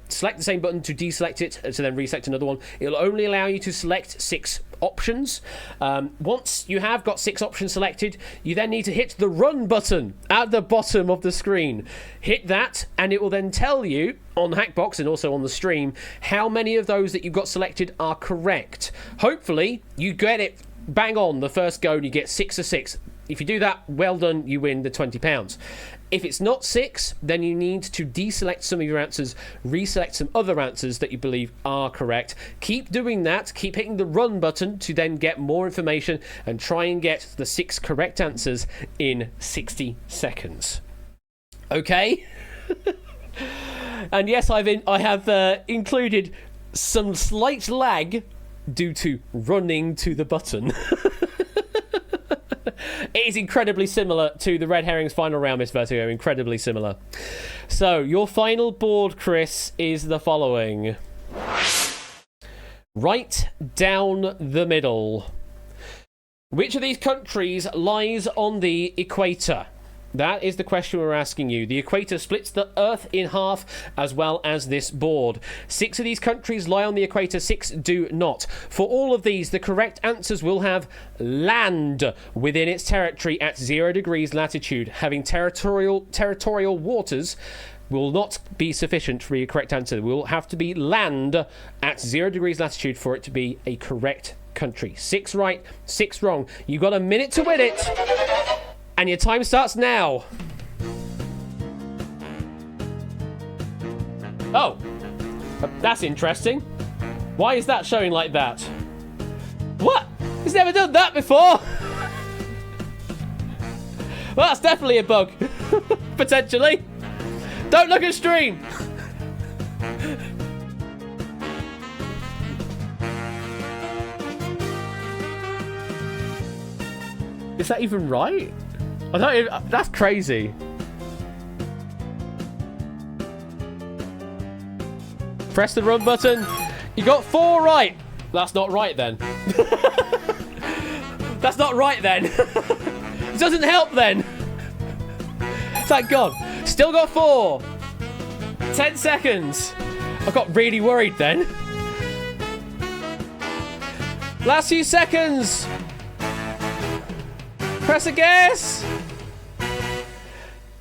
select the same button to deselect it, to then reselect another one. It'll only allow you to select 6 options. Once you have got 6 options selected, you then need to hit the run button at the bottom of the screen. Hit that, and it will then tell you on Hackbox and also on the stream how many of those that you've got selected are correct. Hopefully you get it bang on the first go and you get 6 of 6. If you do that, well done, you win the £20. If it's not 6, then you need to deselect some of your answers, reselect some other answers that you believe are correct. Keep doing that, keep hitting the run button to then get more information and try and get the 6 correct answers in 60 seconds. Okay? And yes, I have included some slight lag due to running to the button. It is incredibly similar to the Red Herring's final round, Miss Vertigo. Incredibly similar. So, your final board, Chris, is the following. Right down the middle. Which of these countries lies on the equator? That is the question we're asking you. The equator splits the Earth in half, as well as this board. 6 of these countries lie on the equator, 6 do not. For all of these, the correct answers will have land within its territory at 0 degrees latitude. Having territorial waters will not be sufficient for your correct answer. It will have to be land at 0 degrees latitude for it to be a correct country. 6 right, 6 wrong. You've got a minute to win it. And your time starts now. Oh, that's interesting. Why is that showing like that? What? He's never done that before. Well, that's definitely a bug. Potentially. Don't look at stream. Is that even right? I don't even, that's crazy. Press the run button. You got 4 right. That's not right then. That's not right then. It doesn't help then. Thank God. Still got 4. 10 seconds. I got really worried then. Last few seconds. Press a guess.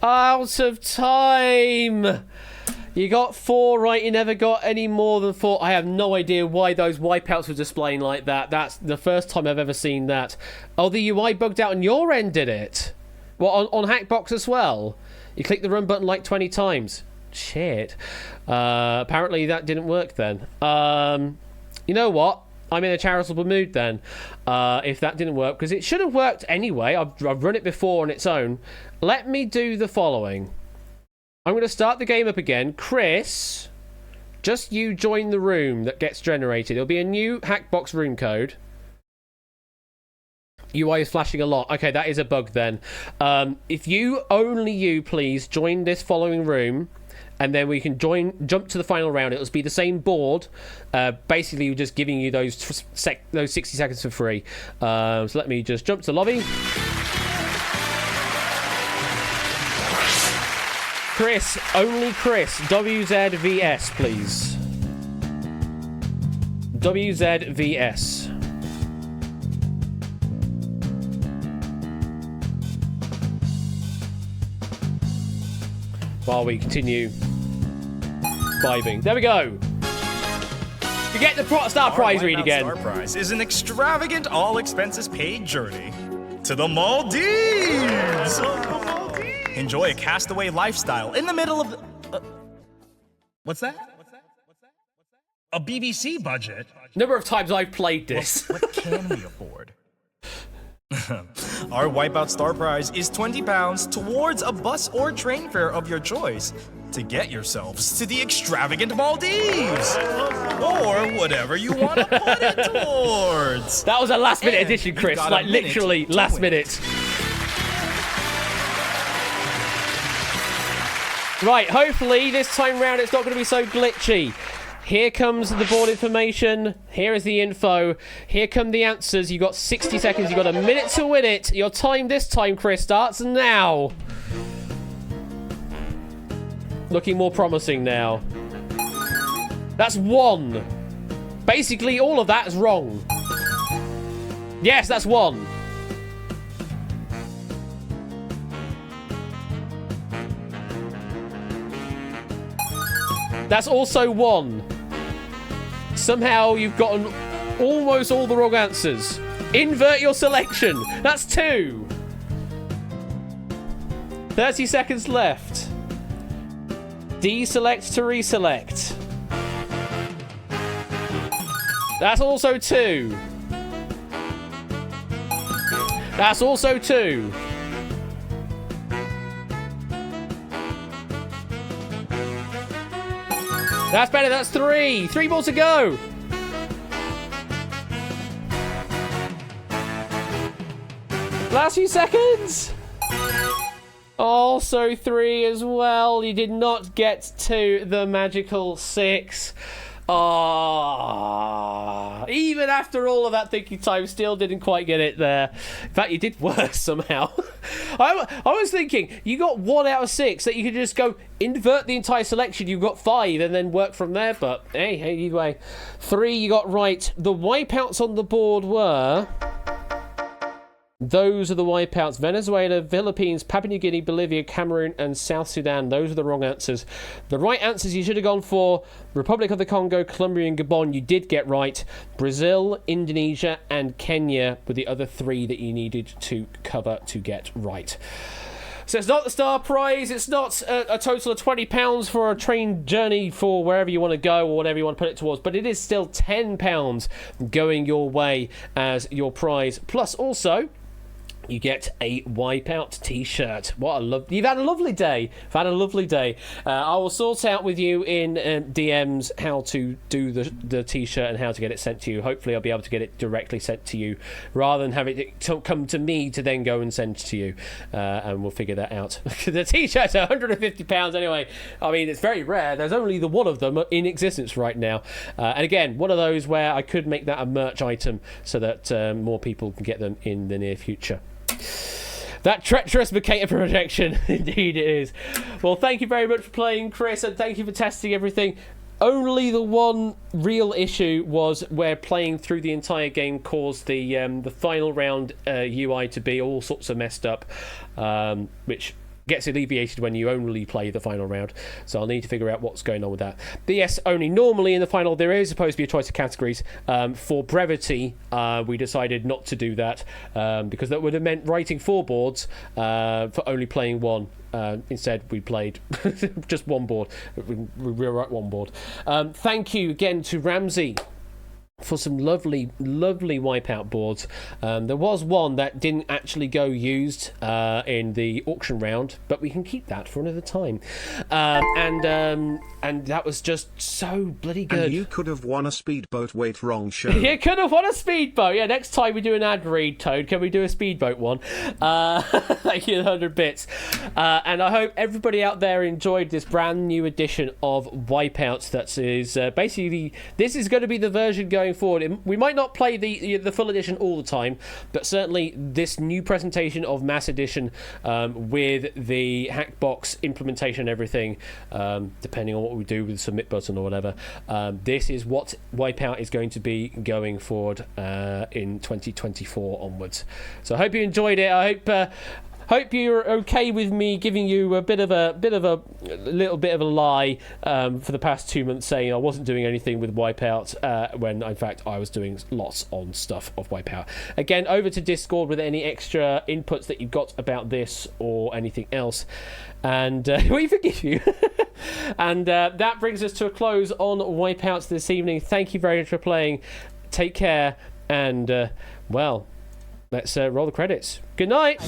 Out of time. You got 4 right. You never got any more than 4. I have no idea why those wipeouts were displaying like that. That's the first time I've ever seen that. Oh, the UI bugged out on your end, did it? Well, on Hackbox as well. You click the run button like 20 times. Shit. Apparently that didn't work then. You know what? I'm in a charitable mood then. If that didn't work, because it should have worked anyway. I've run it before on its own. Let me do the following. I'm going to start the game up again. Chris, just you join the room that gets generated. It'll be a new Hackbox room code. UI is flashing a lot. Okay, that is a bug then. If you, only you, please, join this following room, and then we can jump to the final round. It'll be the same board. Basically, we're just giving you those 60 seconds for free. So let me just jump to the lobby. Chris, only Chris, WZVS, please. WZVS. While we continue vibing. There we go. You get the Star Prize read again. Star Prize is an extravagant, all expenses paid journey to the Maldives. Enjoy a castaway lifestyle in the middle of the... what's that? A BBC budget? Number of times I've played this. What can we afford? Our Wipeout Star Prize is £20 towards a bus or train fare of your choice to get yourselves to the extravagant Maldives. Or whatever you want to put it towards. That was a last minute addition, Chris. Like literally last minute. Right, hopefully this time round it's not going to be so glitchy. Here comes the board information. Here is the info. Here come the answers. You've got 60 seconds. You've got a minute to win it. Your time this time, Chris, starts now. Looking more promising now. That's 1. Basically, all of that is wrong. Yes, that's 1. That's also 1. Somehow you've gotten almost all the wrong answers. Invert your selection. That's 2. 30 seconds left. Deselect to reselect. That's also 2. That's also 2. That's better, that's 3. 3 more to go. Last few seconds. Also 3 as well. You did not get to the magical 6. Even after all of that thinking time, still didn't quite get it there. In fact, you did worse somehow. I was thinking, you got 1 out of 6, that you could just go invert the entire selection. You got 5 and then work from there. But hey, anyway, 3 you got right. The wipeouts on the board were... Those are the wipeouts. Venezuela, Philippines, Papua New Guinea, Bolivia, Cameroon, and South Sudan. Those are the wrong answers. The right answers you should have gone for: Republic of the Congo, Colombia, and Gabon. You did get right. Brazil, Indonesia, and Kenya were the other 3 that you needed to cover to get right. So it's not the star prize. It's not a total of £20 for a train journey for wherever you want to go or whatever you want to put it towards. But it is still £10 going your way as your prize. Plus, also, you get a Wipeout t-shirt. You've had a lovely day. I will sort out with you in DMs how to do the t-shirt and how to get it sent to you. Hopefully I'll be able to get it directly sent to you rather than have it come to me to then go and send to you, and we'll figure that out. The t-shirts are £150 anyway. I mean, it's very rare. There's only the one of them in existence right now, and again, one of those where I could make that a merch item so that more people can get them in the near future. That treacherous Mercator projection, indeed it is. Well, thank you very much for playing, Chris, and thank you for testing everything. Only the one real issue was where playing through the entire game caused the final round UI to be all sorts of messed up, which gets alleviated when you only play the final round. So I'll need to figure out what's going on with that. But yes, only normally in the final there is supposed to be a choice of categories. For brevity, we decided not to do that because that would have meant writing 4 boards for only playing one. Instead, we played just one board. We rewrote one board. Thank you again to Ramsey for some lovely Wipeout boards. There was one that didn't actually go used in the auction round, but we can keep that for another time. And that was just so bloody good. And you could have won a speedboat. Wait, wrong show. You could have won a speedboat. Yeah, next time we do an ad read, Toad, can we do a speedboat one? Thank you, 100 bits. And I hope everybody out there enjoyed this brand new edition of Wipeouts. That is basically, this is going to be the version going forward. We might not play the full edition all the time, but certainly this new presentation of Mass Edition with the Hackbox implementation and everything, depending on what we do with the submit button or whatever, this is what Wipeout is going to be going forward in 2024 onwards. So I hope you enjoyed it. I hope you're okay with me giving you a little bit of a lie for the past 2 months, saying I wasn't doing anything with Wipeout when in fact I was doing lots on stuff of Wipeout. Again, over to Discord with any extra inputs that you've got about this or anything else, and we forgive you. And that brings us to a close on Wipeouts this evening. Thank you very much for playing. Take care, and well, let's roll the credits. Good night.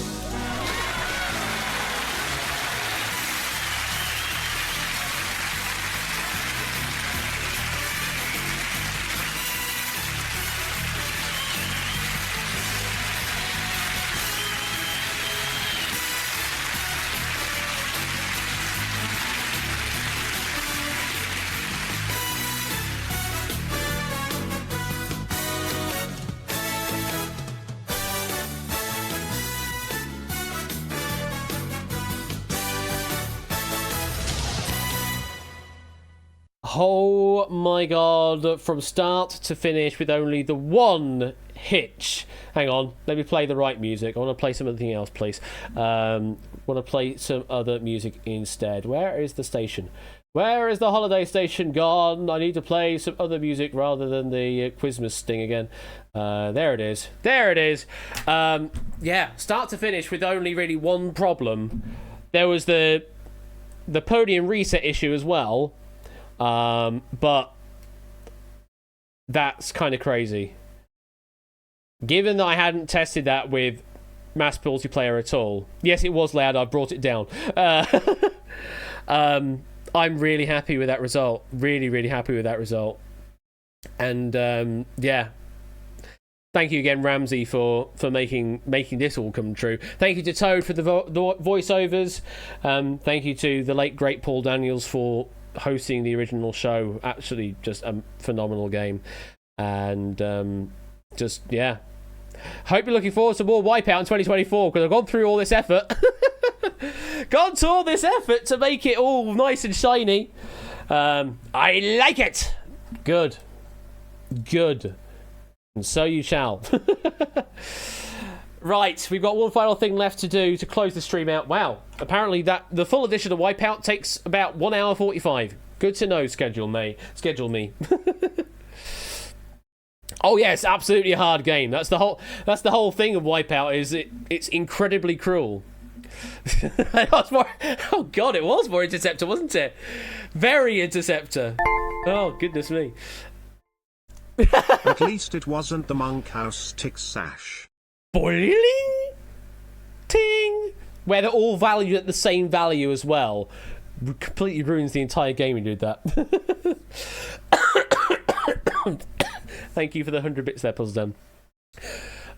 Oh my god, from start to finish with only the one hitch. Hang on, let me play the right music. I want to play something else, please. Want to play some other music instead. Where is the station? Where is the holiday station gone? I need to play some other music rather than the Quizmas thing again. There it is. There it is. Yeah, start to finish with only really one problem. There was the podium reset issue as well. But that's kind of crazy. Given that I hadn't tested that with Mass Multiplayer at all. Yes, it was loud. I brought it down. I'm really happy with that result. Really happy with that result. And yeah. Thank you again, Ramsey, for making this all come true. Thank you to Toad for the voiceovers. Thank you to the late great Paul Daniels for hosting the original show. Actually just a phenomenal game. And just yeah, hope you're looking forward to more Wipeout in 2024, because I've gone through all this effort to make it all nice and shiny. I like it. Good, and so you shall. Right, we've got one final thing left to do to close the stream out. Wow, apparently that the full edition of Wipeout takes about 1 hour 45. Good to know. Schedule me. Oh yeah, it's absolutely a hard game. That's the whole thing of Wipeout. Is it's incredibly cruel. It was more, oh god, it was more Interceptor, wasn't it? Very Interceptor. Oh goodness me. At least it wasn't the Monkhouse tick sash. Boiling, ting, where they're all valued at the same value as well. Completely ruins the entire game when you do that. Thank you for the 100 bits there, Puzzle Dan.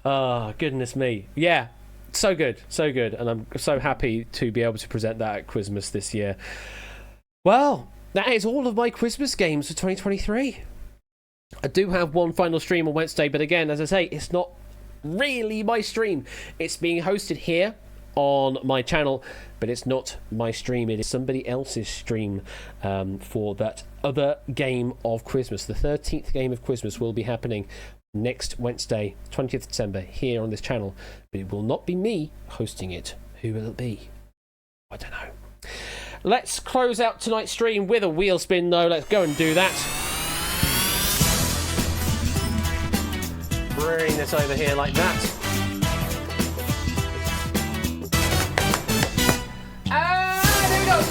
Oh, goodness me. Yeah, so good, so good. And I'm so happy to be able to present that at Quizmas this year. Well, that is all of my Quizmas games for 2023. I do have one final stream on Wednesday, but again, as I say, it's not really my stream. It's being hosted here on my channel, but it's not my stream. It is somebody else's stream for that other game of Quizmas. The 13th game of Quizmas will be happening next Wednesday, 20th December, here on this channel, but it will not be me hosting it. Who will it be? I don't know. Let's close out tonight's stream with a wheel spin, though. Let's go and do that. Bring this over here like that. There we go.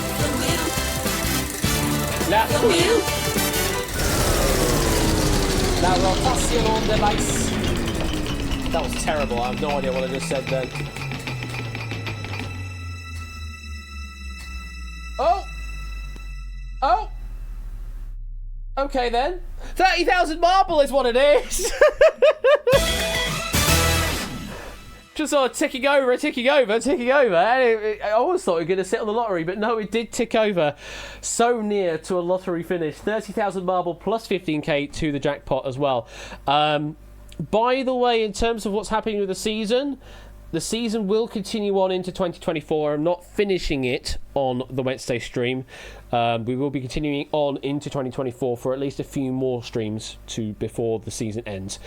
La rotación de lice. That was terrible. I have no idea what I just said then. Oh! Okay then. 30,000 marble is what it is. Just sort of ticking over. And I always thought it was going to sit on the lottery, but no, it did tick over. So near to a lottery finish. 30,000 marble plus 15k to the jackpot as well. By the way, in terms of what's happening with the season will continue on into 2024. I'm not finishing it on the Wednesday stream. We will be continuing on into 2024 for at least a few more streams before the season ends.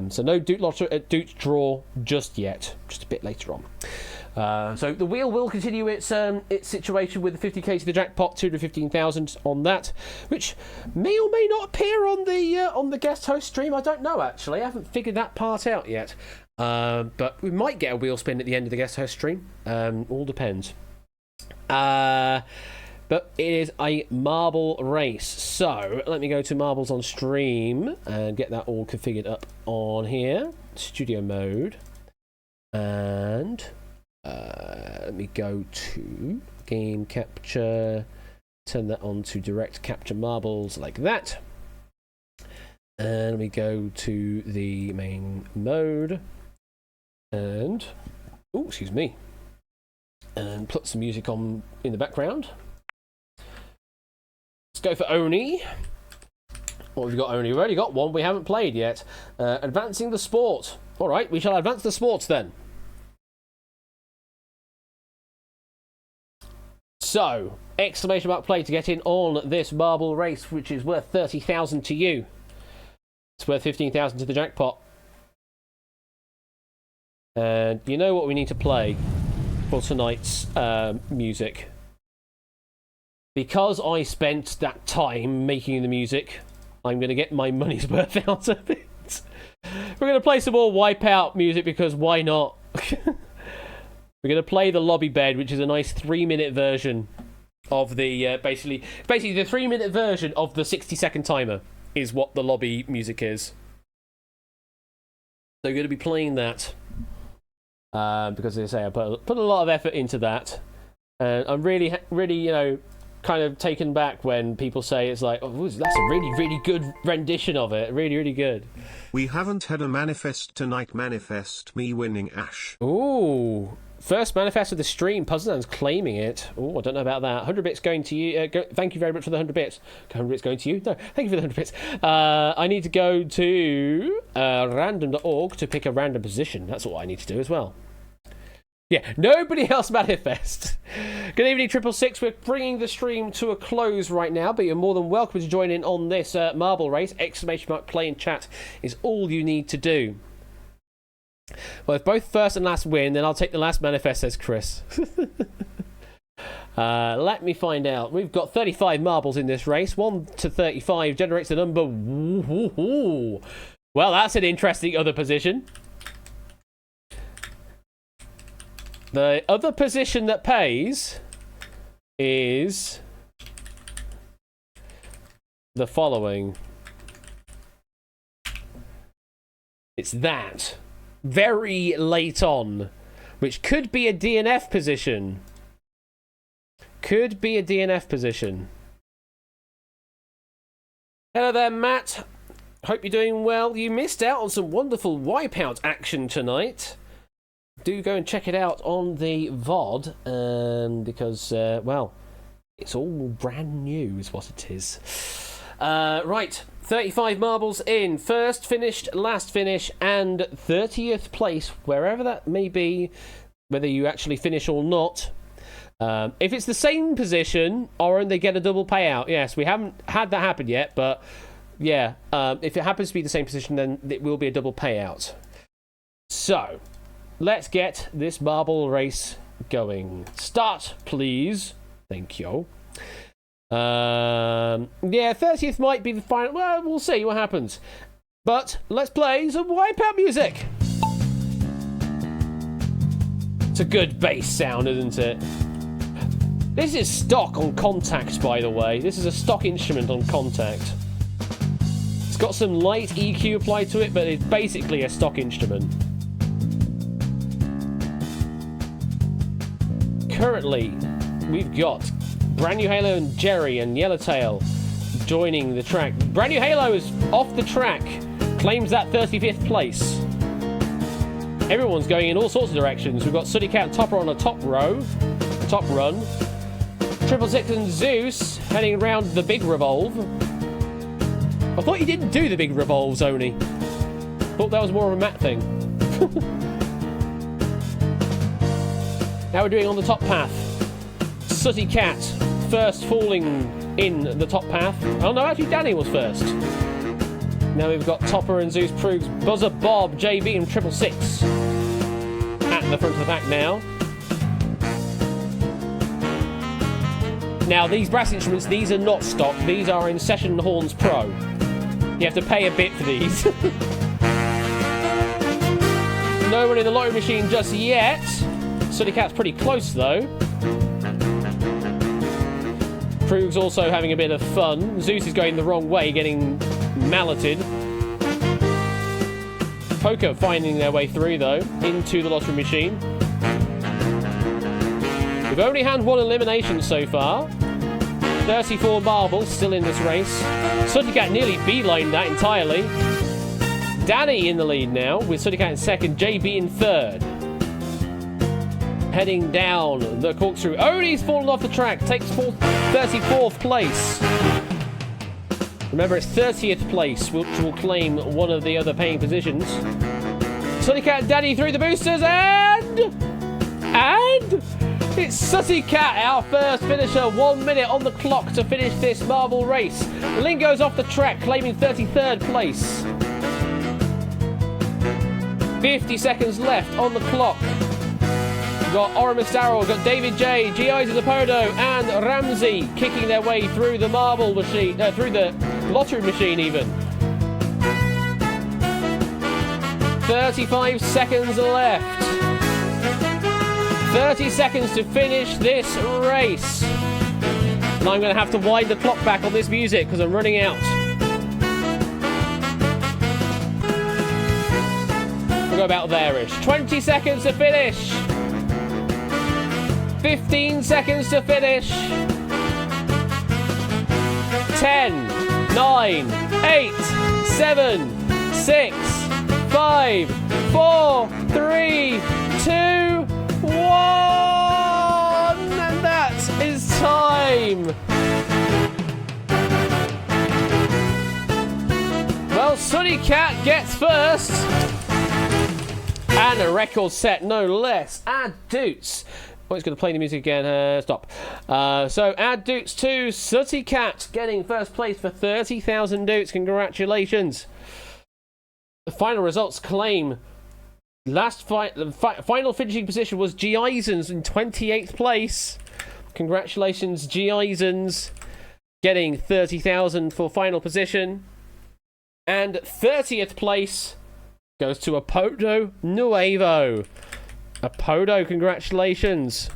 So no Doot draw just yet, just a bit later on. So the wheel will continue its situation with the 50k to the jackpot, 215,000 on that, which may or may not appear on the guest host stream. I don't know actually. I haven't figured that part out yet. But we might get a wheel spin at the end of the guest host stream. All depends. But it is a marble race. So let me go to marbles on stream and get that all configured up on here. Studio mode. And let me go to game capture. Turn that on to direct capture marbles like that. And we go to the main mode. And, oh, excuse me, and put some music on in the background. Let's go for Oni. What have we got, Oni? We've already got one we haven't played yet. Advancing the sport. All right, we shall advance the sports then. So, exclamation mark play to get in on this marble race, which is worth 30,000 to you. It's worth 15,000 to the jackpot. And you know what we need to play for tonight's music? Because I spent that time making the music, I'm going to get my money's worth out of it. We're going to play some more Wipeout music because why not? We're going to play the Lobby Bed, which is a nice 3-minute version of the basically the 3-minute version of the 60-second timer is what the lobby music is. So we're going to be playing that. Because as I say, I put a lot of effort into that, and I'm really, kind of taken back when people say it's like, oh, that's a really, really good rendition of it, really, really good. We haven't had a manifest tonight. Manifest me winning Ash. Ooh, first manifest of the stream. Puzzleland's claiming it. Oh, I don't know about that. 100 bits going to you. Thank you very much for the 100 bits. 100 bits going to you? No, thank you for the 100 bits. I need to go to random.org to pick a random position. That's what I need to do as well. Yeah, nobody else manifest. Good evening, 666. We're bringing the stream to a close right now, but you're more than welcome to join in on this marble race. Exclamation mark play in chat is all you need to do. Well, if both first and last win, then I'll take the last manifest, says Chris. Let me find out. We've got 35 marbles in this race. 1 to 35 generates the number. Ooh. Well, that's an interesting other position. The other position that pays is the following. It's that. Very late on. Which could be a DNF position. Could be a DNF position. Hello there, Matt. Hope you're doing well. You missed out on some wonderful Wipeout action tonight. Do go and check it out on the VOD, because, well, it's all brand new is what it is. Right, 35 marbles in. First finished, last finish, and 30th place, wherever that may be, whether you actually finish or not. If it's the same position, Oren, they get a double payout. Yes, we haven't had that happen yet, but yeah, if it happens to be the same position, then it will be a double payout. So, let's get this marble race going. Start, please. Thank you. Yeah, 30th might be the final. Well, we'll see what happens. But let's play some Wipeout music. It's a good bass sound, isn't it? This is stock on Contact, by the way. This is a stock instrument on Contact. It's got some light EQ applied to it, but it's basically a stock instrument. Currently, we've got Brand New Halo and Jerry and Yellowtail joining the track. Brand New Halo is off the track, claims that 35th place. Everyone's going in all sorts of directions. We've got Sooty Cat and Topper on a top run. 666 and Zeus heading around the big revolve. I thought you didn't do the big revolves, Oni. Thought that was more of a Matt thing. Now we're doing on the top path. Sooty Cat first falling in the top path. Oh no, actually Danny was first. Now we've got Topper and Zeus Proves, Buzzer Bob, JB and 666 at the front of the pack now. Now these brass instruments, these are not stock. These are in Session Horns Pro. You have to pay a bit for these. No one in the lottery machine just yet. Sooty Cat's pretty close though. Krug's also having a bit of fun. Zeus is going the wrong way, getting malleted. Poker finding their way through though, into the lottery machine. We've only had one elimination so far. 34 marbles still in this race. Sooty Cat nearly beelined that entirely. Danny in the lead now, with Sooty Cat in second, JB in third. Heading down the corkscrew. Odie's fallen off the track, takes 34th place. Remember, it's 30th place, which will claim one of the other paying positions. Sooty Cat and Danny through the boosters, and it's Sooty Cat, our first finisher. 1 minute on the clock to finish this marble race. Lingo's off the track, claiming 33rd place. 50 seconds left on the clock. We've got Oramus Darrell, we've got David J, G.I. Zapodo, and Ramsey kicking their way through the marble machine, through the lottery machine even. 35 seconds left. 30 seconds to finish this race. And I'm going to have to wind the clock back on this music because I'm running out. We'll go about there-ish. 20 seconds to finish. 15 seconds to finish. 10, 9, 8, 7, 6, 5, 4, 3, 2, 1, and that is time. Well, Sooty Cat gets first, and a record set, no less. Add Doots. Oh, it's going to play the music again. Stop. So add Doots to Sooty Cat, getting first place for 30,000 Doots. Congratulations. The final results claim. The final finishing position was G. Eisens in 28th place. Congratulations, G. Eisens, getting 30,000 for final position. And 30th place goes to Apoto Nuevo. Apodo, congratulations.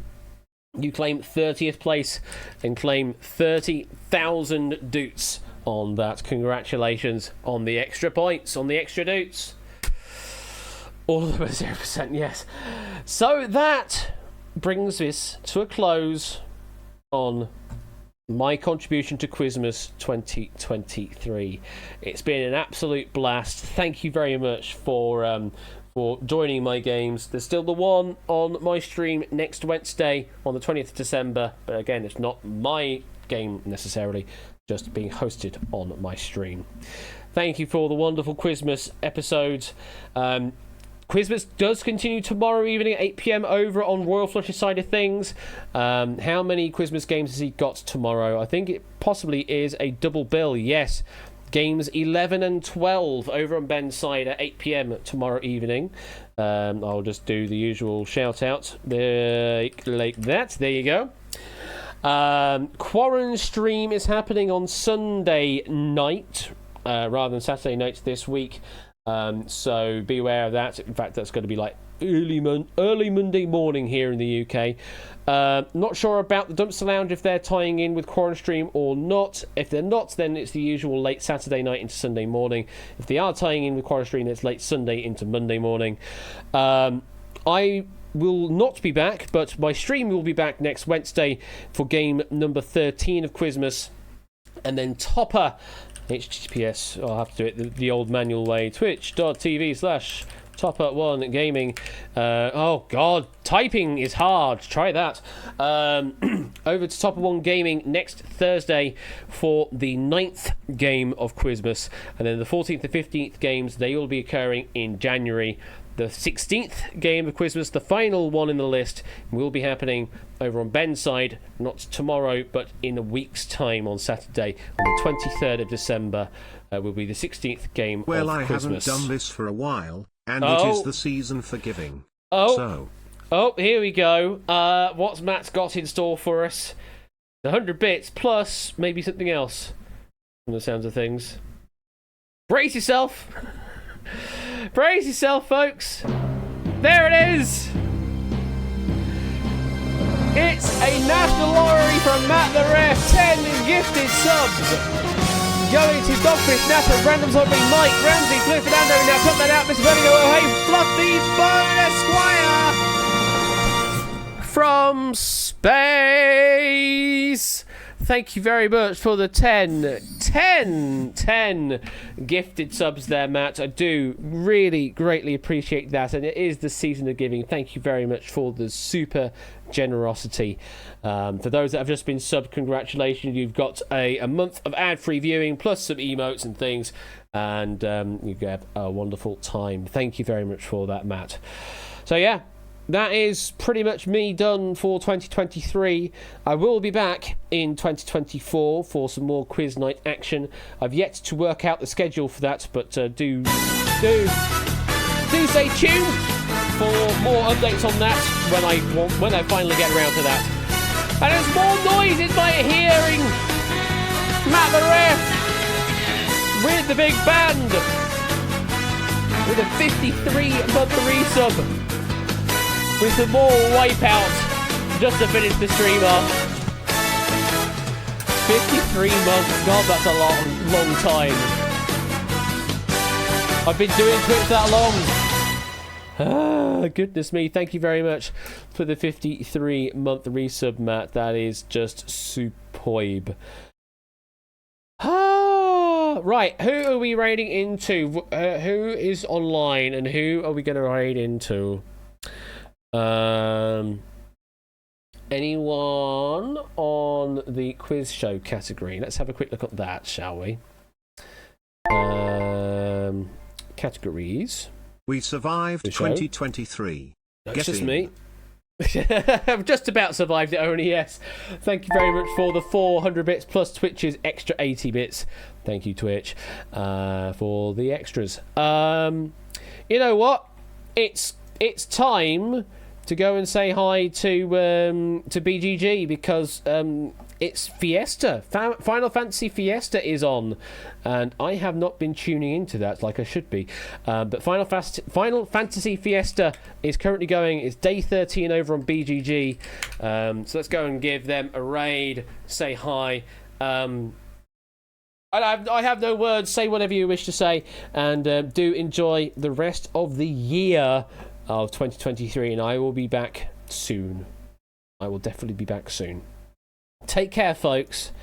You claim 30th place and claim 30,000 doots on that. Congratulations on the extra points, on the extra doots. All of them at 0%, yes. So that brings this to a close on my contribution to Quizmas 2023. It's been an absolute blast. Thank you very much for joining my games. There's still the one on my stream next Wednesday on the 20th of December, but again, it's not my game necessarily, just being hosted on my stream. Thank you for the wonderful Quizmas episodes. Quizmas does continue tomorrow evening at 8 p.m. over on Royal Flush's side of things. How many Quizmas games has he got tomorrow? I think it possibly is a double bill, yes. Games 11 and 12 over on Ben's side at 8 p.m. tomorrow evening. I'll just do the usual shout out like that. There you go. Quarren stream is happening on Sunday night rather than Saturday night this week. So be aware of that. In fact, that's going to be like early Monday morning here in the UK. Not sure about the Dumpster Lounge if they're tying in with Quarren Stream or not. If they're not, then it's the usual late Saturday night into Sunday morning. If they are tying in with Quarren Stream, it's late Sunday into Monday morning. I will not be back, but my stream will be back next Wednesday for game number 13 of Quizmas. And then Topper, HTTPS, I'll have to do it the old manual way, twitch.tv/Topper1Gaming. Oh god, typing is hard, try that. Over to Topper One Gaming next Thursday for the 9th game of Quizmas, and then the 14th and 15th games, they will be occurring in January. The 16th game of Quizmas, the final one in the list, will be happening over on Ben's side, not tomorrow, but in a week's time on Saturday, on the 23rd of December, will be the 16th game of Quizmas. Well, I haven't done this for a while, and it is the season for giving. Oh, here we go. What's Matt's got in store for us? 100 bits, plus maybe something else, from the sounds of things. Brace yourself! Brace yourself, folks. There it is. It's a national lottery from Matt the Ref. 10 gifted subs. Going to Dogfish, Nata, Random Zombie, Mike, Ramsey, Blue Fernando. Now cut that out, Mr. Vertigo. Oh, hey, Fluffy Bonus Squire. From space. Thank you very much for the 10 gifted subs there, Matt. I do really greatly appreciate that, and it is the season of giving. Thank you very much for the super generosity. For those that have just been subbed, congratulations. You've got a month of ad-free viewing, plus some emotes and things, and you get a wonderful time. Thank you very much for that, Matt. So, yeah. That is pretty much me done for 2023. I will be back in 2024 for some more quiz night action. I've yet to work out the schedule for that, but do stay tuned for more updates on that when I finally get around to that. And there's more noise in my hearing. Matt the Ref with the big band with a 53-month resub. With some more Wipeout just to finish the stream off. 53 months, god, that's a long time. I've been doing Twitch that long. Goodness me, thank you very much for the 53-month resub, Matt. That is just superb. Right, who are we raiding into? Who is online and who are we going to raid into? Anyone on the quiz show category? Let's have a quick look at that, shall we? Categories. We survived 2023. That's just me. I've just about survived it only, yes. Thank you very much for the 400 bits plus Twitch's extra 80 bits. Thank you, Twitch, for the extras. You know what? It's time to go and say hi to BGG, because it's Fiesta. Final Fantasy Fiesta is on, and I have not been tuning into that like I should be. But Final Fantasy Fiesta is currently going. It's day 13 over on BGG. So let's go and give them a raid. Say hi. I have no words. Say whatever you wish to say, and do enjoy the rest of the year of 2023. And I will be back soon. I will definitely be back soon. Take care, folks.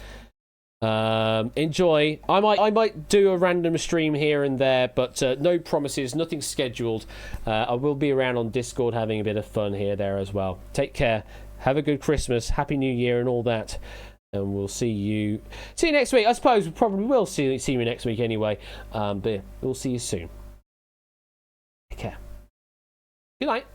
Enjoy. I might do a random stream here and there, but no promises. Nothing scheduled. I will be around on Discord having a bit of fun here there as well. Take care. Have a good Christmas. Happy New Year and all that. And we'll see you next week. I suppose we probably will see you next week anyway. But we'll see you soon. Take care. Good night.